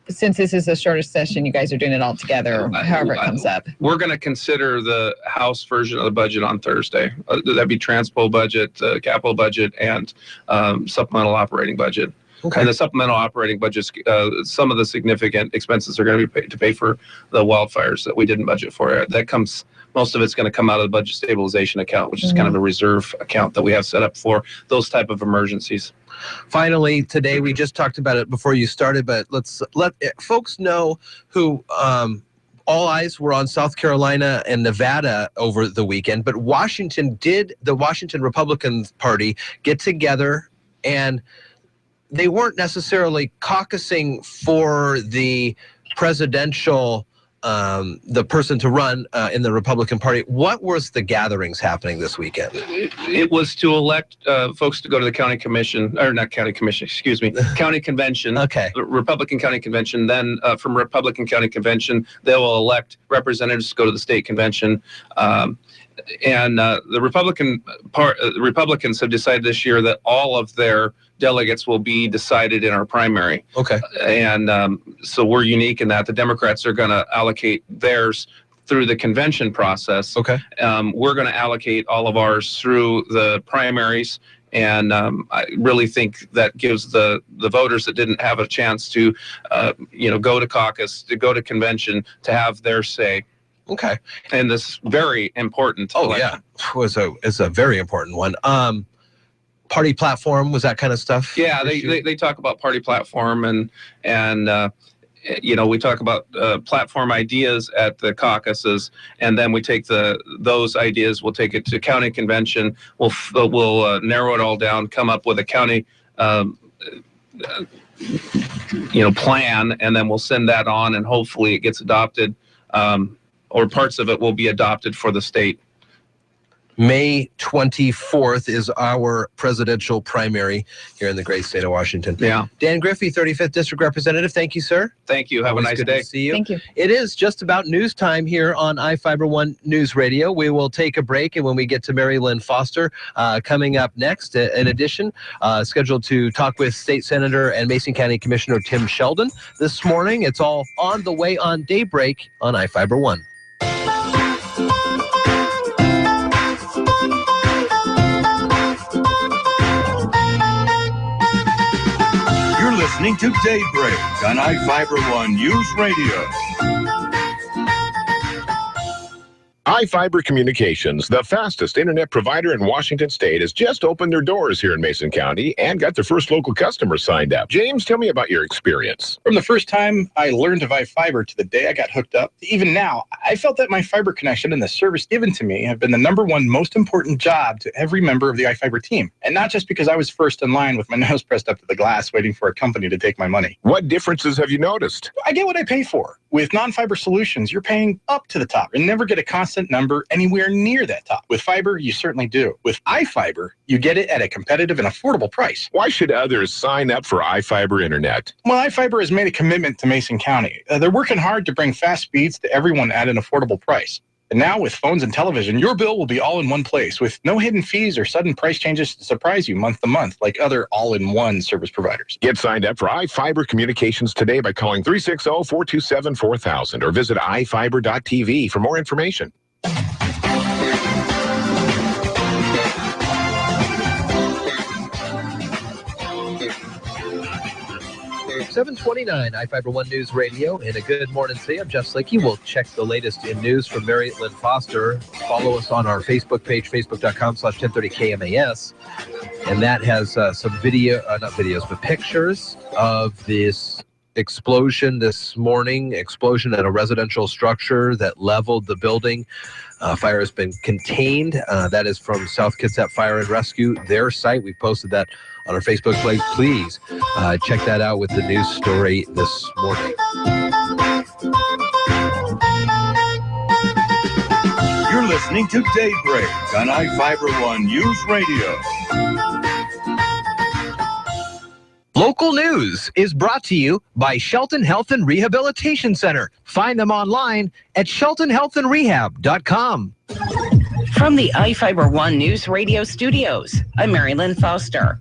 since this is a shorter session, you guys are doing it all together, however it comes up? We're going to consider the House version of the budget on Thursday. That'd be transpo budget, capital budget, and supplemental operating budget. Okay. And the supplemental operating budget, some of the significant expenses are going to be paid to pay for the wildfires that we didn't budget for. Most of it's going to come out of the budget stabilization account, which is kind of a reserve account that we have set up for those type of emergencies. Finally, today, we just talked about it before you started, but let's let folks know who all eyes were on South Carolina and Nevada over the weekend, but the Washington Republican Party get together, and they weren't necessarily caucusing for the presidential, the person to run in the Republican Party. What was the gatherings happening this weekend? It was to elect folks to go to the county commission, or not county commission, excuse me, county convention. Okay. Republican county convention. Then from Republican county convention, they will elect representatives to go to the state convention. And the Republicans have decided this year that all of their delegates will be decided in our primary. Okay. And so we're unique in that the Democrats are going to allocate theirs through the convention process. Okay. We're going to allocate all of ours through the primaries. And I really think that gives the voters that didn't have a chance to, go to caucus, to go to convention, to have their say. Okay. And this very important election. Yeah, it's a very important one. Party platform, was that kind of stuff? Yeah, they talk about party platform and we talk about platform ideas at the caucuses, and then we take those ideas, we'll take it to county convention, we'll narrow it all down, come up with a county plan, and then we'll send that on, and hopefully it gets adopted, or parts of it will be adopted for the state. May 24th is our presidential primary here in the great state of Washington. Yeah. Dan Griffey, 35th District Representative, thank you, sir. Thank you. Have a nice day. To see you. Thank you. It is just about news time here on iFIBER ONE News Radio. We will take a break, and when we get to Mary Lynn Foster, coming up next, in addition, scheduled to talk with State Senator and Mason County Commissioner Tim Sheldon this morning. It's all on the way on Daybreak on iFIBER ONE. Listening to Daybreak on iFIBER ONE News Radio. iFIBER Communications, the fastest internet provider in Washington State, has just opened their doors here in Mason County and got their first local customers signed up. James, tell me about your experience. From the first time I learned of iFIBER to the day I got hooked up, even now, I felt that my fiber connection and the service given to me have been the #1 most important job to every member of the iFIBER team. And not just because I was first in line with my nose pressed up to the glass waiting for a company to take my money. What differences have you noticed? I get what I pay for. With non-fiber solutions, you're paying up to the top and never get a constant number anywhere near that top. With fiber, you certainly do. With iFIBER, you get it at a competitive and affordable price. Why should others sign up for iFIBER Internet? Well, iFIBER has made a commitment to Mason County. They're working hard to bring fast speeds to everyone at an affordable price. And now with phones and television, your bill will be all in one place with no hidden fees or sudden price changes to surprise you month to month like other all-in-one service providers. Get signed up for iFIBER Communications today by calling 360-427-4000 or visit iFIBER.tv for more information. 729 iFIBER ONE News Radio, and a good morning to you. I'm Jeff Slikey. We'll check the latest in news from Mary Lynn Foster. Follow us on our Facebook page, facebook.com/1030KMAS. And that has some not videos, but pictures of this explosion this morning, explosion at a residential structure that leveled the building. Fire has been contained. That is from South Kitsap Fire and Rescue, their site. We posted that on our Facebook page. Please check that out with the news story this morning. You're listening to Daybreak on iFIBER ONE News Radio. Local news is brought to you by Shelton Health and Rehabilitation Center. Find them online at sheltonhealthandrehab.com. From the iFIBER ONE News Radio studios, I'm Mary Lynn Foster.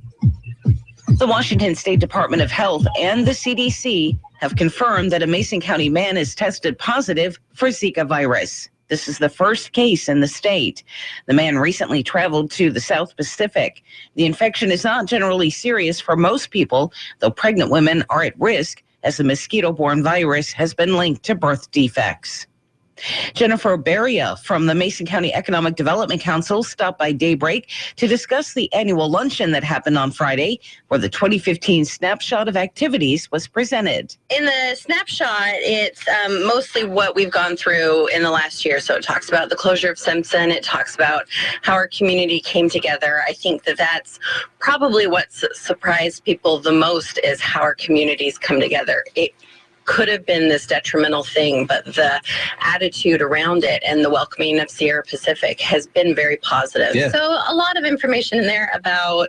The Washington State Department of Health and the CDC have confirmed that a Mason County man is tested positive for Zika virus. This is the first case in the state. The man recently traveled to the South Pacific. The infection is not generally serious for most people, though pregnant women are at risk as the mosquito-borne virus has been linked to birth defects. Jennifer Beria from the Mason County Economic Development Council stopped by Daybreak to discuss the annual luncheon that happened on Friday, where the 2015 snapshot of activities was presented. In the snapshot, it's mostly what we've gone through in the last year. So it talks about the closure of Simpson. It talks about how our community came together. I think that that's probably what surprised people the most is how our communities come together. It could have been this detrimental thing, but the attitude around it and the welcoming of Sierra Pacific has been very positive. Yeah. So a lot of information in there about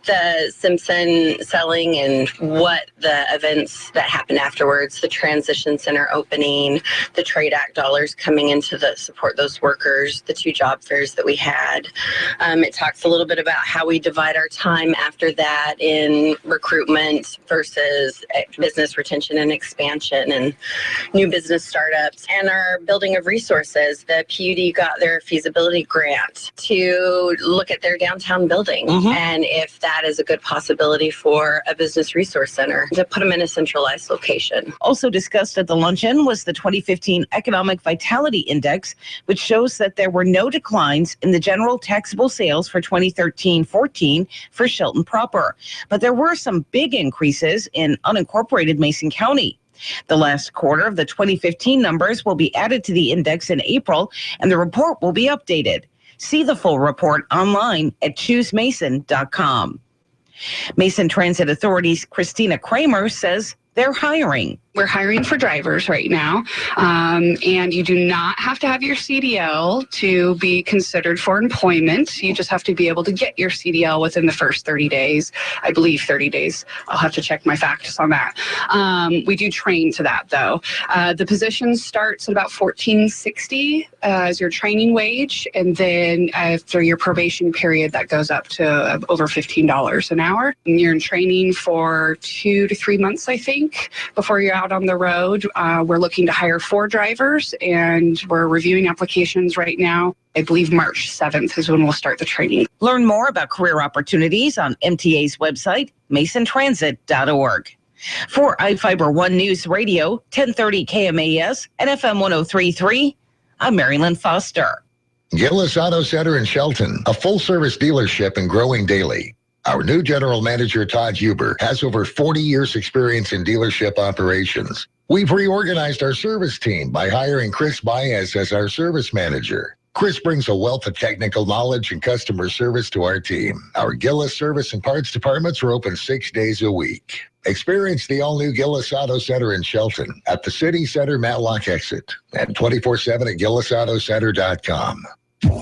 the Simpson selling and what the events that happened afterwards, the transition center opening, the Trade Act dollars coming into the support those workers, the 2 job fairs that we had. It talks a little bit about how we divide our time after that in recruitment versus business retention and expansion and new business startups, and our building of resources. The PUD got their feasibility grant to look at their downtown building and if that is a good possibility for a business resource center to put them in a centralized location. Also discussed at the luncheon was the 2015 Economic Vitality Index, which shows that there were no declines in the general taxable sales for 2013-14 for Shelton proper, but there were some big increases in unincorporated Mason County. The last quarter of the 2015 numbers will be added to the index in April, and the report will be updated. See the full report online at choosemason.com. Mason Transit Authority's Christina Kramer says they're hiring. We're hiring for drivers right now, and you do not have to have your CDL to be considered for employment. You just have to be able to get your CDL within the first 30 days. I believe 30 days. I'll have to check my facts on that. We do train to that, though. The position starts at about $14.60 as your training wage, and then after your probation period, that goes up to over $15 an hour. And you're in training for 2 to 3 months, I think, before you're out on the road. We're looking to hire 4 drivers, and we're reviewing applications right now. I believe March 7th is when we'll start the training. Learn more about career opportunities on MTA's website, masontransit.org. For iFIBER One News Radio, 1030 KMAS and FM 103.3, I'm Marilyn Foster. Gillis Auto Center in Shelton, a full-service dealership and growing daily. Our new general manager, Todd Huber, has over 40 years experience in dealership operations. We've reorganized our service team by hiring Chris Baez as our service manager. Chris brings a wealth of technical knowledge and customer service to our team. Our Gillis service and parts departments are open 6 days a week. Experience the all-new Gillis Auto Center in Shelton at the City Center Matlock exit and 24/7 at GillisAutoCenter.com.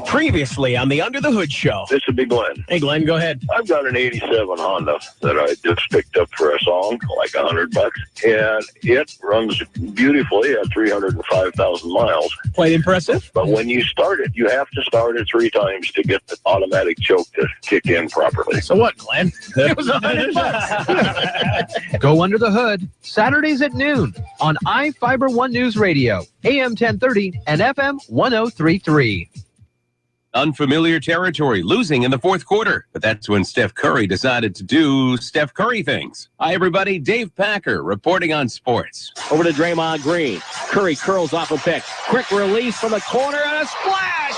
Previously on the Under the Hood show. This would be Glenn. Hey, Glenn, go ahead. I've got an 87 Honda that I just picked up for a song, like $100, and it runs beautifully at 305,000 miles. Quite impressive. But when you start it, you have to start it 3 times to get the automatic choke to kick in properly. So what, Glenn? It was $100. Go Under the Hood, Saturdays at noon on iFIBER One News Radio, AM 1030 and FM 103.3. Unfamiliar territory, losing in the fourth quarter. But that's when Steph Curry decided to do Steph Curry things. Hi, everybody. Dave Packer reporting on sports. Over to Draymond Green. Curry curls off a pick. Quick release from the corner and a splash!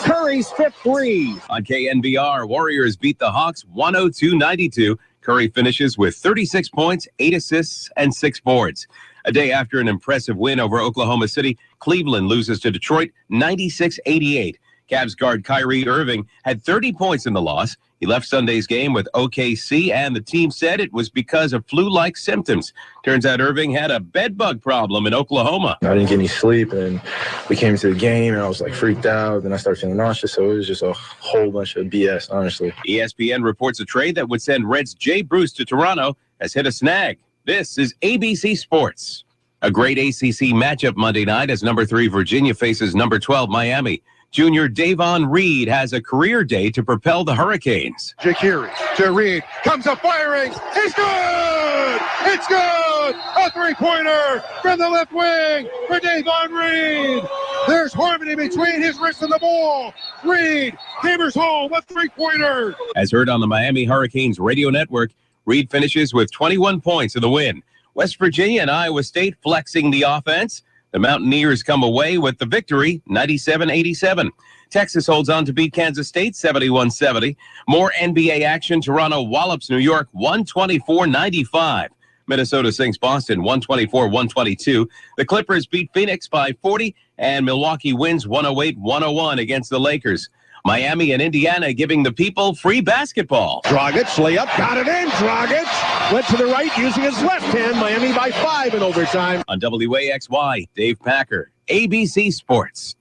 Curry's 5th three. On KNBR, Warriors beat the Hawks 102-92. Curry finishes with 36 points, 8 assists, and 6 boards. A day after an impressive win over Oklahoma City, Cleveland loses to Detroit 96-88. Cavs guard Kyrie Irving had 30 points in the loss. He left Sunday's game with OKC, and the team said it was because of flu-like symptoms. Turns out Irving had a bedbug problem in Oklahoma. I didn't get any sleep, and we came to the game, and I was freaked out. Then I started feeling nauseous, so it was just a whole bunch of BS, honestly. ESPN reports a trade that would send Reds' Jay Bruce to Toronto has hit a snag. This is ABC Sports. A great ACC matchup Monday night as number 3 Virginia faces number 12 Miami. Junior Davon Reed has a career day to propel the Hurricanes. Jakiri to Reed, comes up firing, it's good! It's good! A 3-pointer from the left wing for Davon Reed! There's harmony between his wrist and the ball. Reed hammers home a 3-pointer! As heard on the Miami Hurricanes radio network, Reed finishes with 21 points in the win. West Virginia and Iowa State flexing the offense. The Mountaineers come away with the victory, 97-87. Texas holds on to beat Kansas State 71-70. More NBA action. Toronto wallops New York 124-95. Minnesota sinks Boston 124-122. The Clippers beat Phoenix by 40, and Milwaukee wins 108-101 against the Lakers. Miami and Indiana giving the people free basketball. Dragic, layup, got it in. Dragic went to the right using his left hand. Miami by 5 in overtime. On WAXY, Dave Packer, ABC Sports.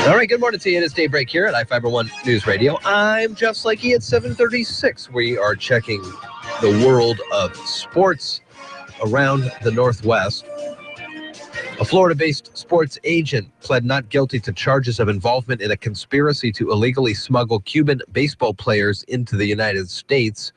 All right, good morning to you. It's Daybreak here at iFIBER ONE News Radio. I'm Jeff Slakey at 7:36. We are checking the world of sports around the Northwest. A Florida-based sports agent pled not guilty to charges of involvement in a conspiracy to illegally smuggle Cuban baseball players into the United States.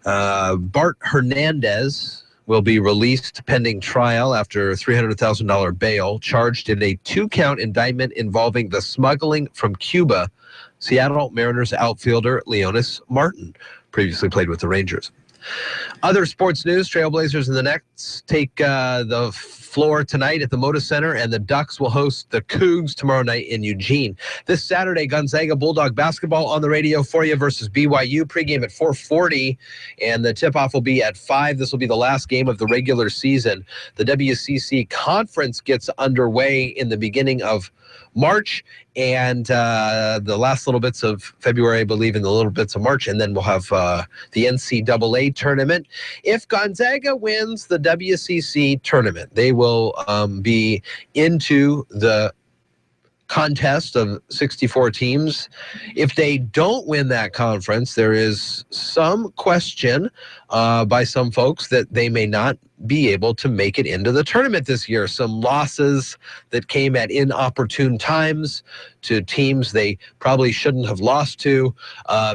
Bart Hernandez will be released pending trial after a $300,000 bail, charged in a 2-count indictment involving the smuggling from Cuba. Seattle Mariners outfielder Leonis Martin previously played with the Rangers. Other sports news, Trailblazers and the Nets take the floor tonight at the Moda Center, and the Ducks will host the Cougs tomorrow night in Eugene. This Saturday, Gonzaga Bulldog basketball on the radio for you versus BYU. Pregame at 4:40, and the tip-off will be at 5. This will be the last game of the regular season. The WCC Conference gets underway in the beginning of March, and the last little bits of February, I believe, and the little bits of March, and then we'll have the NCAA tournament. If Gonzaga wins the WCC tournament, they will be into the contest of 64 teams. If they don't win that conference, there is some question by some folks that they may not be able to make it into the tournament this year. Some losses that came at inopportune times to teams they probably shouldn't have lost to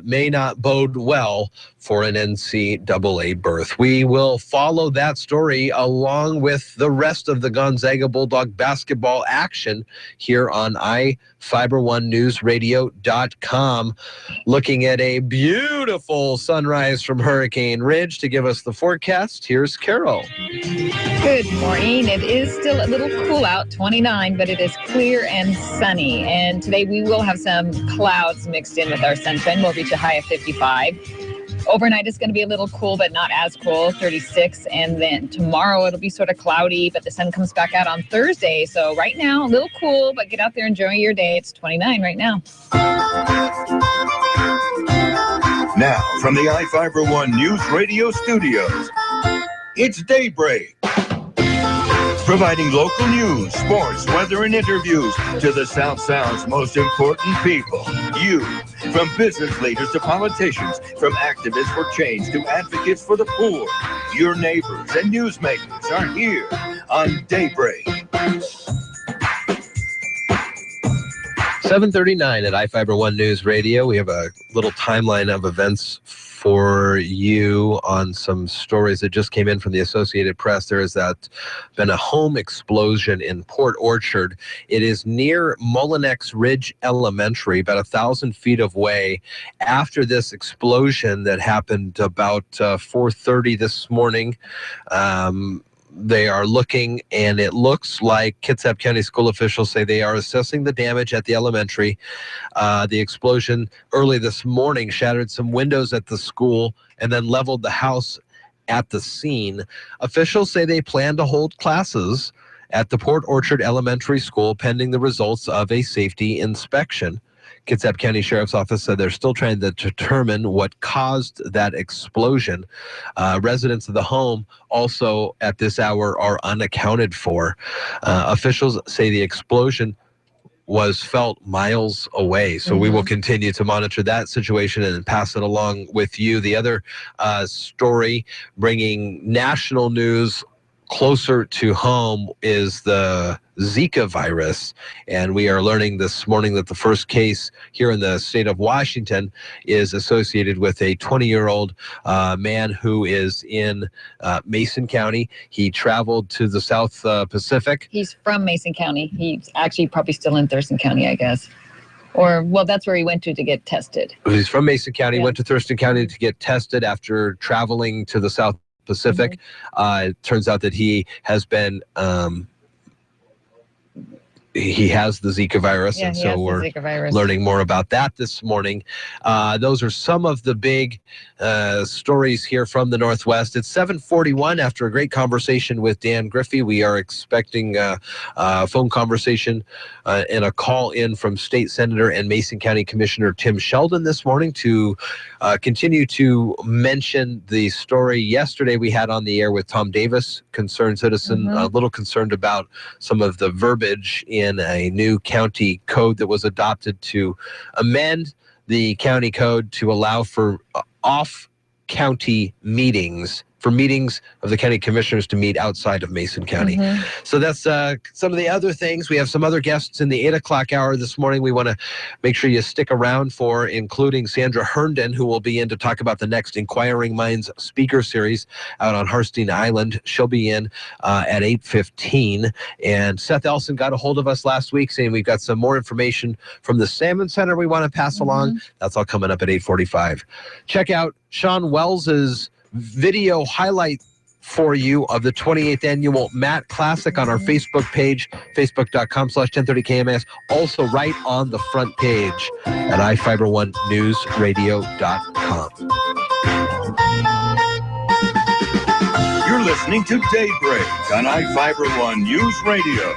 may not bode well for an NCAA berth. We will follow that story along with the rest of the Gonzaga Bulldog basketball action here on iFiber1newsradio.com. Looking at a beautiful sunrise from Hurricane Ridge. To give us the forecast, here's Carol. Good morning. It is still a little cool out, 29, but it is clear and sunny. And today we will have some clouds mixed in with our sunshine. We'll reach a high of 55. Overnight is going to be a little cool, but not as cool, 36. And then tomorrow it'll be sort of cloudy, but the sun comes back out on Thursday. So right now, a little cool, but get out there and enjoy your day. It's 29 right now. Now, from the iFIBER ONE News Radio studios, it's Daybreak. Providing local news, sports, weather, and interviews to the South Sound's most important people. You. From business leaders to politicians, from activists for change to advocates for the poor, your neighbors and newsmakers are here on Daybreak. 7:39 at iFIBER ONE News Radio. We have a little timeline of events for you on some stories that just came in from the Associated Press. There has been a home explosion in Port Orchard. It is near Mullinex Ridge Elementary, about 1,000 feet away. After this explosion that happened about 4:30 this morning, they are looking, and it looks like Kitsap County school officials say they are assessing the damage at the elementary. The explosion early this morning shattered some windows at the school and then leveled the house at the scene. Officials say they plan to hold classes at the Port Orchard Elementary School pending the results of a safety inspection. Kitsap County Sheriff's Office said they're still trying to determine what caused that explosion. Residents of the home also at this hour are unaccounted for. Officials say the explosion was felt miles away. So we will continue to monitor that situation and pass it along with you. The other story bringing national news closer to home is the Zika virus. And we are learning this morning that the first case here in the state of Washington is associated with a 20-year-old man who is in Mason County. He traveled to the South Pacific. He's from Mason County. He's actually probably still in Thurston County, I guess. Or, well, that's where he went to get tested. He's from Mason County, Yeah. went to Thurston County to get tested after traveling to the South Pacific. It turns out that he has been, he has the Zika virus, Yeah, and he so has the we're Zika virus. learning more about that this morning. Those are some of the big stories here from the Northwest. It's 7:41 after a great conversation with Dan Griffey. We are expecting a phone conversation and a call in from State Senator and Mason County Commissioner Tim Sheldon this morning to continue to mention the story yesterday we had on the air with Tom Davis, concerned citizen, a little concerned about some of the verbiage in a new county code that was adopted to amend the county code to allow for off-county meetings, for meetings of the county commissioners to meet outside of Mason County. So that's some of the other things. We have some other guests in the 8 o'clock hour this morning we want to make sure you stick around for, including Sandra Herndon, who will be in to talk about the next Inquiring Minds speaker series out on Harstein Island. She'll be in at 8:15. And Seth Elson got a hold of us last week saying we've got some more information from the Salmon Center we want to pass along. That's all coming up at 8:45. Check out Sean Wells's video highlight for you of the 28th annual Matt Classic on our Facebook page, facebook.com/1030KMS. Also right on the front page at iFIBER1newsradio.com. You're listening to Daybreak on iFIBER One News Radio.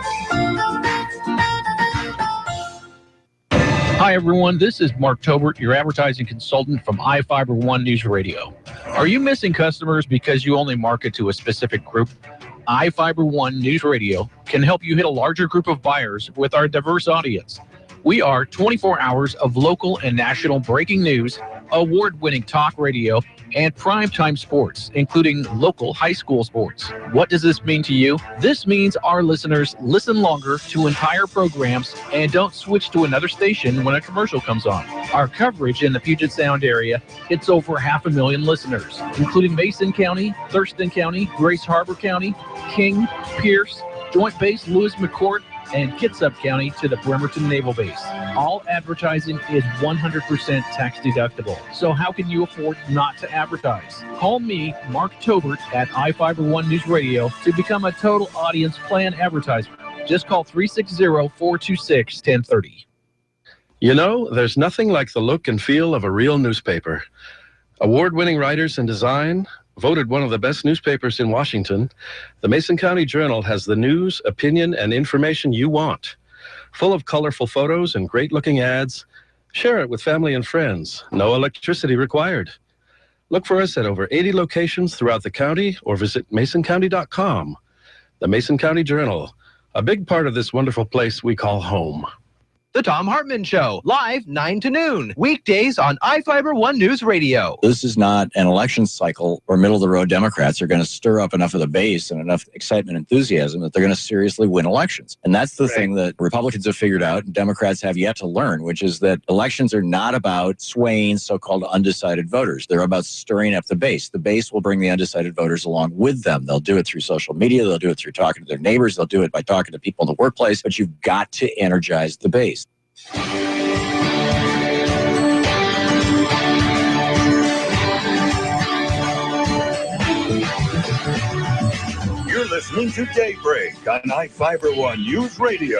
Hi, everyone. This is Mark Tobert, your advertising consultant from iFIBER One News Radio. Are you missing customers because you only market to a specific group? iFIBER One News Radio can help you hit a larger group of buyers with our diverse audience. We are 24 hours of local and national breaking news, award-winning talk radio, and primetime sports, including local high school sports. What does this mean to you? This means our listeners listen longer to entire programs and don't switch to another station when a commercial comes on. Our coverage in the Puget Sound area hits over 500,000 listeners, including Mason County, Thurston County, Grace Harbor County, King, Pierce, Joint Base Lewis McCourt, and Kitsap County to the Bremerton Naval Base. All advertising is 100% tax deductible. So how can you afford not to advertise? Call me, Mark Tobert, at iFIBER One News Radio to become a total audience plan advertiser. Just call 360-426-1030. You know, there's nothing like the look and feel of a real newspaper. Award-winning writers in design, voted one of the best newspapers in Washington, the Mason County Journal has the news, opinion, and information you want. Full of colorful photos and great-looking ads, share it with family and friends. No electricity required. Look for us at over 80 locations throughout the county or visit masoncounty.com. The Mason County Journal, a big part of this wonderful place we call home. The Tom Hartman Show, live 9 to noon, weekdays on iFIBER One News Radio. This is not an election cycle where middle-of-the-road Democrats are going to stir up enough of the base and enough excitement and enthusiasm that they're going to seriously win elections. And that's the thing that Republicans have figured out and Democrats have yet to learn, which is that elections are not about swaying so-called undecided voters. They're about stirring up the base. The base will bring the undecided voters along with them. They'll do it through social media. They'll do it through talking to their neighbors. They'll do it by talking to people in the workplace. But you've got to energize the base. You're listening to Daybreak on iFIBER One News Radio.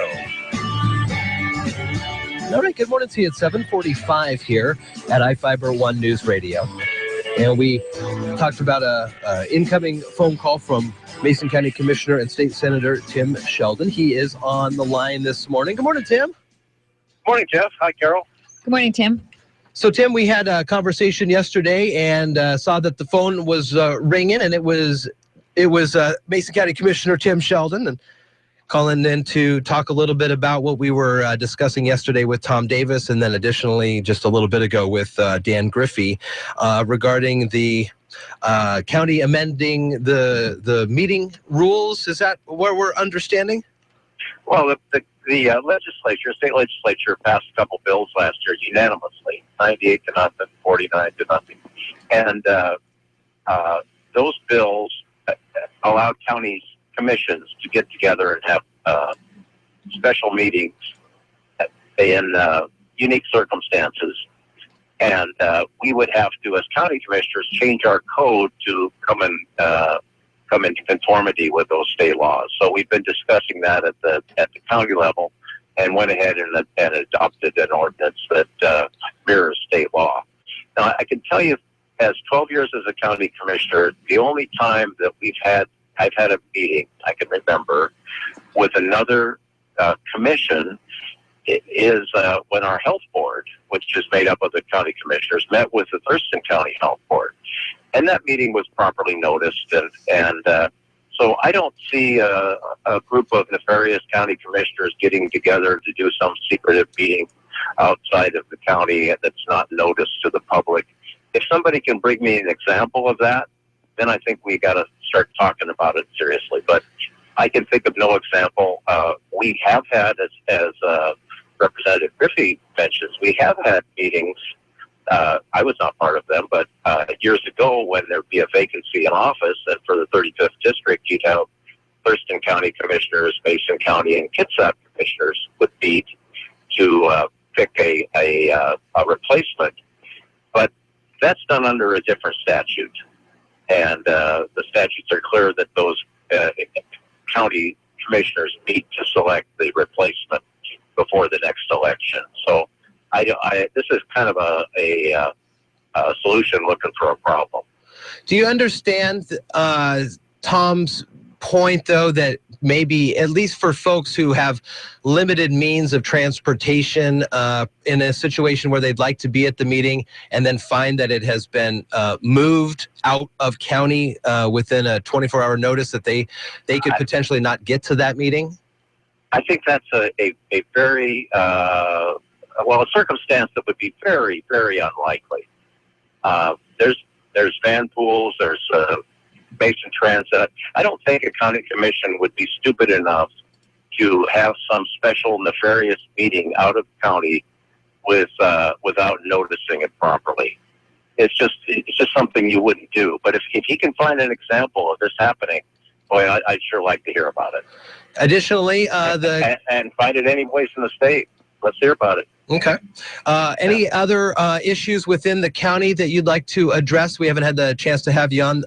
All right, good morning to you. It's 7:45 here at iFIBER One News Radio. And we talked about a incoming phone call from Mason County Commissioner and State Senator Tim Sheldon. He is on the line this morning. Good morning, Tim. Morning, Jeff. Hi, Carol. Good morning, Tim. So, Tim, we had a conversation yesterday and saw that the phone was ringing, and it was Mason County Commissioner Tim Sheldon, and calling in to talk a little bit about what we were discussing yesterday with Tom Davis, and then additionally just a little bit ago with Dan Griffey regarding the county amending the meeting rules. Is that what we're understanding? Well, the state legislature passed a couple bills last year unanimously, 98-0, 49-0. And those bills allowed county commissions to get together and have special meetings in unique circumstances. And we would have to, as county commissioners, change our code to come into conformity with those state laws. So we've been discussing that at the county level, and went ahead and adopted an ordinance that mirrors state law. Now, I can tell you, as 12 years as a county commissioner, the only time that I've had a meeting I can remember with another commission is when our health board, which is made up of the county commissioners, met with the Thurston County Health Board. And that meeting was properly noticed. And so I don't see a group of nefarious county commissioners getting together to do some secretive meeting outside of the county that's not noticed to the public. If somebody can bring me an example of that, then I think we got to start talking about it seriously. But I can think of no example. We have had, as Representative Griffey mentions, we have had meetings. I was not part of them, but years ago when there'd be a vacancy in office, and for the 35th district, you'd have Thurston County commissioners, Mason County, and Kitsap commissioners would meet to pick a replacement. But that's done under a different statute, and the statutes are clear that those county commissioners meet to select the replacement before the next election. So this is kind of a solution looking for a problem. Do you understand Tom's point, though, that maybe, at least for folks who have limited means of transportation in a situation where they'd like to be at the meeting and then find that it has been moved out of county within a 24-hour notice, that they could potentially not get to that meeting? I think that's a very, a circumstance that would be very, very unlikely. There's van pools, there's Mason Transit. I don't think a county commission would be stupid enough to have some special nefarious meeting out of county without noticing it properly. It's just something you wouldn't do. But if he can find an example of this happening, boy, I'd sure like to hear about it. Additionally, and find it any place in the state. Let's hear about it. Okay. Any other issues within the county that you'd like to address? We haven't had the chance to have you on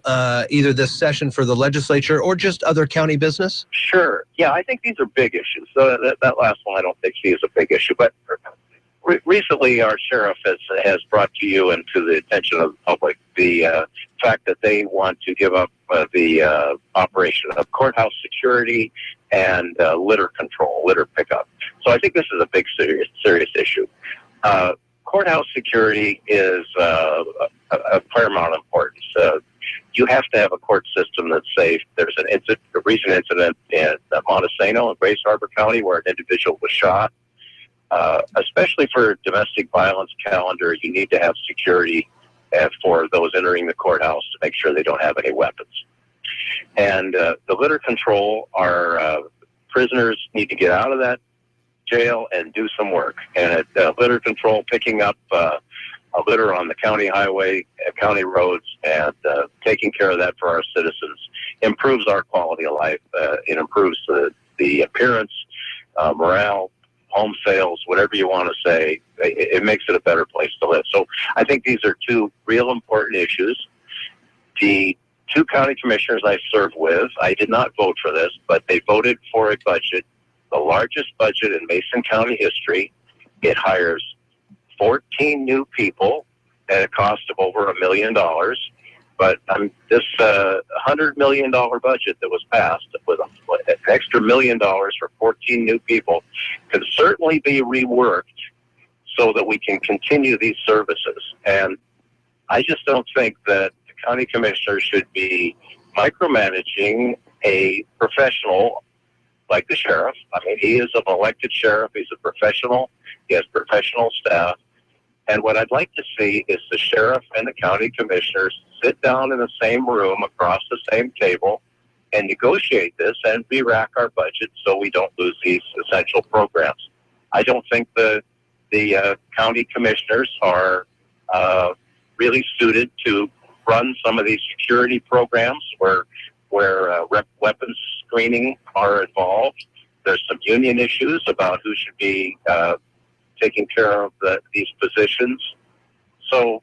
either this session for the legislature or just other county business. Sure. Yeah, I think these are big issues. So that last one I don't think is a big issue. But recently our sheriff has brought to you and to the attention of the public the fact that they want to give up the operation of courthouse security and litter control, litter pickup. So I think this is a big, serious issue. Courthouse security is of paramount importance. You have to have a court system that's safe. There's a recent incident in Montesano in Grace Harbor County where an individual was shot. Especially for domestic violence calendar, you need to have security for those entering the courthouse to make sure they don't have any weapons. And the litter control, our prisoners need to get out of that jail and do some work. And litter control, picking up a litter on the county highway, county roads, and taking care of that for our citizens improves our quality of life. It improves the appearance, morale, home sales, whatever you want to say. It makes it a better place to live. So I think these are two real important issues. The two county commissioners I served with, I did not vote for this, but they voted for a budget, the largest budget in Mason County history. It hires 14 new people at a cost of over $1 million. But this $100 million budget that was passed with an extra $1 million for 14 new people can certainly be reworked so that we can continue these services. And I just don't think that the county commissioner should be micromanaging a professional like the sheriff. I mean, he is an elected sheriff. He's a professional. He has professional staff. And what I'd like to see is the sheriff and the county commissioners sit down in the same room across the same table and negotiate this and re-rack our budget so we don't lose these essential programs. I don't think the county commissioners are really suited to run some of these security programs where weapons screening are involved. There's some union issues about who should be taking care of these positions. So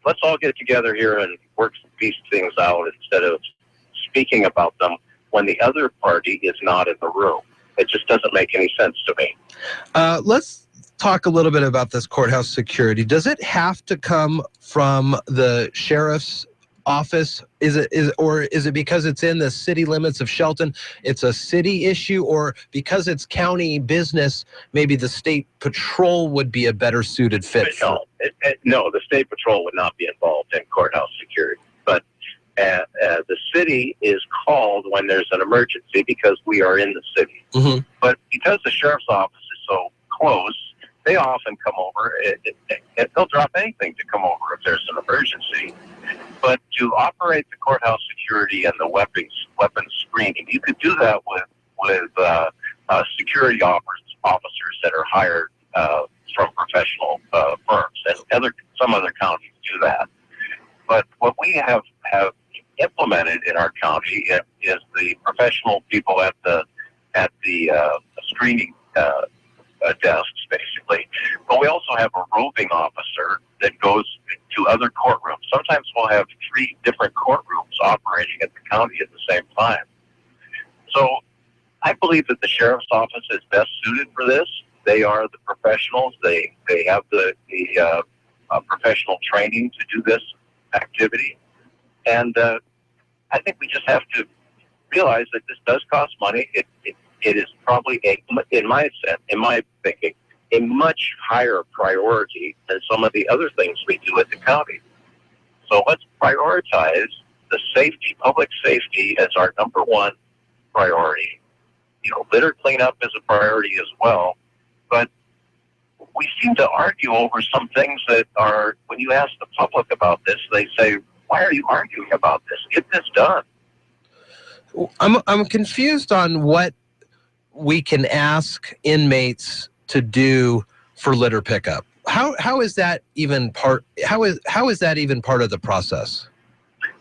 let's all get together here and work these things out instead of speaking about them when the other party is not in the room. It just doesn't make any sense to me. Let's talk a little bit about this courthouse security. Does it have to come from the sheriff's office? Is it because it's in the city limits of Shelton, it's a city issue, or because it's county business, maybe the state patrol would be a better suited fit? No, the state patrol would not be involved in courthouse security. But the city is called when there's an emergency because we are in the city. Mm-hmm. But because the sheriff's office is so close, they often come over. They'll drop anything to come over if there's an emergency. But to operate the courthouse security and the weapons screening, you could do that with security officers that are hired from professional firms, and some other counties do that. But what we have implemented in our county is the professional people at the screening desks, basically. But we also have a roving officer that goes to other courtrooms. Sometimes we'll have 3 different courtrooms operating at the county at the same time. So I believe that the sheriff's office is best suited for this. They are the professionals. They have the professional training to do this activity. And I think we just have to realize that this does cost money. It is probably, in my thinking, a much higher priority than some of the other things we do at the county. So let's prioritize the safety, public safety, as our number one priority. Litter cleanup is a priority as well, but we seem to argue over some things that are, when you ask the public about this, they say, why are you arguing about this? Get this done. I'm confused on what we can ask inmates to do for litter pickup. How is that even part? How is that even part of the process?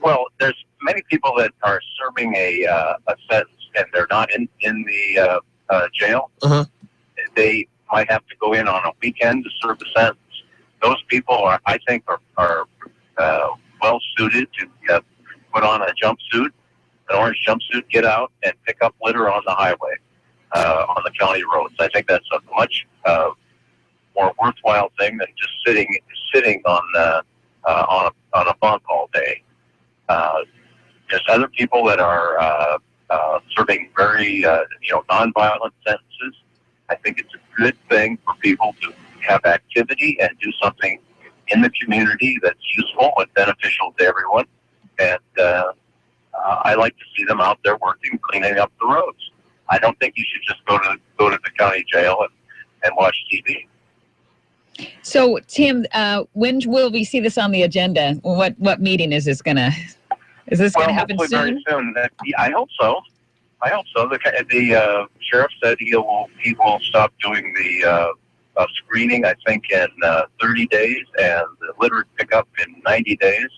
Well, there's many people that are serving a sentence and they're not in the jail. Uh-huh. They might have to go in on a weekend to serve the sentence. Those people I think are well suited to put on a jumpsuit, an orange jumpsuit, get out and pick up litter on the highway, on the county roads. I think that's a much more worthwhile thing than just sitting on a bunk all day. There's other people that are serving very nonviolent sentences. I think it's a good thing for people to have activity and do something in the community that's useful and beneficial to everyone. And I like to see them out there working, cleaning up the roads. I don't think you should just go to the county jail and watch TV. So, Tim, when will we see this on the agenda? What meeting is this going to? Is this going to happen soon? Very soon. I hope so. The sheriff said he will stop doing the screening, I think, in 30 days, and the litter pickup in 90 days.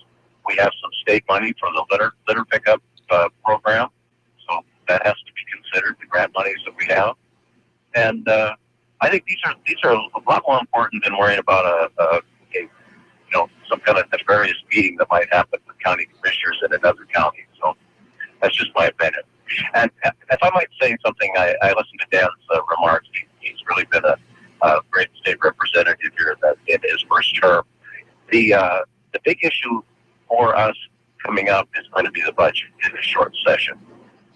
We have some state money for the litter pickup program, so that has to be considered, the grant monies that we have. And I think these are a lot more important than worrying about some kind of nefarious meeting that might happen with county commissioners in another county. So that's just my opinion. And if I might say something, I listened to Dan's remarks. He's really been a great state representative here in his first term. The big issue for us coming up is going to be the budget in a short session.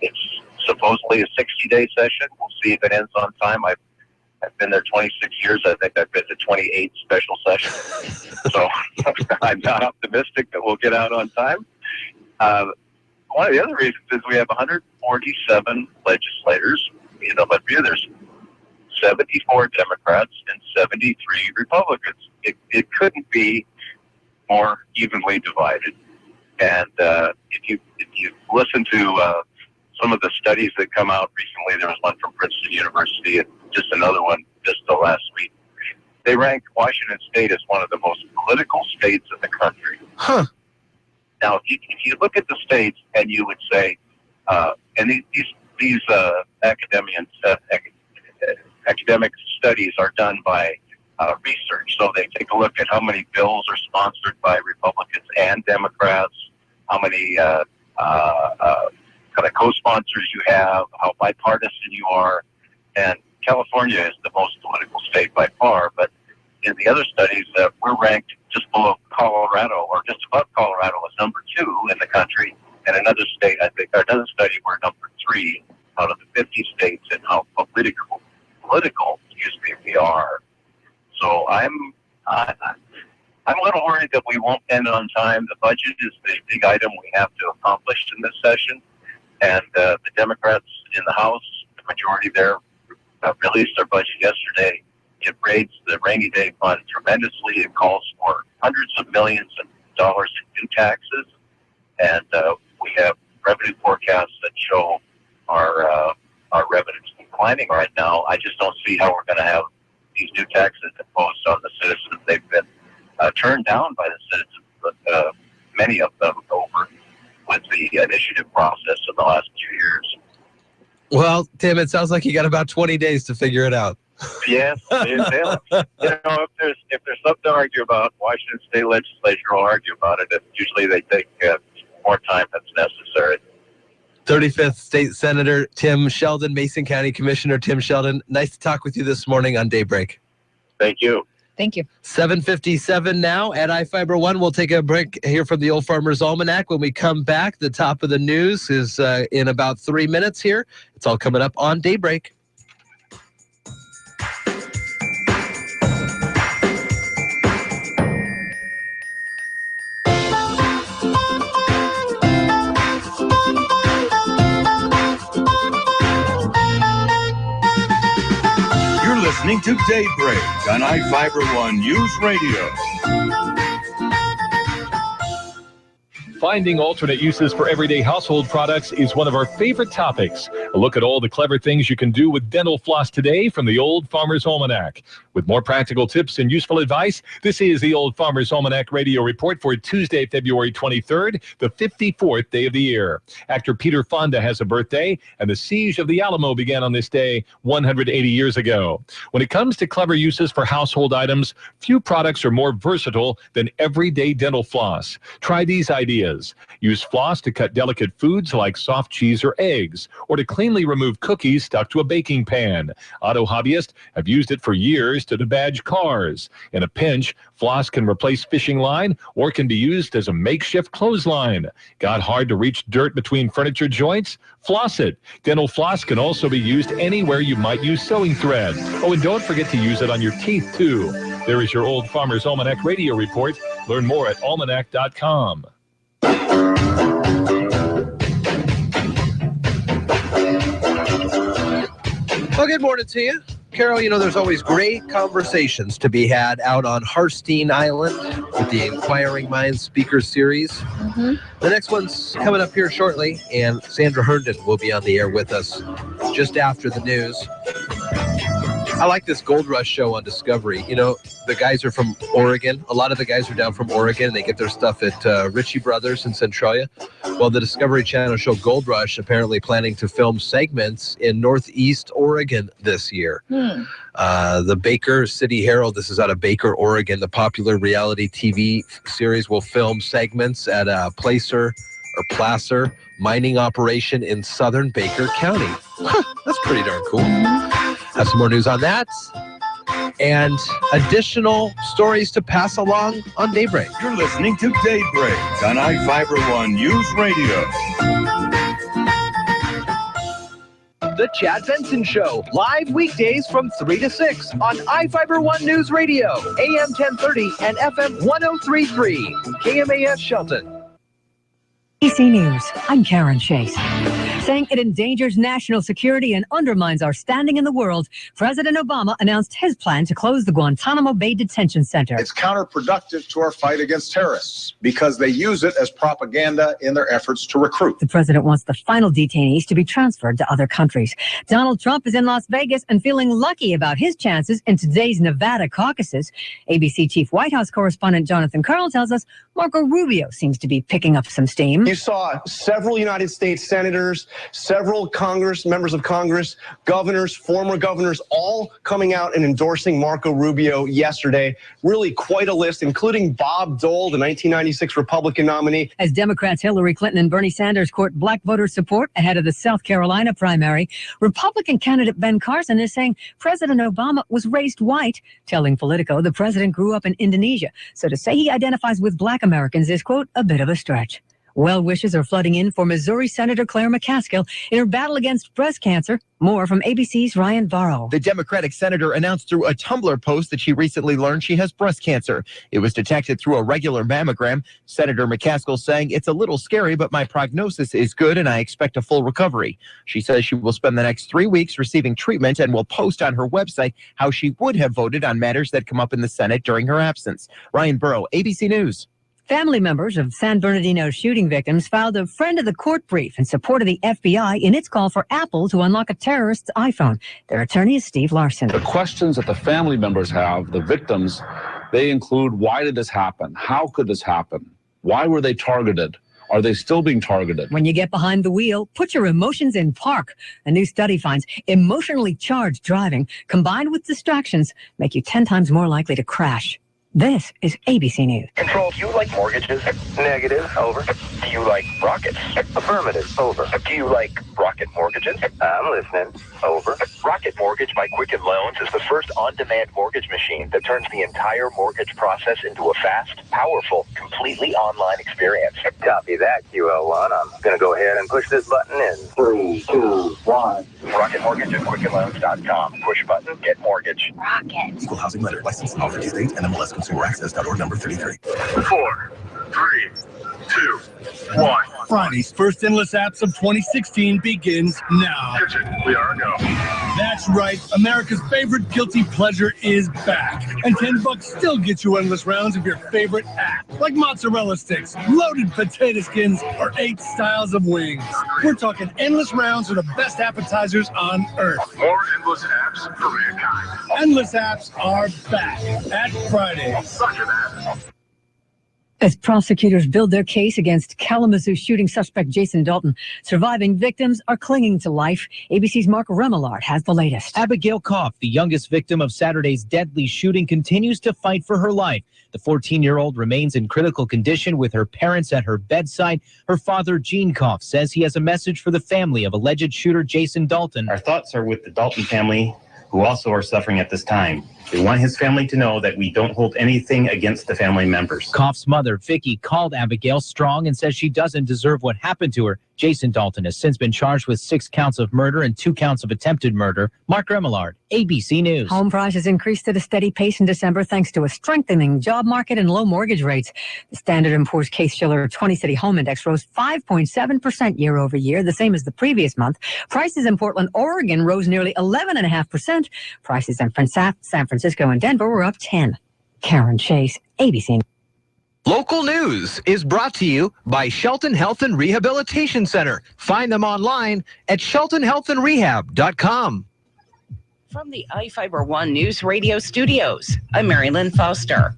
It's supposedly a 60-day session. We'll see if it ends on time. I've been there 26 years. I think I've been to 28 special sessions. So I'm not optimistic that we'll get out on time. One of the other reasons is we have 147 legislators, but there's 74 Democrats and 73 Republicans. It couldn't be more evenly divided. And if you listen to some of the studies that come out recently, there was one from Princeton University and just another one just the last week. They ranked Washington State as one of the most political states in the country. Huh. Now, if you look at the states and you would say, and these academic studies are done by research. So they take a look at how many bills are sponsored by Republicans and Democrats, how many kind of co-sponsors you have, how bipartisan you are. And California is the most political state by far, but in the other studies, we're ranked just below Colorado, or just above Colorado as number 2 in the country. And another state, I think, or another study, we're number 3 out of the 50 states in how political, we are. So I'm a little worried that we won't end on time. The budget is the big item we have to accomplish in this session. And the Democrats in the House, the majority there, released their budget yesterday. It raids the rainy day fund tremendously. It calls for hundreds of millions of dollars in new taxes. And we have revenue forecasts that show our revenues declining right now. I just don't see how we're going to have these new taxes imposed on the citizens. They've been turned down by the citizens, but many of them over with the initiative process in the last 2 years. Well, Tim, it sounds like you got about 20 days to figure it out. Yes, you know, if there's something to argue about, Washington State Legislature will argue about it, and usually they take more time than's necessary. 35th State Senator Tim Sheldon, Mason County Commissioner Tim Sheldon. Nice to talk with you this morning on Daybreak. Thank you. Thank you. 7:57 now at iFiber One. We'll take a break here from the Old Farmer's Almanac. When we come back, the top of the news is in about 3 minutes here. It's all coming up on Daybreak. Listening to Daybreak on iFiber One News Radio. Finding alternate uses for everyday household products is one of our favorite topics. A look at all the clever things you can do with dental floss today from the Old Farmer's Almanac. With more practical tips and useful advice, this is the Old Farmer's Almanac radio report for Tuesday, February 23rd, the 54th day of the year. Actor Peter Fonda has a birthday, and the siege of the Alamo began on this day 180 years ago. When it comes to clever uses for household items, few products are more versatile than everyday dental floss. Try these ideas. Use floss to cut delicate foods like soft cheese or eggs, or to cleanly remove cookies stuck to a baking pan. Auto hobbyists have used it for years to debadge cars. In a pinch, floss can replace fishing line or can be used as a makeshift clothesline. Got hard to reach dirt between furniture joints? Floss it. Dental floss can also be used anywhere you might use sewing thread. Oh, and don't forget to use it on your teeth, too. There is your Old Farmer's Almanac radio report. Learn more at almanac.com. Well, good morning to you. Carol, you know, there's always great conversations to be had out on Harstein Island with the Inquiring Minds Speaker Series. Mm-hmm. The next one's coming up here shortly, and Sandra Herndon will be on the air with us just after the news. I like this Gold Rush show on Discovery. You know, the guys are from Oregon. A lot of the guys are down from Oregon, and they get their stuff at Ritchie Brothers in Centralia. Well, the Discovery Channel show Gold Rush apparently planning to film segments in Northeast Oregon this year. The Baker City Herald, this is out of Baker, Oregon. The popular reality TV series will film segments at a Placer mining operation in southern Baker County. That's pretty darn cool. Have some more news on that and additional stories to pass along on Daybreak. You're listening to Daybreak on iFiber One News Radio. The Chad Benson Show, live weekdays from 3 to 6 on iFiber One News Radio, AM 1030 and FM 1033, KMAS Shelton. ABC News, I'm Karen Chase. Saying it endangers national security and undermines our standing in the world, President Obama announced his plan to close the Guantanamo Bay Detention Center. It's counterproductive to our fight against terrorists because they use it as propaganda in their efforts to recruit. The president wants the final detainees to be transferred to other countries. Donald Trump is in Las Vegas and feeling lucky about his chances in today's Nevada caucuses. ABC Chief White House correspondent Jonathan Karl tells us Marco Rubio seems to be picking up some steam. You saw several United States senators, several members of Congress, governors, former governors, all coming out and endorsing Marco Rubio yesterday. Really quite a list, including Bob Dole, the 1996 Republican nominee. As Democrats Hillary Clinton and Bernie Sanders court black voter support ahead of the South Carolina primary, Republican candidate Ben Carson is saying President Obama was raised white, telling Politico the president grew up in Indonesia. So to say he identifies with black Americans is, quote, a bit of a stretch. Well wishes are flooding in for Missouri Senator Claire McCaskill in her battle against breast cancer. More from ABC's Ryan Barrow. The Democratic senator announced through a Tumblr post that she recently learned she has breast cancer. It was detected through a regular mammogram. Senator McCaskill saying, it's a little scary, but my prognosis is good and I expect a full recovery. She says she will spend the next 3 weeks receiving treatment and will post on her website how she would have voted on matters that come up in the Senate during her absence. Ryan Barrow, ABC News. Family members of San Bernardino shooting victims filed a friend of the court brief in support of the FBI in its call for Apple to unlock a terrorist's iPhone. Their attorney is Steve Larson. The questions that the family members have, the victims, they include, why did this happen? How could this happen? Why were they targeted? Are they still being targeted? When you get behind the wheel, put your emotions in park. A new study finds emotionally charged driving combined with distractions make you 10 times more likely to crash. This is ABC News. Control, do you like mortgages? Negative, over. Do you like rockets? Affirmative, over. Do you like rocket mortgages? I'm listening, over. Rocket Mortgage by Quicken Loans is the first on-demand mortgage machine that turns the entire mortgage process into a fast, powerful, completely online experience. Copy that, QL1. I'm going to go ahead and push this button in 3, 2, 1. Rocket Mortgage at QuickenLoans.com. Push button, get mortgage. Rocket. Equal housing lender. Licensed in all 50 states. NMLS Consumer Access.org number 33. 4, 3, 2, 1. Friday's first endless apps of 2016 begins now. Kitchen, we are a go. That's right. America's favorite guilty pleasure is back. And $10 still gets you endless rounds of your favorite app. Like mozzarella sticks, loaded potato skins, or 8 styles of wings. We're talking endless rounds of the best appetizers on earth. More endless apps for mankind. Endless apps are back at Fridays. Sucker that. As prosecutors build their case against Kalamazoo shooting suspect Jason Dalton, surviving victims are clinging to life. ABC's Mark Remillard has the latest. Abigail Koff, the youngest victim of Saturday's deadly shooting, continues to fight for her life. The 14-year-old remains in critical condition with her parents at her bedside. Her father, Gene Koff, says he has a message for the family of alleged shooter Jason Dalton. Our thoughts are with the Dalton family, who also are suffering at this time. We want his family to know that we don't hold anything against the family members. Koff's mother, Vicky, called Abigail strong and says she doesn't deserve what happened to her. Jason Dalton has since been charged with 6 counts of murder and 2 counts of attempted murder. Mark Remillard, ABC News. Home prices increased at a steady pace in December thanks to a strengthening job market and low mortgage rates. The Standard & Poor's Case-Shiller 20-City Home Index rose 5.7% year over year, the same as the previous month. Prices in Portland, Oregon rose nearly 11.5%. Prices in San Francisco and Denver were up 10%. Karen Chase, ABC. Local news is brought to you by Shelton Health and Rehabilitation Center. Find them online at sheltonhealthandrehab.com. From the iFIBER ONE Newsradio studios, I'm Marilyn Foster.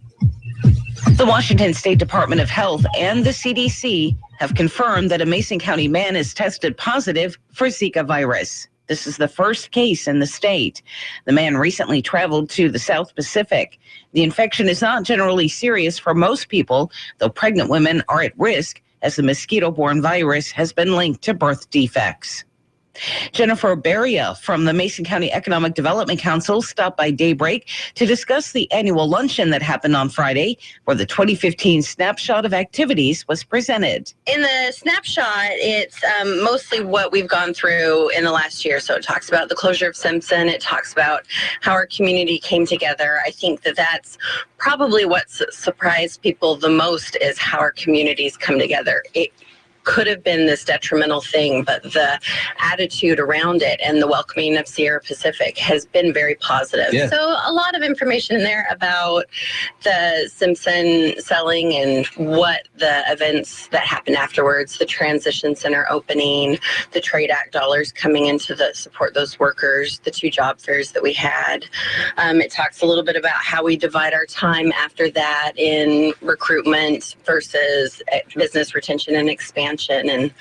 The Washington State Department of Health and the CDC have confirmed that a Mason County man has tested positive for Zika virus. This is the first case in the state. The man recently traveled to the South Pacific. The infection is not generally serious for most people, though pregnant women are at risk as the mosquito-borne virus has been linked to birth defects. Jennifer Beria from the Mason County Economic Development Council stopped by Daybreak to discuss the annual luncheon that happened on Friday, where the 2015 snapshot of activities was presented. In the snapshot, it's mostly what we've gone through in the last year. So it talks about the closure of Simpson. It talks about how our community came together. I think that that's probably what surprised people the most is how our communities come together. could have been this detrimental thing, but the attitude around it and the welcoming of Sierra Pacific has been very positive. Yeah. So a lot of information in there about the Simpson selling and what the events that happened afterwards, the transition center opening, the Trade Act dollars coming into the support those workers, the 2 job fairs that we had. It talks a little bit about how we divide our time after that in recruitment versus business retention and expansion and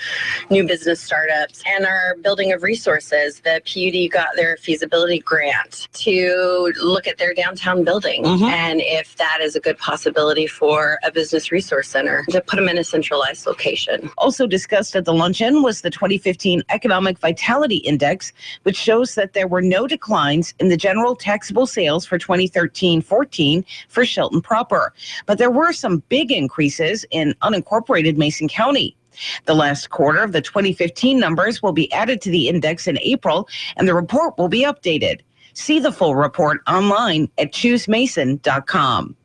new business startups, and our building of resources. The PUD got their feasibility grant to look at their downtown building, and if that is a good possibility for a business resource center, to put them in a centralized location. Also discussed at the luncheon was the 2015 Economic Vitality Index, which shows that there were no declines in the general taxable sales for 2013-14 for Shelton proper, but there were some big increases in unincorporated Mason County. The last quarter of the 2015 numbers will be added to the index in April, and the report will be updated. See the full report online at choosemason.com.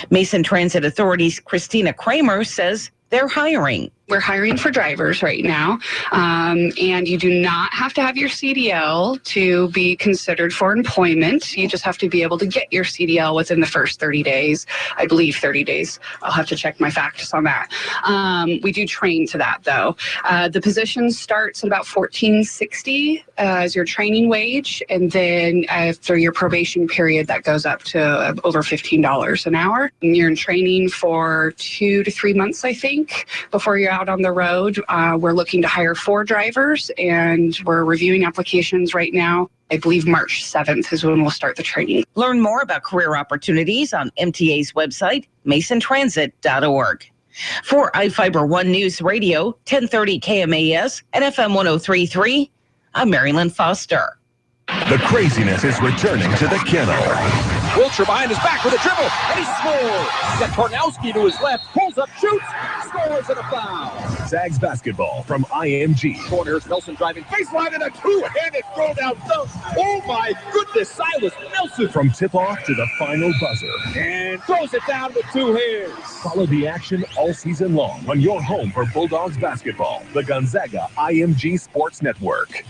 Mason Transit Authority's Christina Kramer says they're hiring. We're hiring for drivers right now, and you do not have to have your CDL to be considered for employment. You just have to be able to get your CDL within the first 30 days. I believe 30 days. I'll have to check my facts on that. We do train to that, though. The position starts at about $14.60 as your training wage, and then after your probation period, that goes up to over $15 an hour. And you're in training for 2 to 3 months, I think, before you're out on the road. We're looking to hire 4 drivers, and we're reviewing applications right now. I believe March 7th is when we'll start the training. Learn more about career opportunities on MTA's website, masontransit.org. For iFIBER One News Radio, 1030 KMAS and FM 103.3, I'm Marilyn Foster. The craziness is returning to the kennel. Wiltshire behind his back with a dribble, and he scores. He's got Kornowski to his left, pulls up, shoots, scores, and a foul. Zags basketball from IMG. Corners, Nelson driving baseline, and a two-handed throw down dunk. Oh my goodness, Silas Nelson. From tip-off to the final buzzer. And throws it down with 2 hands. Follow the action all season long on your home for Bulldogs basketball, the Gonzaga IMG Sports Network.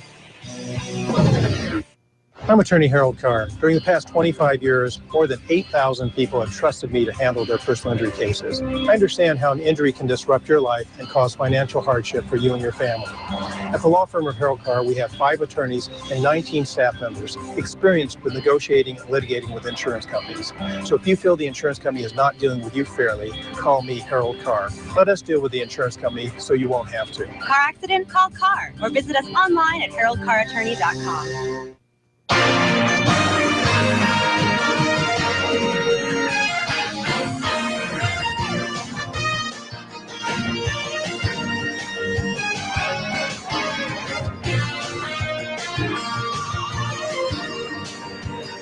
I'm attorney Harold Carr. During the past 25 years, more than 8,000 people have trusted me to handle their personal injury cases. I understand how an injury can disrupt your life and cause financial hardship for you and your family. At the law firm of Harold Carr, we have 5 attorneys and 19 staff members experienced with negotiating and litigating with insurance companies. So if you feel the insurance company is not dealing with you fairly, call me, Harold Carr. Let us deal with the insurance company so you won't have to. Car accident? Call Carr or visit us online at haroldcarrattorney.com.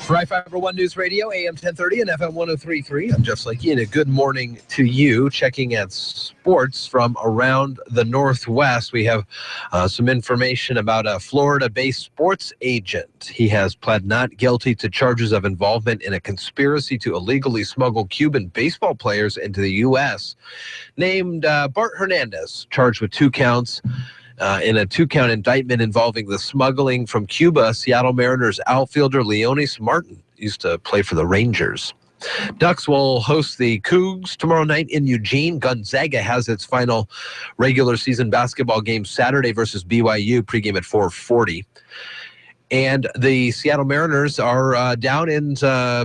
For iFIBER One News Radio, AM 1030 and FM 103.3. I'm Jeff Lakey, and a good morning to you. Checking at sports from around the Northwest, we have some information about a Florida-based sports agent. He has pled not guilty to charges of involvement in a conspiracy to illegally smuggle Cuban baseball players into the U.S. Named Bart Hernandez, charged with 2 counts. In a 2-count indictment involving the smuggling from Cuba, Seattle Mariners outfielder Leonis Martin used to play for the Rangers. Ducks will host the Cougs tomorrow night in Eugene. Gonzaga has its final regular season basketball game Saturday versus BYU, pregame at 4:40. And the Seattle Mariners are down in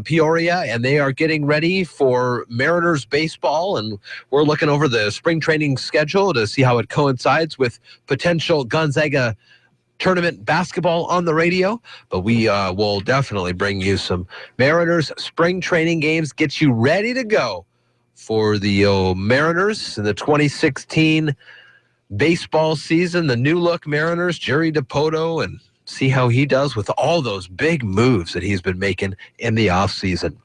Peoria, and they are getting ready for Mariners baseball. And we're looking over the spring training schedule to see how it coincides with potential Gonzaga tournament basketball on the radio. But we will definitely bring you some Mariners spring training games, get you ready to go for the Mariners in the 2016 baseball season. The new look Mariners, Jerry DiPoto, and see how he does with all those big moves that he's been making in the offseason.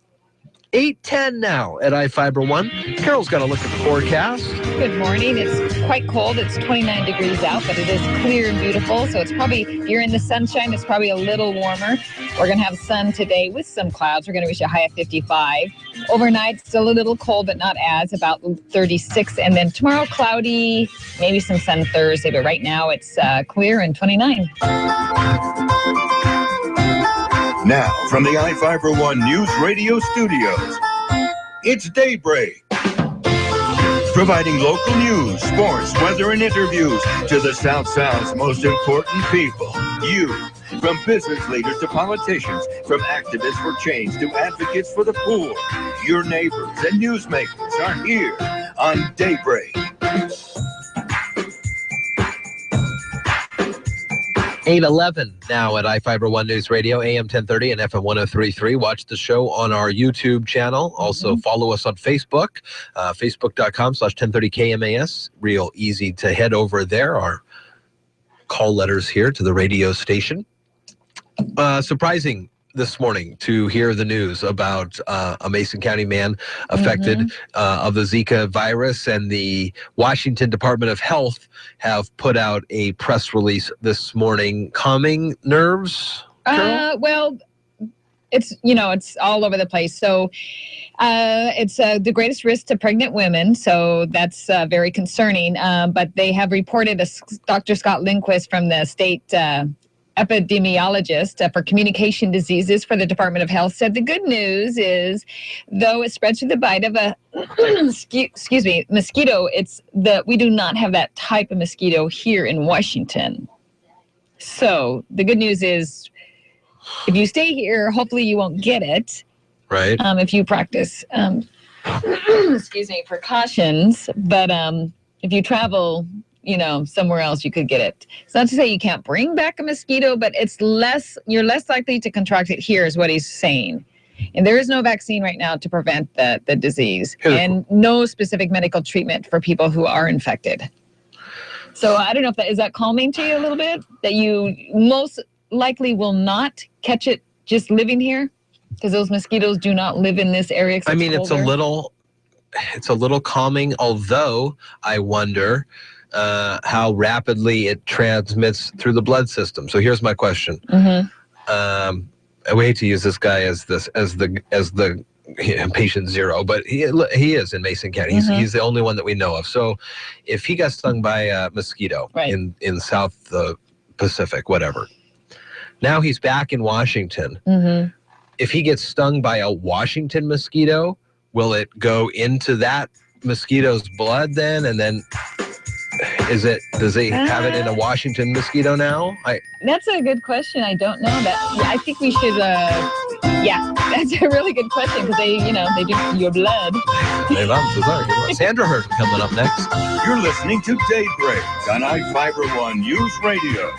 8:10 now at iFiber One. Carol's got a look at the forecast. Good morning. It's quite cold. It's 29 degrees out, but it is clear and beautiful. So it's probably, if you're in the sunshine, it's probably a little warmer. We're going to have sun today with some clouds. We're going to reach a high of 55. Overnight, still a little cold, but not as, about 36. And then tomorrow, cloudy, maybe some sun Thursday. But right now, it's clear and 29. Now, from the iFiber One News Radio studios, it's Daybreak. Providing local news, sports, weather, and interviews to the South Sound's most important people. You. From business leaders to politicians, from activists for change to advocates for the poor. Your neighbors and newsmakers are here on Daybreak. 8:11 now at iFiber One News Radio, AM 1030 and FM 103.3. Watch the show on our YouTube channel. Also follow us on Facebook, facebook.com/1030KMAS. Real easy to head over there. Our call letters here to the radio station. Surprising this morning to hear the news about a Mason County man affected of the Zika virus, and the Washington Department of Health have put out a press release this morning. Calming nerves? Well, it's, it's all over the place. So it's the greatest risk to pregnant women. So that's very concerning. But they have reported, Dr. Scott Lindquist from the state epidemiologist for communication diseases for the Department of Health, said the good news is, though it spreads through the bite of a mosquito, it's that we do not have that type of mosquito here in Washington. So the good news is, if you stay here, hopefully you won't get it. Right. If you practice, precautions. But if you travel, somewhere else, you could get it. It's not to say you can't bring back a mosquito, but you're less likely to contract it here, is what he's saying. And there is no vaccine right now to prevent the disease, and no specific medical treatment for people who are infected. So I don't know if is that calming to you a little bit, that you most likely will not catch it just living here, because those mosquitoes do not live in this area. I mean, it's a little calming, although I wonder how rapidly it transmits through the blood system. So here's my question. I hate to use this guy as the patient zero, but he is in Mason County. He's the only one that we know of. So if he got stung by a mosquito in South Pacific, whatever, now he's back in Washington. If he gets stung by a Washington mosquito, will it go into that mosquito's blood then, and then does he have it in a Washington mosquito now? That's a good question. I don't know that. I think we should, that's a really good question, because they do your blood. Sandra Hurd coming up next. You're listening to Daybreak on iFiber One News Radio.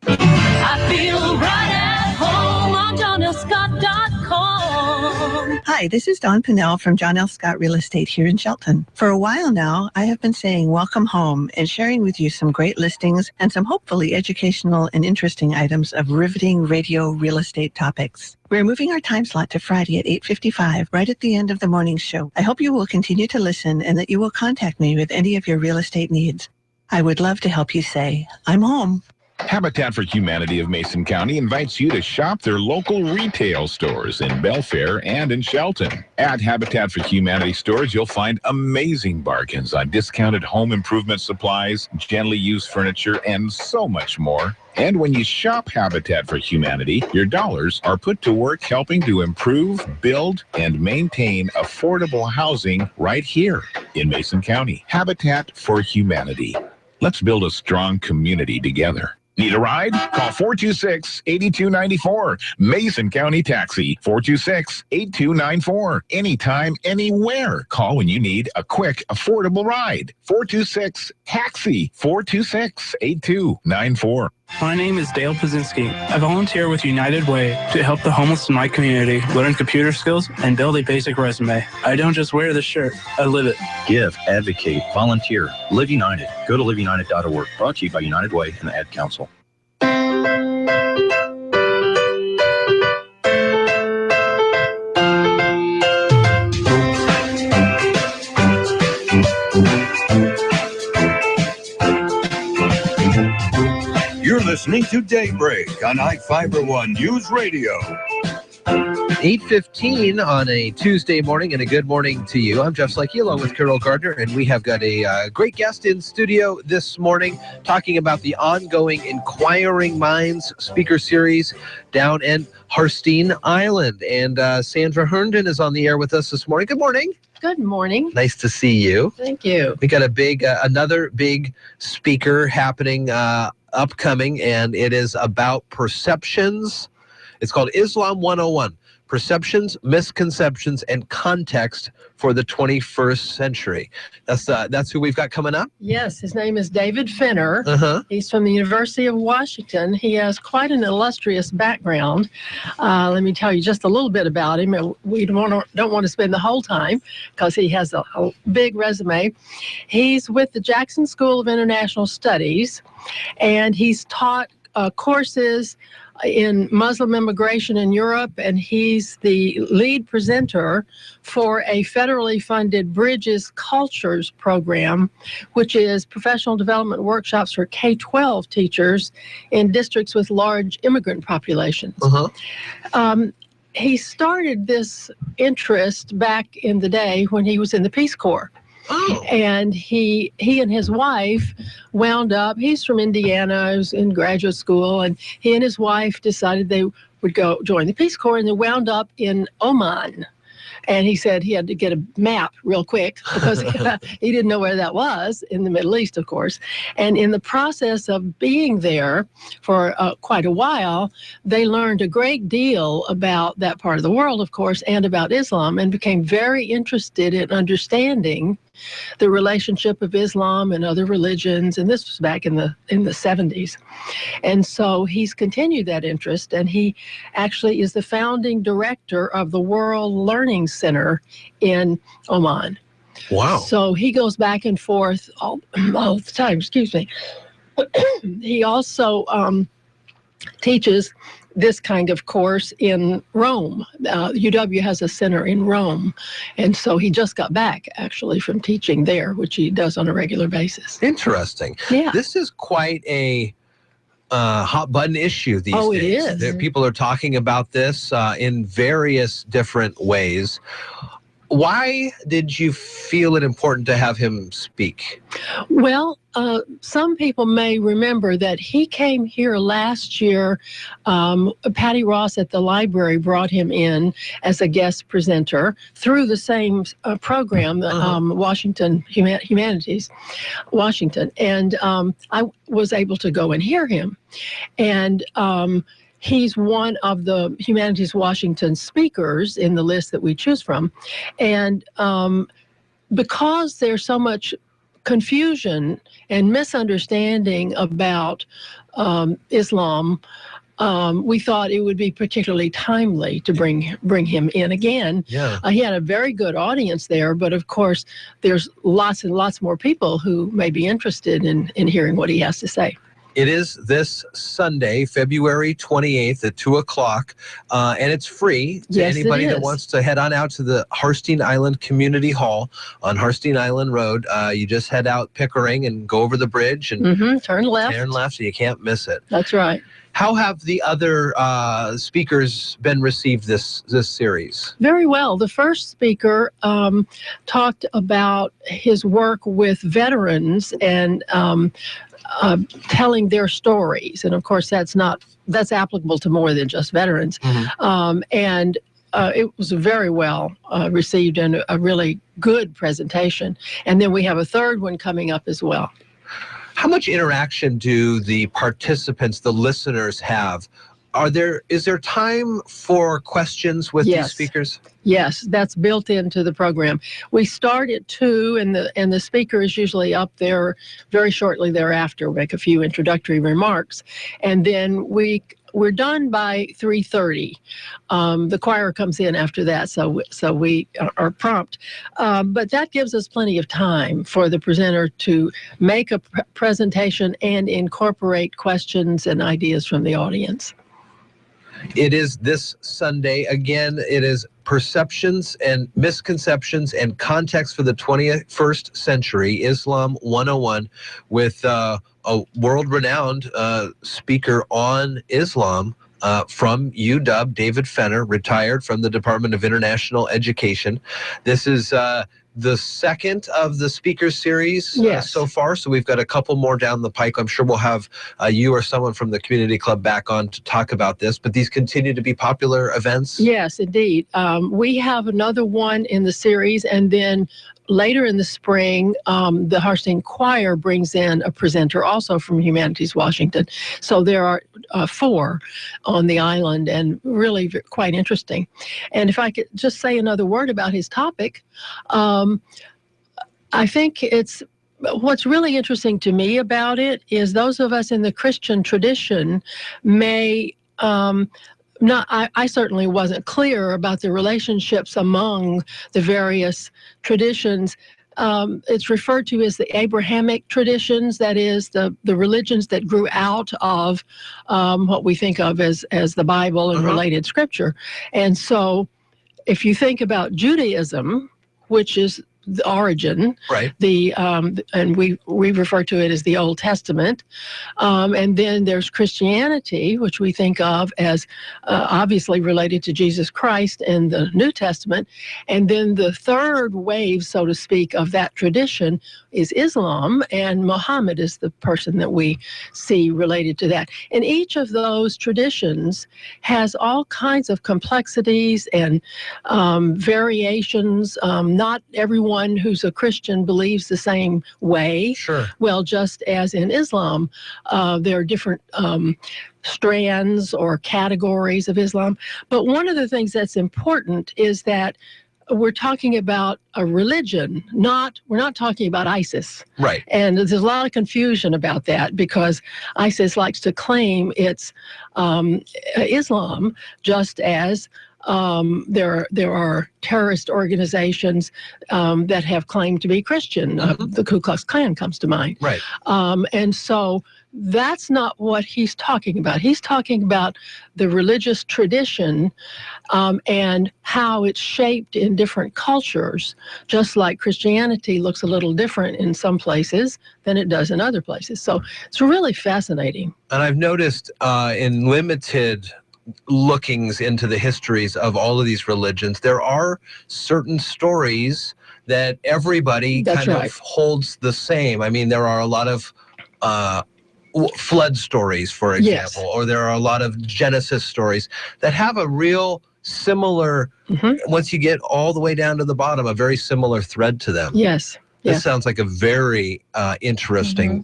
I feel right at home on JohnLScott.com. Hi, this is Dawn Pinnell from John L. Scott Real Estate here in Shelton. For a while now, I have been saying welcome home and sharing with you some great listings and some hopefully educational and interesting items of riveting radio real estate topics. We're moving our time slot to Friday at 8:55, right at the end of the morning show. I hope you will continue to listen and that you will contact me with any of your real estate needs. I would love to help you say, I'm home. Habitat for Humanity of Mason County invites you to shop their local retail stores in Belfair and in Shelton. At Habitat for Humanity stores, you'll find amazing bargains on discounted home improvement supplies, gently used furniture, and so much more. And when you shop Habitat for Humanity, your dollars are put to work helping to improve, build, and maintain affordable housing right here in Mason County. Habitat for Humanity. Let's build a strong community together. Need a ride? Call 426-8294. Mason County Taxi, 426-8294. Anytime, anywhere. Call when you need a quick, affordable ride. 426-TAXI, 426-8294. My name is Dale Pazinski. I volunteer with United Way to help the homeless in my community learn computer skills and build a basic resume. I don't just wear the shirt, I live it. Give, advocate, volunteer. Live United. Go to liveunited.org. Brought to you by United Way and the Ad Council. listening to Daybreak on iFIBER One News Radio. 8:15 on a Tuesday morning, and a good morning to you. I'm Jeff Slakey along with Carol Gardner, and we have got a great guest in studio this morning talking about the ongoing Inquiring Minds speaker series down in Harstine Island. And Sandra Herndon is on the air with us this morning. Good morning. Good morning. Nice to see you. Thank you. We got a big, another big speaker happening upcoming, and it is about perceptions. It's called Islam 101. Perceptions, Misconceptions, and Context for the 21st Century. That's who we've got coming up? Yes, his name is David Fenner. Uh-huh. He's from the University of Washington. He has quite an illustrious background. Let me tell you just a little bit about him. We don't want to spend the whole time because he has a big resume. He's with the Jackson School of International Studies, and he's taught courses in Muslim immigration in Europe, and he's the lead presenter for a federally funded Bridges Cultures program, which is professional development workshops for K-12 teachers in districts with large immigrant populations. Uh-huh. He started this interest back in the day when he was in the Peace Corps. Oh. And he and his wife wound up, he's from Indiana, he was in graduate school, and he and his wife decided they would go join the Peace Corps, and they wound up in Oman. And he said he had to get a map real quick because he didn't know where that was, in the Middle East, of course. And in the process of being there for quite a while, they learned a great deal about that part of the world, of course, and about Islam, and became very interested in understanding the relationship of Islam and other religions. And this was back in the 70s. And so he's continued that interest, and he actually is the founding director of the World Learning Center in Oman. Wow. So he goes back and forth all the time, excuse me. He also teaches this kind of course in Rome. UW has a center in Rome. And so he just got back, actually, from teaching there, which he does on a regular basis. Interesting. Yeah. This is quite a hot button issue these days. Oh, it is. People are talking about this in various different ways. Why did you feel it important to have him speak? Well, some people may remember that he came here last year. Patty Ross at the library brought him in as a guest presenter through the same program, Washington Humanities, Washington. And I was able to go and hear him. And he's one of the Humanities Washington speakers in the list that we choose from. And because there's so much confusion and misunderstanding about Islam, we thought it would be particularly timely to bring him in again. Yeah. He had a very good audience there, but of course, there's lots and lots more people who may be interested in hearing what he has to say. It is this Sunday, February 28th at 2 o'clock, and it's free to anybody that wants to head on out to the Harstine Island Community Hall on Harstine Island Road. You just head out Pickering and go over the bridge and turn left. Turn left, so you can't miss it. That's right. How have the other speakers been received this series? Very well. The first speaker talked about his work with veterans and telling their stories. And of course, that's applicable to more than just veterans. And it was very well received and a really good presentation. And then we have a third one coming up as well. How much interaction do the participants, the listeners, have? Is there time for questions with these speakers? Yes, that's built into the program. We start at 2, and the speaker is usually up there very shortly thereafter, make a few introductory remarks, and then we're done by 3:30. The choir comes in after that, so we are prompt. But that gives us plenty of time for the presenter to make a presentation and incorporate questions and ideas from the audience. It is this Sunday. Again, it is Perceptions and Misconceptions and Context for the 21st Century, Islam 101, with a world-renowned speaker on Islam from UW, David Fenner, retired from the Department of International Education. This is the second of the speaker series so far, so we've got a couple more down the pike. I'm sure we'll have you or someone from the community club back on to talk about this, but these continue to be popular events. Yes, indeed. We have another one in the series, and then later in the spring, the Harstein Choir brings in a presenter also from Humanities Washington. So there are 4 on the island, and really quite interesting. And if I could just say another word about his topic, I think what's really interesting to me about it is those of us in the Christian tradition may I certainly wasn't clear about the relationships among the various traditions. It's referred to as the Abrahamic traditions, that is, the religions that grew out of what we think of as the Bible and related scripture. And so if you think about Judaism, which is the origin, right? And we refer to it as the Old Testament, and then there's Christianity, which we think of as obviously related to Jesus Christ in the New Testament, and then the third wave, so to speak, of that tradition is Islam, and Muhammad is the person that we see related to that. And each of those traditions has all kinds of complexities and variations. Not everyone who's a Christian believes the same way. Sure. Well, just as in Islam, there are different strands or categories of Islam. But one of the things that's important is that we're talking about a religion, we're not talking about ISIS. Right. And there's a lot of confusion about that because ISIS likes to claim it's Islam, just as there are terrorist organizations that have claimed to be Christian. The Ku Klux Klan comes to mind. Right. And so that's not what he's talking about. He's talking about the religious tradition and how it's shaped in different cultures, just like Christianity looks a little different in some places than it does in other places. So it's really fascinating. And I've noticed in limited lookings into the histories of all of these religions, there are certain stories that everybody of holds the same. I mean, there are a lot of flood stories, for example, or there are a lot of Genesis stories that have a real similar, once you get all the way down to the bottom, a very similar thread to them. Yes. This sounds like a very interesting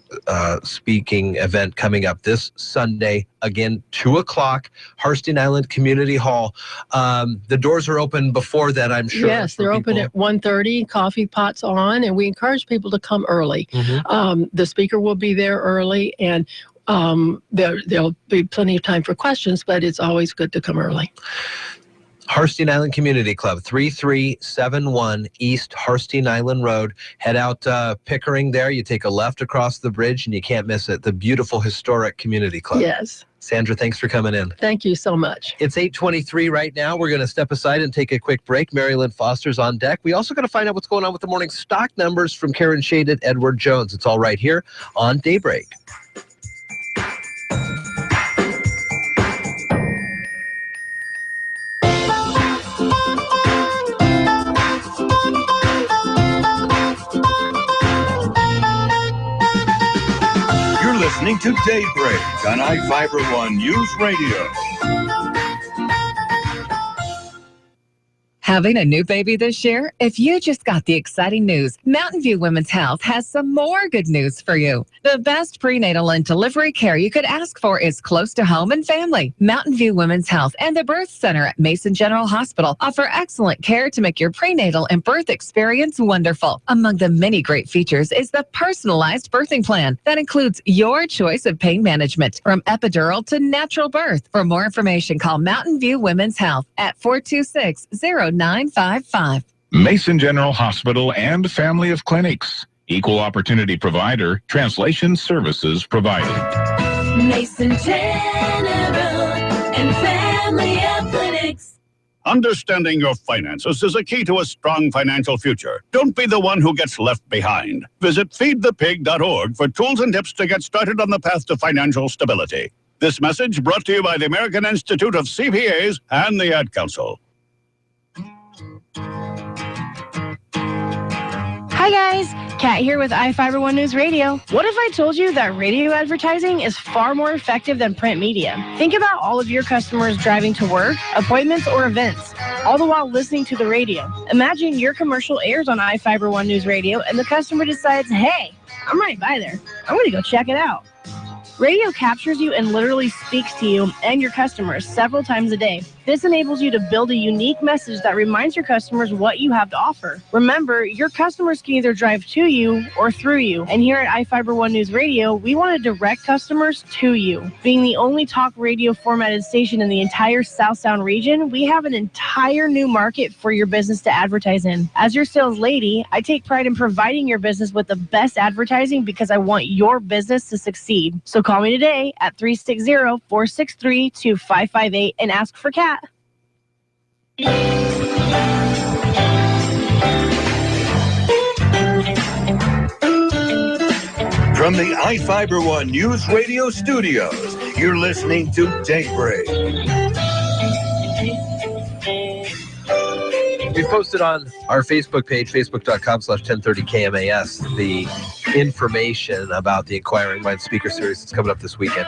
speaking event coming up this Sunday. Again, 2 o'clock, Harstein Island Community Hall. The doors are open before that, I'm sure. Yes, they're open at 1:30, coffee pots on, and we encourage people to come early. The speaker will be there early, and there'll be plenty of time for questions, but it's always good to come early. Harstein Island Community Club, 3371 East Harstein Island Road. Head out Pickering there. You take a left across the bridge, and you can't miss it. The beautiful historic community club. Yes. Sandra, thanks for coming in. Thank you so much. It's 8:23 right now. We're going to step aside and take a quick break. Mary Lynn Foster's on deck. We also got to find out what's going on with the morning stock numbers from Karen Shade and Edward Jones. It's all right here on Daybreak. Listening to Daybreak on iFIBER ONE Newsradio. Having a new baby this year? If you just got the exciting news, Mountain View Women's Health has some more good news for you. The best prenatal and delivery care you could ask for is close to home and family. Mountain View Women's Health and the Birth Center at Mason General Hospital offer excellent care to make your prenatal and birth experience wonderful. Among the many great features is the personalized birthing plan that includes your choice of pain management, from epidural to natural birth. For more information, call Mountain View Women's Health at 426-0955. Mason General Hospital and family of clinics. Equal opportunity provider. Translation services provided. Mason General and family Understanding your finances is a key to a strong financial future. Don't be the one who gets left behind. Visit feedthepig.org for tools and tips to get started on the path to financial stability. This message brought to you by the American Institute of CPAs and the Ad Council. Hi guys, Kat here with iFIBER ONE News Radio. What if I told you that radio advertising is far more effective than print media? Think about all of your customers driving to work, appointments, or events, all the while listening to the radio. Imagine your commercial airs on iFIBER ONE News Radio and the customer decides, hey, I'm right by there. I'm going to go check it out. Radio captures you and literally speaks to you and your customers several times a day. This enables you to build a unique message that reminds your customers what you have to offer. Remember, your customers can either drive to you or through you. And here at iFIBER ONE News Radio, we want to direct customers to you. Being the only talk radio formatted station in the entire South Sound region, we have an entire new market for your business to advertise in. As your sales lady, I take pride in providing your business with the best advertising because I want your business to succeed. So call me today at 360-463-2558 and ask for Kat. From the iFIBER ONE News Radio studios, you're listening to Daybreak. We posted on our Facebook page, facebook.com/1030KMAS, the information about the Inquiring Minds Speaker Series that's coming up this weekend.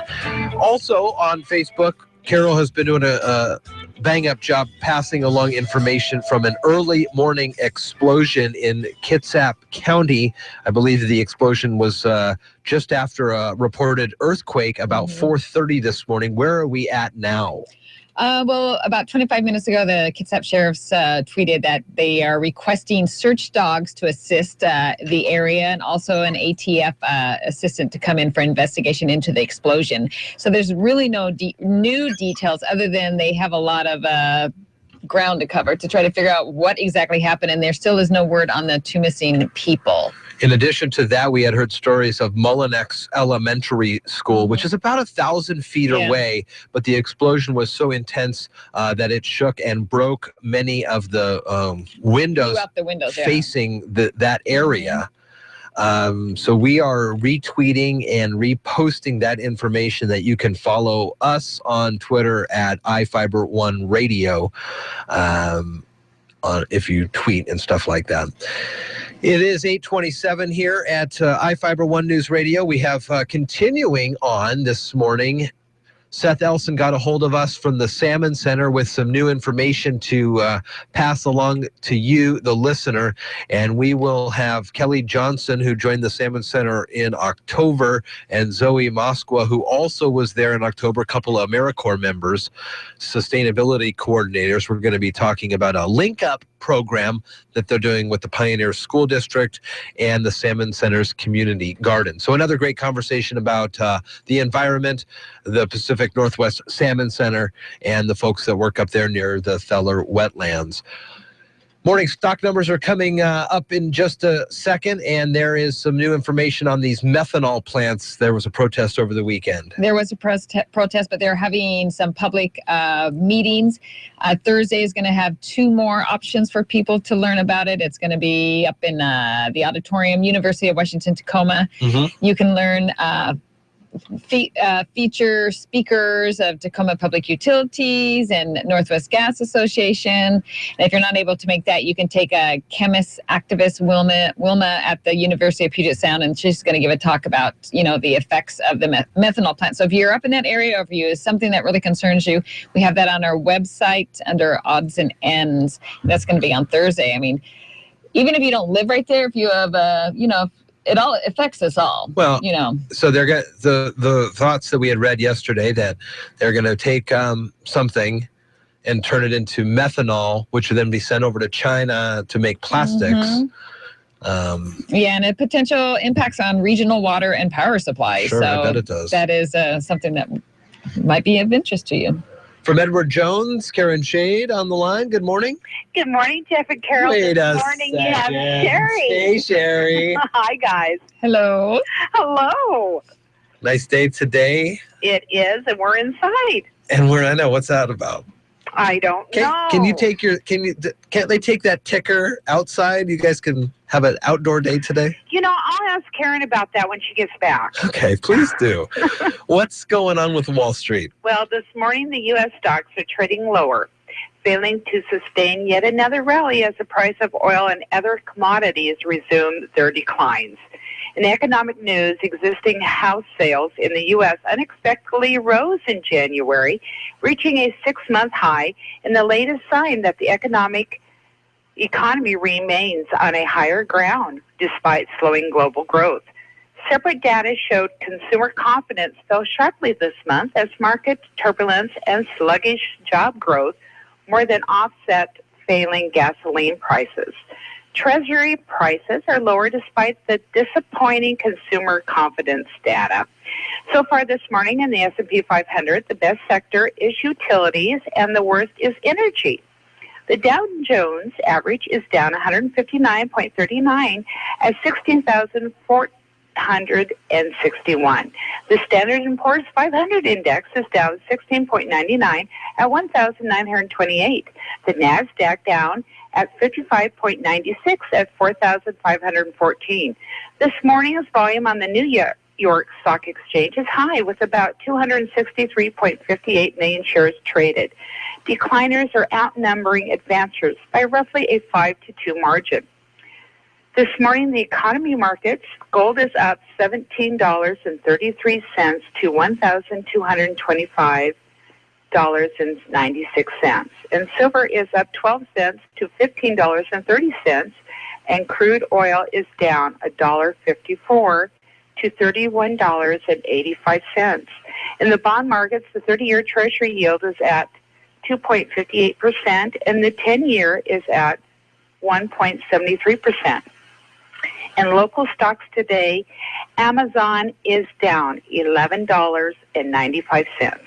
Also on Facebook, Carol has been doing a bang-up job passing along information from an early morning explosion in Kitsap County. I believe the explosion was just after a reported earthquake about 4:30 this morning. Where are we at now? Well, about 25 minutes ago, the Kitsap Sheriffs tweeted that they are requesting search dogs to assist the area and also an ATF assistant to come in for investigation into the explosion. So there's really no new details other than they have a lot of ground to cover to try to figure out what exactly happened. And there still is no word on the two missing people. In addition to that, we had heard stories of Mullinex Elementary School, which is about 1,000 feet away, but the explosion was so intense that it shook and broke many of the windows, facing that area. So we are retweeting and reposting that information that you can follow us on Twitter at iFIBER ONE Radio if you tweet and stuff like that. It is 8:27 here at iFIBER ONE News Radio. We have continuing on this morning. Seth Elson got a hold of us from the Salmon Center with some new information to pass along to you, the listener. And we will have Kelly Johnson, who joined the Salmon Center in October, and Zoe Moskwa, who also was there in October, a couple of AmeriCorps members, sustainability coordinators. We're going to be talking about a link-up program that they're doing with the Pioneer School District and the Salmon Center's community garden. So another great conversation about the environment, the Pacific Northwest Salmon Center, and the folks that work up there near the Feller Wetlands. Morning stock numbers are coming up in just a second, and there is some new information on these methanol plants. There was a protest over the weekend. There was a protest, but they're having some public meetings. Thursday is going to have 2 more options for people to learn about it. It's going to be up in the auditorium, University of Washington, Tacoma. You can learn feature speakers of Tacoma Public Utilities and Northwest Gas Association. And if you're not able to make that, you can take a chemist activist, Wilma at the University of Puget Sound, and she's going to give a talk about, the effects of the methanol plant. So if you're up in that area, or if you is something that really concerns you, we have that on our website under odds and ends. That's going to be on Thursday. I mean, even if you don't live right there, if you have it all affects us all. Well, so they're going the thoughts that we had read yesterday that they're going to take something and turn it into methanol, which would then be sent over to China to make plastics. And it potential impacts on regional water and power supplies. Sure, so I bet it does. That is something that might be of interest to you. From Edward Jones, Karen Shade on the line. Good morning. Good morning, Jeff and Carol. Wait Good a morning, you have second. Sherry. Hey, Sherry. Hi, guys. Hello. Hello. Nice day today. It is, and we're inside. And I know, what's that about? I don't know. Can't they take that ticker outside? You guys can have an outdoor day today? I'll ask Karen about that when she gets back. Okay, please do. What's going on with Wall Street? Well, this morning the U.S. stocks are trading lower, failing to sustain yet another rally as the price of oil and other commodities resume their declines. In economic news, existing house sales in the U.S. unexpectedly rose in January, reaching a 6-month high, in the latest sign that the economy remains on a higher ground despite slowing global growth. Separate data showed consumer confidence fell sharply this month as market turbulence and sluggish job growth more than offset failing gasoline prices. Treasury prices are lower despite the disappointing consumer confidence data. So far this morning in the S&P 500, the best sector is utilities and the worst is energy. The Dow Jones average is down 159.39 at 16,461. The Standard & Poor's 500 index is down 16.99 at 1,928. The NASDAQ down at 55.96 at 4,514. This morning's volume on the New York Stock Exchange is high with about 263.58 million shares traded. Decliners are outnumbering advancers by roughly a 5-2 margin. This morning, the economy markets, gold is up $17.33 to $1,225.96, and silver is up 12 cents to $15.30, and crude oil is down $1.54 to $31.85. In the bond markets, the 30-year Treasury yield is at 2.58%, and the 10-year is at 1.73%. In local stocks today, Amazon is down $11.95.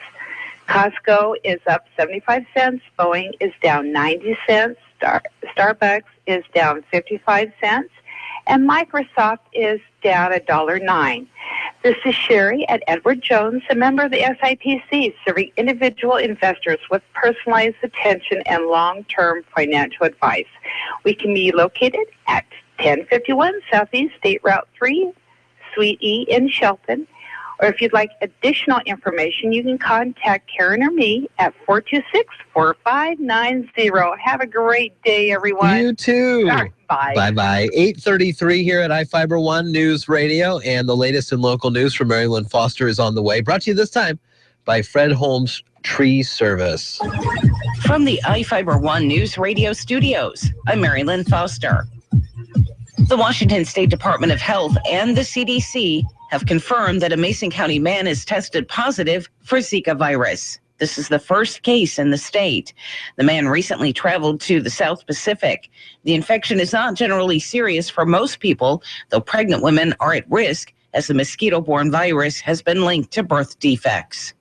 Costco is up 75 cents. Boeing is down 90 cents. Starbucks is down 55 cents. And Microsoft is down $1.09. This is Sherry at Edward Jones, a member of the SIPC, serving individual investors with personalized attention and long-term financial advice. We can be located at 1051 Southeast State Route 3, Suite E in Shelton. Or if you'd like additional information, you can contact Karen or me at 426-4590. Have a great day, everyone. You too. Right, bye. Bye-bye. 8:33 here at iFIBER ONE News Radio, and the latest in local news from Marilyn Foster is on the way. Brought to you this time by Fred Holmes Tree Service. From the iFIBER ONE News Radio studios, I'm Marilyn Foster. The Washington State Department of Health and the CDC have confirmed that a Mason County man is tested positive for Zika virus. This is the first case in the state. The man recently traveled to the South Pacific. The infection is not generally serious for most people, though pregnant women are at risk as the mosquito-borne virus has been linked to birth defects.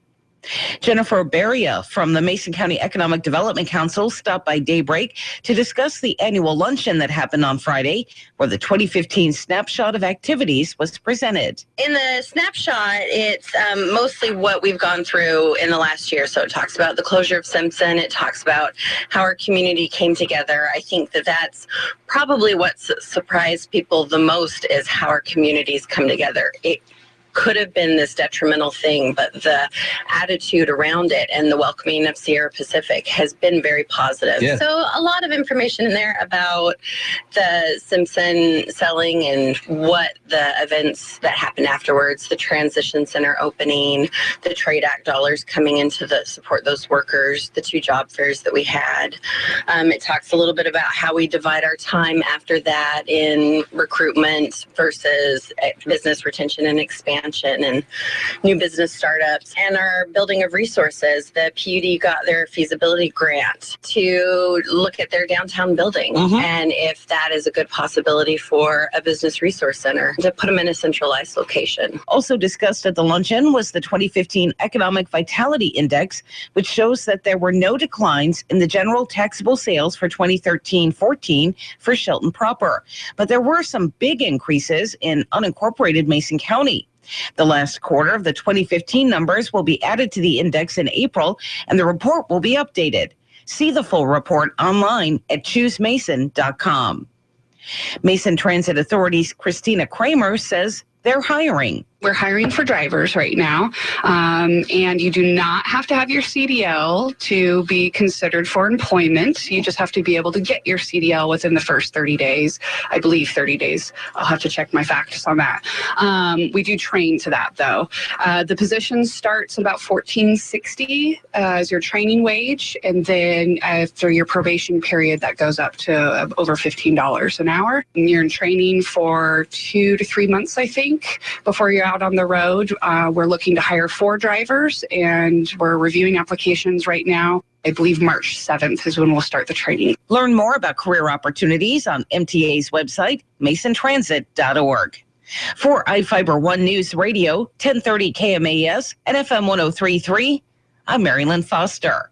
Jennifer Beria from the Mason County Economic Development Council stopped by Daybreak to discuss the annual luncheon that happened on Friday, where the 2015 snapshot of activities was presented. In the snapshot, it's mostly what we've gone through in the last year. So it talks about the closure of Simpson. It talks about how our community came together. I think that that's probably what surprised people the most is how our communities come together. It could have been this detrimental thing, but the attitude around it and the welcoming of Sierra Pacific has been very positive. Yeah. So a lot of information in there about the Simpson selling and what the events that happened afterwards, the transition center opening, the Trade Act dollars coming into the support those workers, the 2 job fairs that we had. It talks a little bit about how we divide our time after that in recruitment versus business retention and expansion and new business startups, and our building of resources. The PUD got their feasibility grant to look at their downtown building and if that is a good possibility for a business resource center to put them in a centralized location. Also discussed at the luncheon was the 2015 Economic Vitality Index, which shows that there were no declines in the general taxable sales for 2013-14 for Shelton proper, but there were some big increases in unincorporated Mason County. The last quarter of the 2015 numbers will be added to the index in April, and the report will be updated. See the full report online at choosemason.com. Mason Transit Authority's Christina Kramer says they're hiring. We're hiring for drivers right now, and you do not have to have your CDL to be considered for employment. You just have to be able to get your CDL within the first 30 days. I believe 30 days. I'll have to check my facts on that. We do train to that, though. The position starts at about $14.60 as your training wage, and then after your probation period, that goes up to over $15 an hour. And you're in training for 2 to 3 months, I think, before you're out on the road. We're looking to hire 4 drivers, and we're reviewing applications right now. I believe March 7th is when we'll start the training. Learn more about career opportunities on MTA's website, masontransit.org. For iFIBER One News Radio, 1030 KMAS and FM 103.3, I'm Marilyn Foster.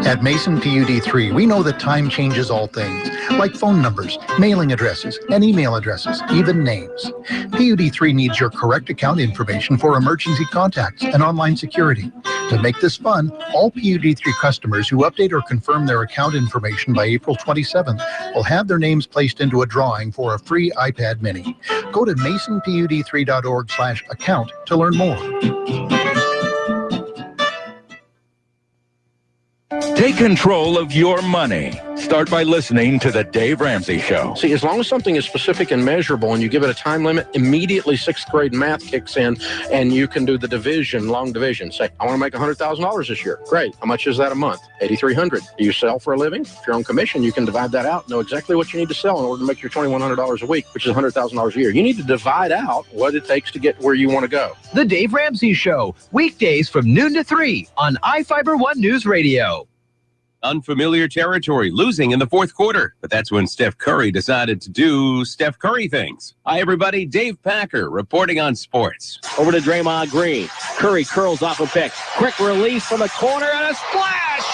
At Mason PUD3, we know that time changes all things, like phone numbers, mailing addresses, and email addresses, even names. PUD3 needs your correct account information for emergency contacts and online security. To make this fun, all PUD3 customers who update or confirm their account information by April 27th will have their names placed into a drawing for a free iPad mini. Go to masonpud3.org/account to learn more. Take control of your money. Start by listening to The Dave Ramsey Show. See, as long as something is specific and measurable and you give it a time limit, immediately 6th grade math kicks in and you can do the division, long division. Say, I want to make $100,000 this year. Great. How much is that a month? $8,300. Do you sell for a living? If you're on commission, you can divide that out, know exactly what you need to sell in order to make your $2,100 a week, which is $100,000 a year. You need to divide out what it takes to get where you want to go. The Dave Ramsey Show, weekdays from noon to 3 on iFIBER One News Radio. Unfamiliar territory, losing in the fourth quarter. But that's when Steph Curry decided to do Steph Curry things. Hi, everybody. Dave Packer reporting on sports. Over to Draymond Green. Curry curls off a pick. Quick release from the corner and a splash!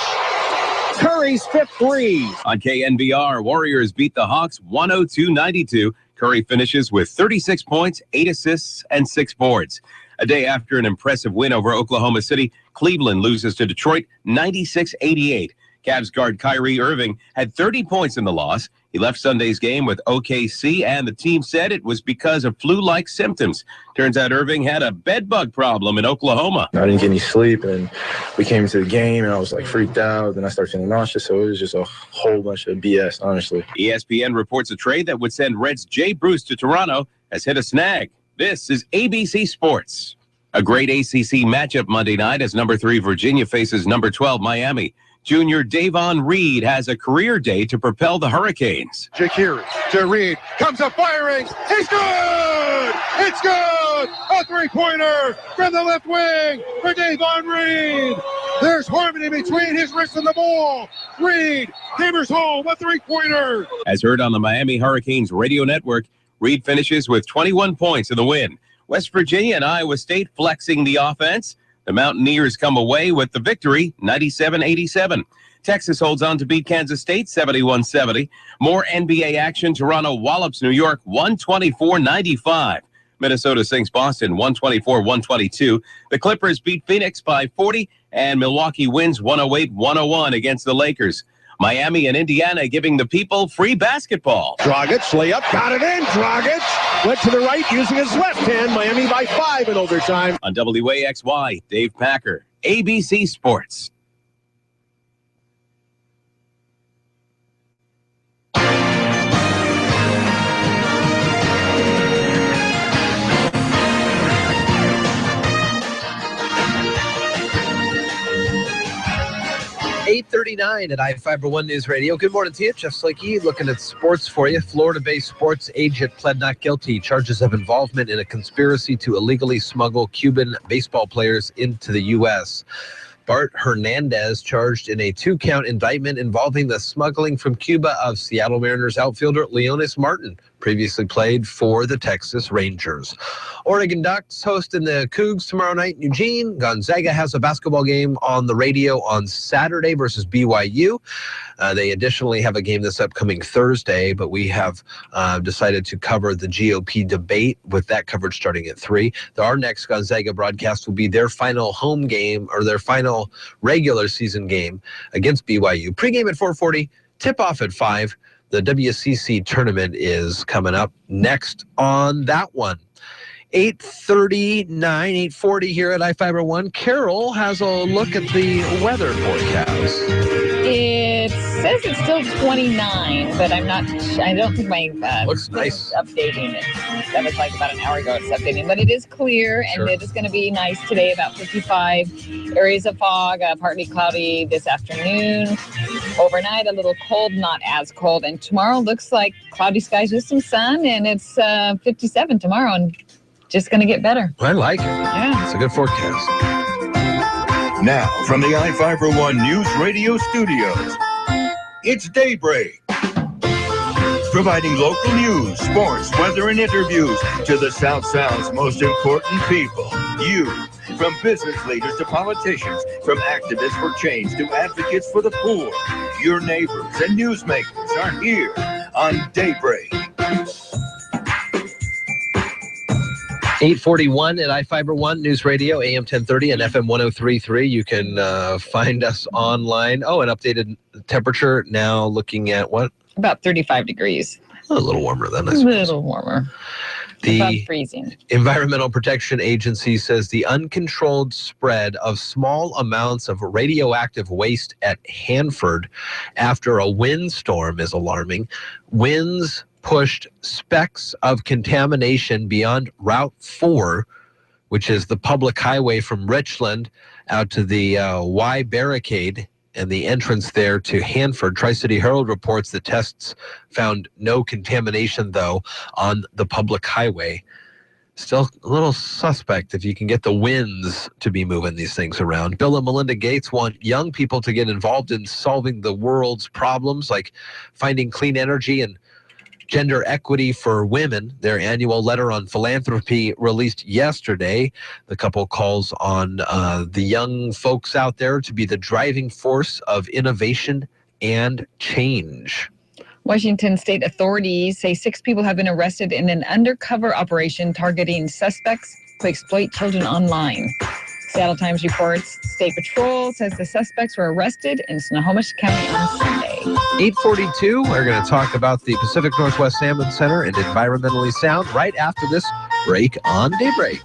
Curry's 5th three. On KNBR, Warriors beat the Hawks 102-92. Curry finishes with 36 points, 8 assists, and 6 boards. A day after an impressive win over Oklahoma City, Cleveland loses to Detroit 96-88. Cavs guard Kyrie Irving had 30 points in the loss. He left Sunday's game with OKC, and the team said it was because of flu-like symptoms. Turns out Irving had a bedbug problem in Oklahoma. I didn't get any sleep, and we came into the game, and I was, freaked out. Then I started feeling nauseous, so it was just a whole bunch of BS, honestly. ESPN reports a trade that would send Reds' Jay Bruce to Toronto has hit a snag. This is ABC Sports. A great ACC matchup Monday night as number 3 Virginia faces number 12 Miami. Junior Davon Reed has a career day to propel the Hurricanes. Shaqiri to Reed, comes up firing, he's good! It's good! A three-pointer from the left wing for Davon Reed! There's harmony between his wrist and the ball. Reed hammers home a three-pointer! As heard on the Miami Hurricanes radio network, Reed finishes with 21 points in the win. West Virginia and Iowa State flexing the offense. The Mountaineers come away with the victory, 97-87. Texas holds on to beat Kansas State, 71-70. More NBA action. Toronto wallops New York, 124-95. Minnesota sinks Boston, 124-122. The Clippers beat Phoenix by 40, and Milwaukee wins 108-101 against the Lakers. Miami and Indiana giving the people free basketball. Dragic, layup, got it in. Dragic went to the right using his left hand. Miami by 5 in overtime. On WAXY, Dave Packer, ABC Sports. .39 at iFIBER One News Radio. Good morning to you. Jeff Slakey looking at sports for you. Florida-based sports agent pled not guilty. Charges of involvement in a conspiracy to illegally smuggle Cuban baseball players into the U.S. Bart Hernandez charged in a 2-count indictment involving the smuggling from Cuba of Seattle Mariners outfielder Leonis Martin. previously played for the Texas Rangers. Oregon Ducks hosting the Cougs tomorrow night in Eugene. Gonzaga has a basketball game on the radio on Saturday versus BYU. They additionally have a game this upcoming Thursday, but we have decided to cover the GOP debate with that coverage starting at 3. Our next Gonzaga broadcast will be their final home game or their final regular season game against BYU. Pregame at 4:40, tip-off at 5. The WCC tournament is coming up next on that one. 8:39, 8:40 here at iFIBER 1. Carol has a look at the weather forecast. It says it's still 29, but I don't think my looks nice. Updating it. That was like about an hour ago it's updating, but it is clear and it is going to be nice today, about 55. Areas of fog, partly cloudy this afternoon. Overnight, a little cold, not as cold. And tomorrow looks like cloudy skies with some sun, and it's 57 tomorrow, and just going to get better. I like it. Yeah. It's a good forecast. Now, from the iFIBER 1 News Radio studios, it's Daybreak. Providing local news, sports, weather, and interviews to the South Sound's most important people. You. From business leaders to politicians, from activists for change to advocates for the poor, your neighbors and newsmakers are here on Daybreak. 8:41 at iFIBER 1 News Radio, AM 1030 and FM 103.3. You can find us online. Oh, an updated temperature now looking at what? About 35 degrees. A little warmer than this. A little warmer. The freezing. Environmental Protection Agency says the uncontrolled spread of small amounts of radioactive waste at Hanford after a windstorm is alarming. Winds pushed specks of contamination beyond Route 4, which is the public highway from Richland out to the Y barricade and the entrance there to Hanford. Tri-City Herald reports that tests found no contamination, though, on the public highway. Still a little suspect if you can get the winds to be moving these things around. Bill and Melinda Gates want young people to get involved in solving the world's problems, like finding clean energy and gender equity for women. Their annual letter on philanthropy released yesterday. The couple calls on the young folks out there to be the driving force of innovation and change. Washington state authorities say 6 people have been arrested in an undercover operation targeting suspects who exploit children online. Seattle Times reports State Patrol says the suspects were arrested in Snohomish County on Sunday. 8:42, we're going to talk about the Pacific Northwest Salmon Center and Environmentally Sound right after this break on Daybreak.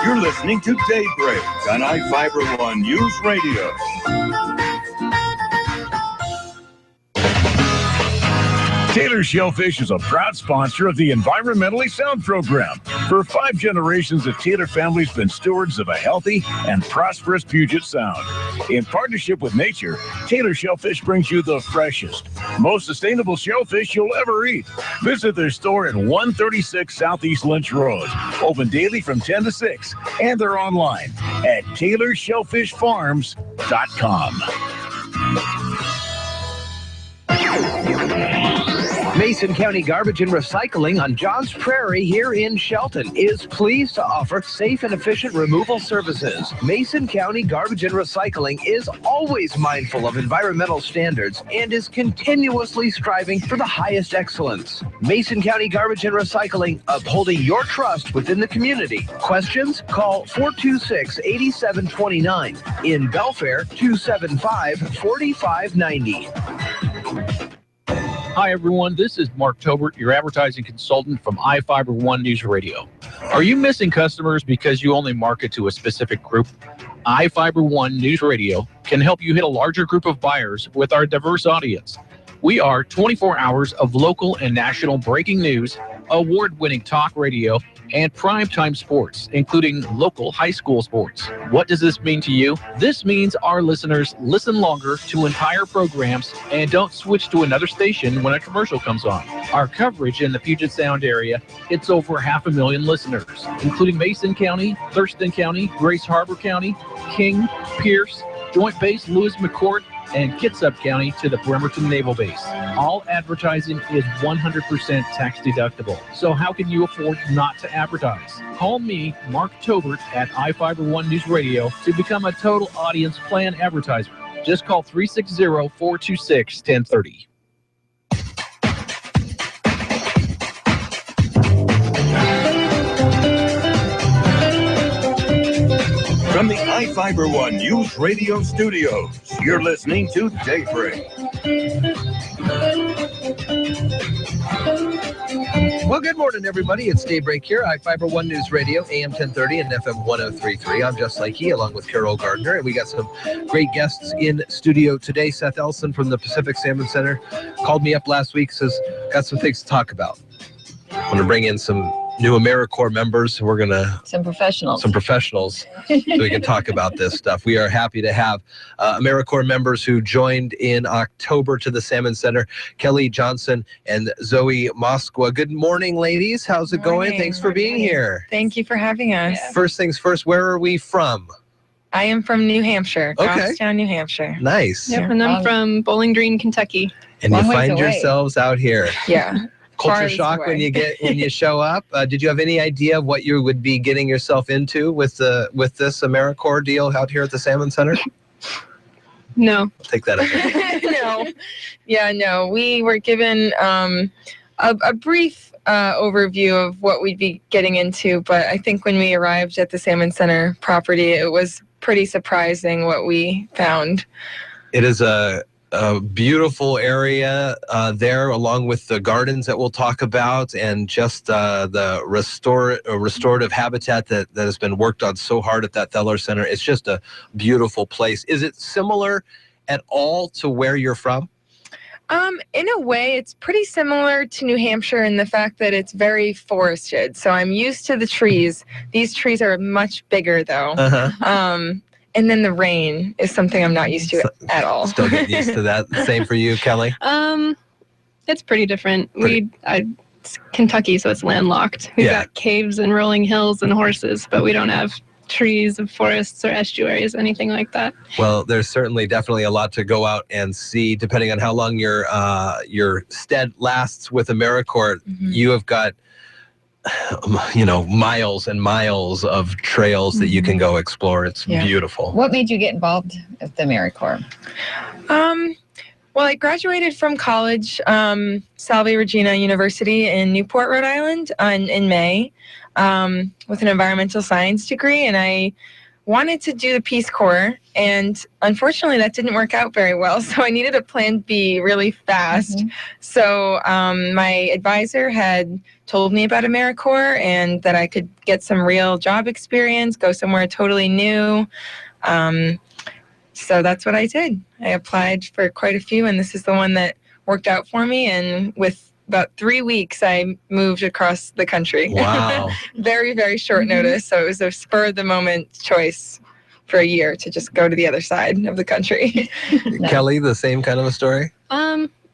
You're listening to Daybreak on iFIBER 1 News Radio. Taylor Shellfish is a proud sponsor of the Environmentally Sound program. For 5 generations, the Taylor family's been stewards of a healthy and prosperous Puget Sound. In partnership with nature, Taylor Shellfish brings you the freshest, most sustainable shellfish you'll ever eat. Visit their store at 136 Southeast Lynch Road. Open daily from 10 to 6, and they're online at TaylorShellfishFarms.com. Mason County Garbage and Recycling on Johns Prairie here in Shelton is pleased to offer safe and efficient removal services. Mason County Garbage and Recycling is always mindful of environmental standards and is continuously striving for the highest excellence. Mason County Garbage and Recycling, upholding your trust within the community. Questions? Call 426-8729. In Belfair, 275-4590. Hi, everyone. This is Mark Tobert, your advertising consultant from iFIBER 1 News Radio. Are you missing customers because you only market to a specific group? iFIBER 1 News Radio can help you hit a larger group of buyers with our diverse audience. We are 24 hours of local and national breaking news, award-winning talk radio, and primetime sports, including local high school sports. What does this mean to you? This means our listeners listen longer to entire programs and don't switch to another station when a commercial comes on. Our coverage in the Puget Sound area, it's over 500,000 listeners, including Mason County, Thurston County, Grace Harbor County, King, Pierce, Joint Base Lewis McCourt, and Kitsap County to the Bremerton Naval Base. All advertising is 100% tax deductible. So how can you afford not to advertise? Call me, Mark Tobert, at iFiber One News Radio to become a total audience plan advertiser. Just call 360-426-1030. From the iFiber One News Radio studios, you're listening to Daybreak. Well, good morning, everybody. It's Daybreak here, iFiber One News Radio, AM 1030 and FM 1033. I'm Jess Likey, along with Carol Gardner, and we got some great guests in studio today. Seth Elson from the Pacific Salmon Center called me up last week, says, got some things to talk about. I'm going to bring in some new AmeriCorps members. We're going to... Some professionals so we can talk about this stuff. We are happy to have AmeriCorps members who joined in October to the Salmon Center, Kelly Johnson and Zoe Moskwa. Good morning, ladies. How's it going? Thanks for being here. Thank you for having us. First things first, where are we from? I am from New Hampshire, Okay. Goffstown, New Hampshire. Nice. Yep, and I'm from Bowling Green, Kentucky. And you find yourselves out here. Yeah. Culture Farthest shock away. when you show up. Did you have any idea of what you would be getting yourself into with this AmeriCorps deal out here at the Salmon Center? No. Take that as No. Yeah, no. We were given a brief overview of what we'd be getting into, but I think when we arrived at the Salmon Center property, it was pretty surprising what we found. It is a beautiful area there, along with the gardens that we'll talk about, and just the restorative habitat that has been worked on so hard at that Theller Center. It's just a beautiful place. Is it similar at all to where you're from? In a way, it's pretty similar to New Hampshire in the fact that it's very forested. So I'm used to the trees. These trees are much bigger, though. Uh-huh. And then the rain is something I'm not used to at all. Still getting used to that. Same for you, Kelly? It's pretty different. It's Kentucky, so it's landlocked. We've got caves and rolling hills and horses, but we don't have trees and forests or estuaries, anything like that. Well, there's definitely a lot to go out and see, depending on how long your stead lasts with AmeriCorps. Mm-hmm. You have got miles and miles of trails that you can go explore. It's beautiful. What made you get involved with the AmeriCorps? Well, I graduated from college, Salve Regina University in Newport, Rhode Island in May with an environmental science degree, and I wanted to do the Peace Corps, and unfortunately that didn't work out very well, so I needed a plan B really fast. So my advisor had told me about AmeriCorps and that I could get some real job experience, go somewhere totally new. So that's what I did. I applied for quite a few, and this is the one that worked out for me, and with about 3 weeks, I moved across the country. Wow. Very, very short notice. So it was a spur-of-the-moment choice for a year to just go to the other side of the country. Kelly, the same kind of a story?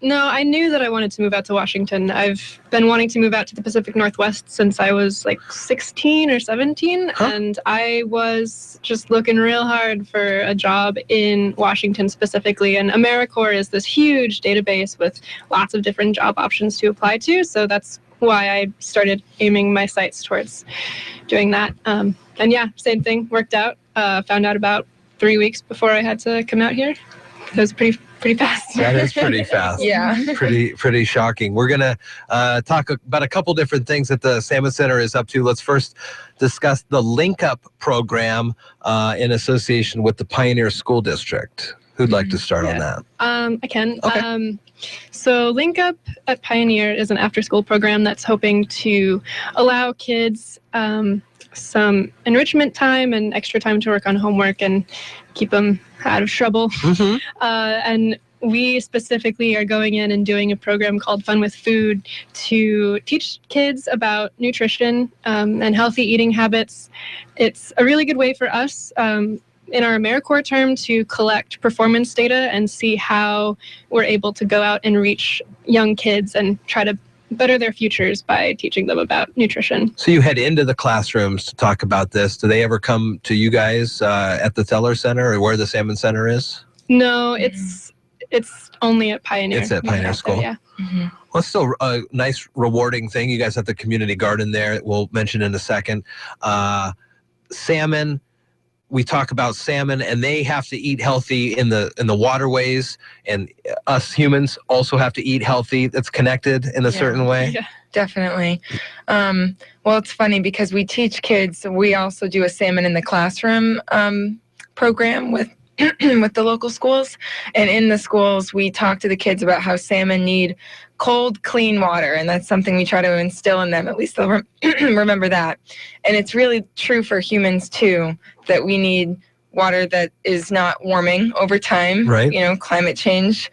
No, I knew that I wanted to move out to Washington. I've been wanting to move out to the Pacific Northwest since I was like 16 or 17, and I was just looking real hard for a job in Washington specifically, and AmeriCorps is this huge database with lots of different job options to apply to, so that's why I started aiming my sights towards doing that. And yeah, same thing, worked out. Found out about 3 weeks before I had to come out here. It was pretty fast. That is pretty fast. Yeah. Pretty shocking. We're going to talk about a couple different things that the Salmon Center is up to. Let's first discuss the Link Up program in association with the Pioneer School District. Who'd like to start on that? I can. Okay. So Link Up at Pioneer is an after-school program that's hoping to allow kids some enrichment time and extra time to work on homework and keep them out of trouble. And we specifically are going in and doing a program called Fun with Food to teach kids about nutrition and healthy eating habits. It's a really good way for us in our AmeriCorps term to collect performance data and see how we're able to go out and reach young kids and try to better their futures by teaching them about nutrition. So you head into the classrooms to talk about this. Do they ever come to you guys at the Teller Center or where the Salmon Center is? No, it's only at Pioneer. It's at Pioneer School. Yeah. Well, it's still a nice, rewarding thing. You guys have the community garden there. We'll mention in a second. Salmon. We talk about salmon, and they have to eat healthy in the waterways, and us humans also have to eat healthy. That's connected in a certain way. Yeah, definitely. Well, it's funny because we teach kids. We also do a salmon in the classroom program with with the local schools, and in the schools we talk to the kids about how salmon need cold, clean water, and that's something we try to instill in them. At least they'll remember that. And it's really true for humans too, that we need water that is not warming over time, right? Climate change.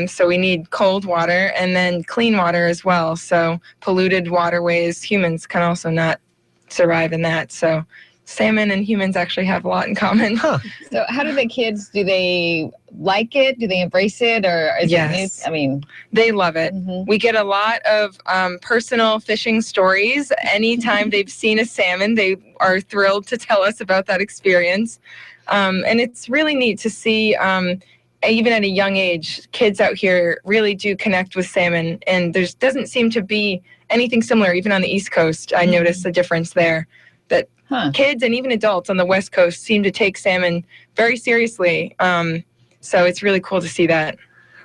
So we need cold water and then clean water as well. So polluted waterways, humans can also not survive in that. So salmon and humans actually have a lot in common. So how do the kids, do they like it? Do they embrace it? Or is it new? I mean, they love it. We get a lot of personal fishing stories. Anytime they've seen a salmon, they are thrilled to tell us about that experience. And it's really neat to see, even at a young age, kids out here really do connect with salmon. And there doesn't seem to be anything similar, even on the East Coast. I noticed a difference there. That kids and even adults on the West Coast seem to take salmon very seriously. So it's really cool to see that.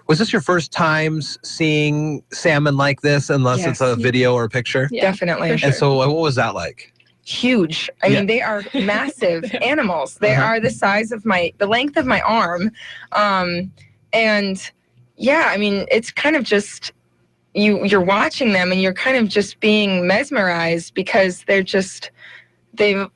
Was this your first time seeing salmon like this, unless it's a video or a picture? Yeah, definitely. And so what was that like? Huge. I mean, they are massive animals. They are the size of the length of my arm. And yeah, I mean, it's kind of just, you're watching them and you're kind of just being mesmerized because they've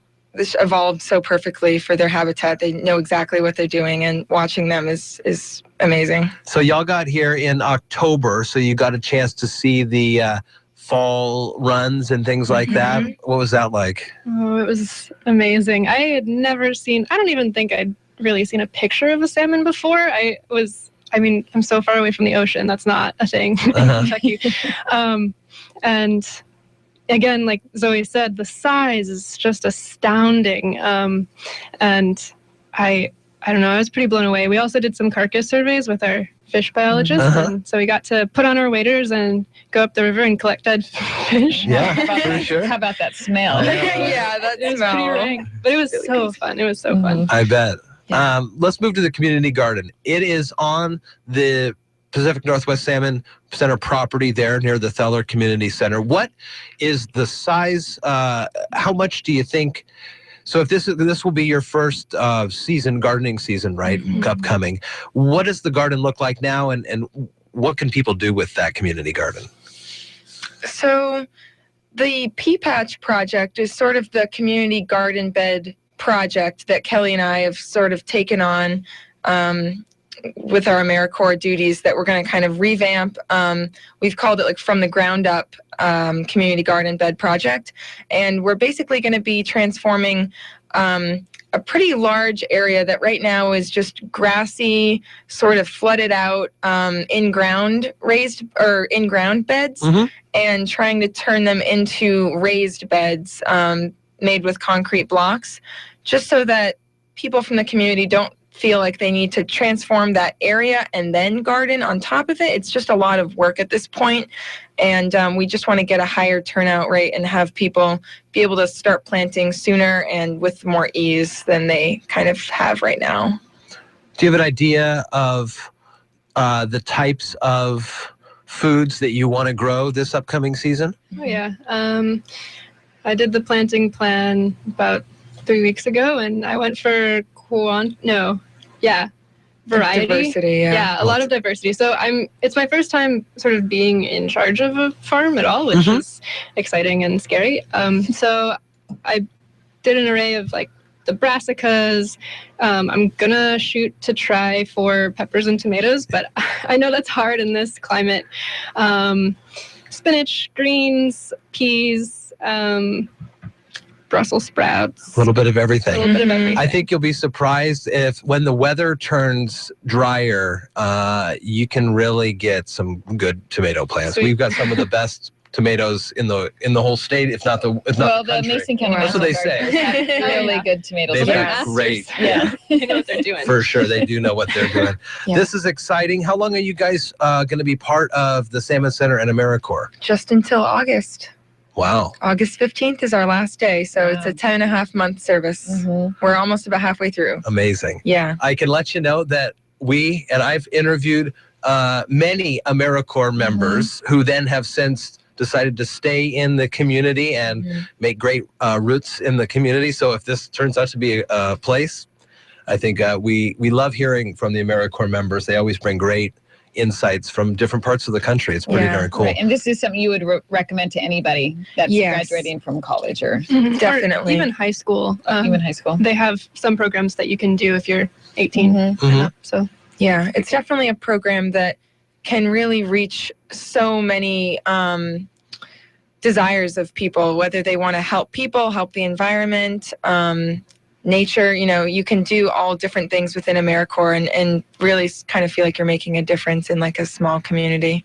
evolved so perfectly for their habitat. They know exactly what they're doing, and watching them is amazing. So y'all got here in October, so you got a chance to see the fall runs and things like that. What was that like? Oh, it was amazing. I had never seen, I don't even think I'd really seen a picture of a salmon before. I'm so far away from the ocean. That's not a thing in Kentucky. And again, like Zoe said, the size is just astounding. And I don't know, I was pretty blown away. We also did some carcass surveys with our fish biologists. And so we got to put on our waders and go up the river and collect dead fish. Yeah, for sure. How about that smell? Yeah, that It was smell. pretty rank, but it was really so fun. It was so fun. I bet. Let's move to the community garden. It is on the Pacific Northwest Salmon Center property there near the Theller Community Center. What is the size? How much do you think? So if this will be your first gardening season, right? Upcoming. What does the garden look like now, and what can people do with that community garden? So the Pea Patch project is sort of the community garden bed project that Kelly and I have sort of taken on with our AmeriCorps duties that we're going to kind of revamp. We've called it like From the Ground Up Community Garden Bed Project. And we're basically going to be transforming a pretty large area that right now is just grassy, sort of flooded out in-ground beds, and trying to turn them into raised beds made with concrete blocks, just so that people from the community don't feel like they need to transform that area and then garden on top of it. It's just a lot of work at this point, and we just want to get a higher turnout rate and have people be able to start planting sooner and with more ease than they kind of have right now. Do you have an idea of the types of foods that you want to grow this upcoming season? Oh, yeah. I did the planting plan about 3 weeks ago, and I went for variety. Diversity, yeah, a lot of diversity. So it's my first time sort of being in charge of a farm at all, which is exciting and scary. So I did an array of like the brassicas. I'm gonna shoot to try for peppers and tomatoes, but I know that's hard in this climate. Spinach, greens, peas, Brussels sprouts. A little bit of everything. A little bit of everything. I think you'll be surprised if when the weather turns drier, you can really get some good tomato plants. Sweet. We've got some of the best tomatoes in the whole state, if not the country. Mason County That's what they National say. Garden has really good tomatoes. They've They're got masters. great. Yeah. They know what they're doing. For sure, they do know what they're doing. Yeah. This is exciting. How long are you guys going to be part of the Salmon Center and AmeriCorps? Just until August. Wow. August 15th is our last day, so it's a 10.5-month service. We're almost about halfway through. Amazing. Yeah. I can let you know that I've interviewed many AmeriCorps members who then have since decided to stay in the community and make great roots in the community. So if this turns out to be a place, I think we love hearing from the AmeriCorps members. They always bring great insights from different parts of the country. It's pretty darn cool. Right. And this is something you would recommend to anybody that's graduating from college or Definitely. Or even high school. Even high school. They have some programs that you can do if you're 18 and up. So yeah, it's definitely a program that can really reach so many desires of people, whether they want to help people, help the environment, nature. You can do all different things within AmeriCorps and really kind of feel like you're making a difference in like a small community.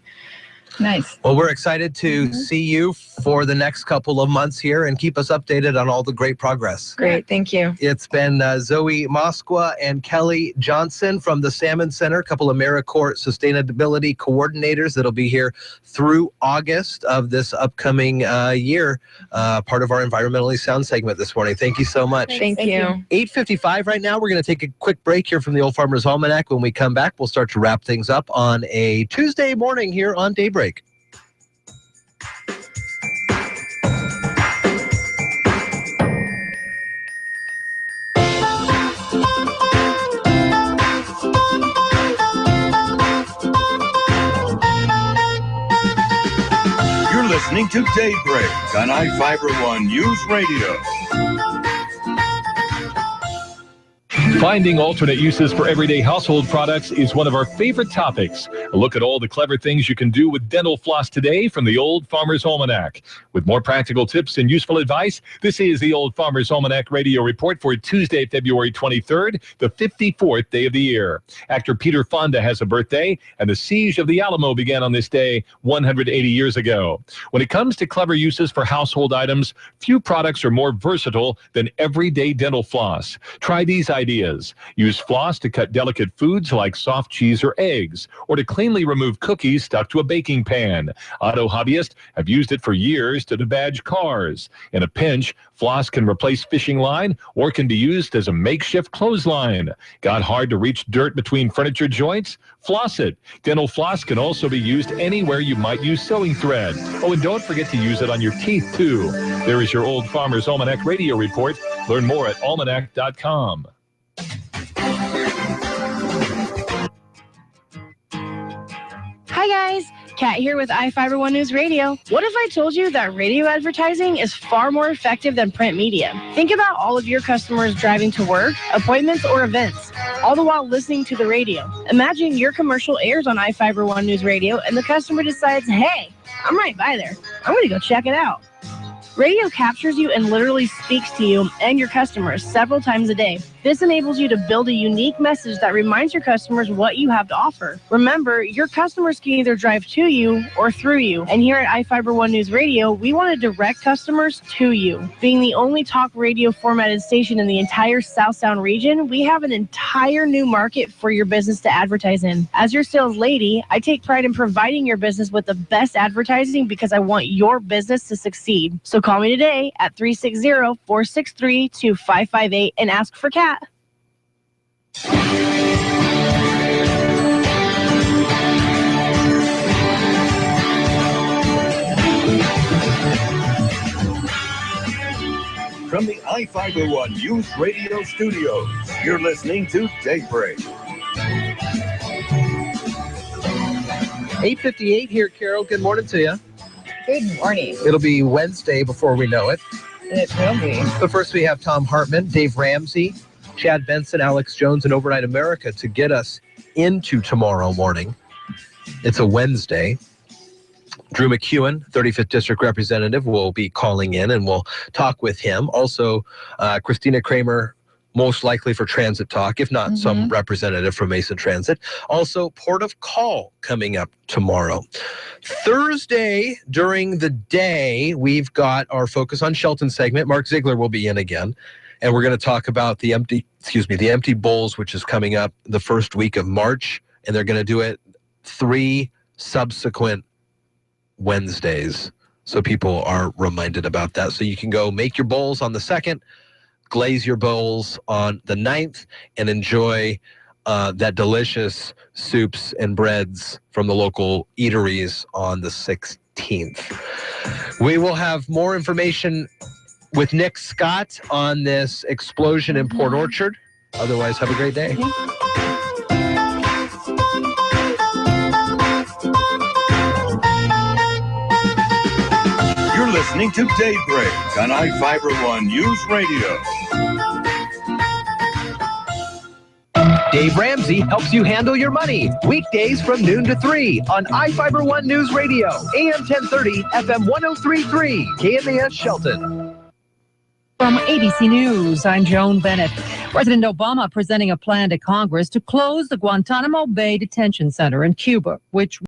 Nice. Well, we're excited to see you for the next couple of months here and keep us updated on all the great progress. Great. Thank you. It's been Zoe Moskwa and Kelly Johnson from the Salmon Center, a couple of AmeriCorps sustainability coordinators that'll be here through August of this upcoming year, part of our environmentally sound segment this morning. Thank you so much. Thank you. 8:55 right now. We're going to take a quick break here from the Old Farmer's Almanac. When we come back, we'll start to wrap things up on a Tuesday morning here on Daybreak. You're listening to Daybreak on iFIBER One News Radio. Finding alternate uses for everyday household products is one of our favorite topics. A look at all the clever things you can do with dental floss today from the Old Farmer's Almanac. With more practical tips and useful advice, this is the Old Farmer's Almanac radio report for Tuesday, February 23rd, the 54th day of the year. Actor Peter Fonda has a birthday, and the siege of the Alamo began on this day 180 years ago. When it comes to clever uses for household items, few products are more versatile than everyday dental floss. Try these ideas. Use floss to cut delicate foods like soft cheese or eggs, or to cleanly remove cookies stuck to a baking pan. Auto hobbyists have used it for years to debadge cars. In a pinch, floss can replace fishing line or can be used as a makeshift clothesline. Got hard to reach dirt between furniture joints? Floss it. Dental floss can also be used anywhere you might use sewing thread. Oh, and don't forget to use it on your teeth, too. There is your Old Farmer's Almanac radio report. Learn more at almanac.com. Hi guys, Kat here with iFIBER One News Radio. What if I told you that radio advertising is far more effective than print media? Think about all of your customers driving to work, appointments, or events, all the while listening to the radio. Imagine your commercial airs on iFIBER One News Radio and the customer decides, hey, I'm right by there. I'm going to go check it out. Radio captures you and literally speaks to you and your customers several times a day. This enables you to build a unique message that reminds your customers what you have to offer. Remember, your customers can either drive to you or through you. And here at iFIBER One News Radio, we want to direct customers to you. Being the only talk radio formatted station in the entire South Sound region, we have an entire new market for your business to advertise in. As your sales lady, I take pride in providing your business with the best advertising because I want your business to succeed. So call me today at 360-463-2558 and ask for Kat. From the iFIBER One News Radio studios, you're listening to Daybreak. 8:58 here, Carol. Good morning to you. Good morning. It'll be Wednesday before we know it. It will be. But first we have Tom Hartman, Dave Ramsey, Chad Benson, Alex Jones, and Overnight America to get us into tomorrow morning. It's a Wednesday. Drew McEwen, 35th District Representative, will be calling in, and we'll talk with him. Also, Christina Kramer, most likely for Transit Talk, if not some representative from Mason Transit. Also, Port of Call coming up tomorrow. Thursday, during the day, we've got our Focus on Shelton segment. Mark Ziegler will be in again, and we're going to talk about the Empty Bowls, which is coming up the first week of March, and they're going to do it 3 subsequent Wednesdays. So people are reminded about that. So you can go make your bowls on the 2nd, glaze your bowls on the 9th, and enjoy that delicious soups and breads from the local eateries on the 16th. We will have more information with Nick Scott on this explosion in Port Orchard. Otherwise, have a great day. You're listening to Daybreak on iFIBER One News Radio. Dave Ramsey helps you handle your money. Weekdays from noon to 3 on iFIBER One News Radio, AM 1030, FM 1033, KMAS Shelton. From ABC News, I'm Joan Bennett. President Obama presenting a plan to Congress to close the Guantanamo Bay Detention Center in Cuba, which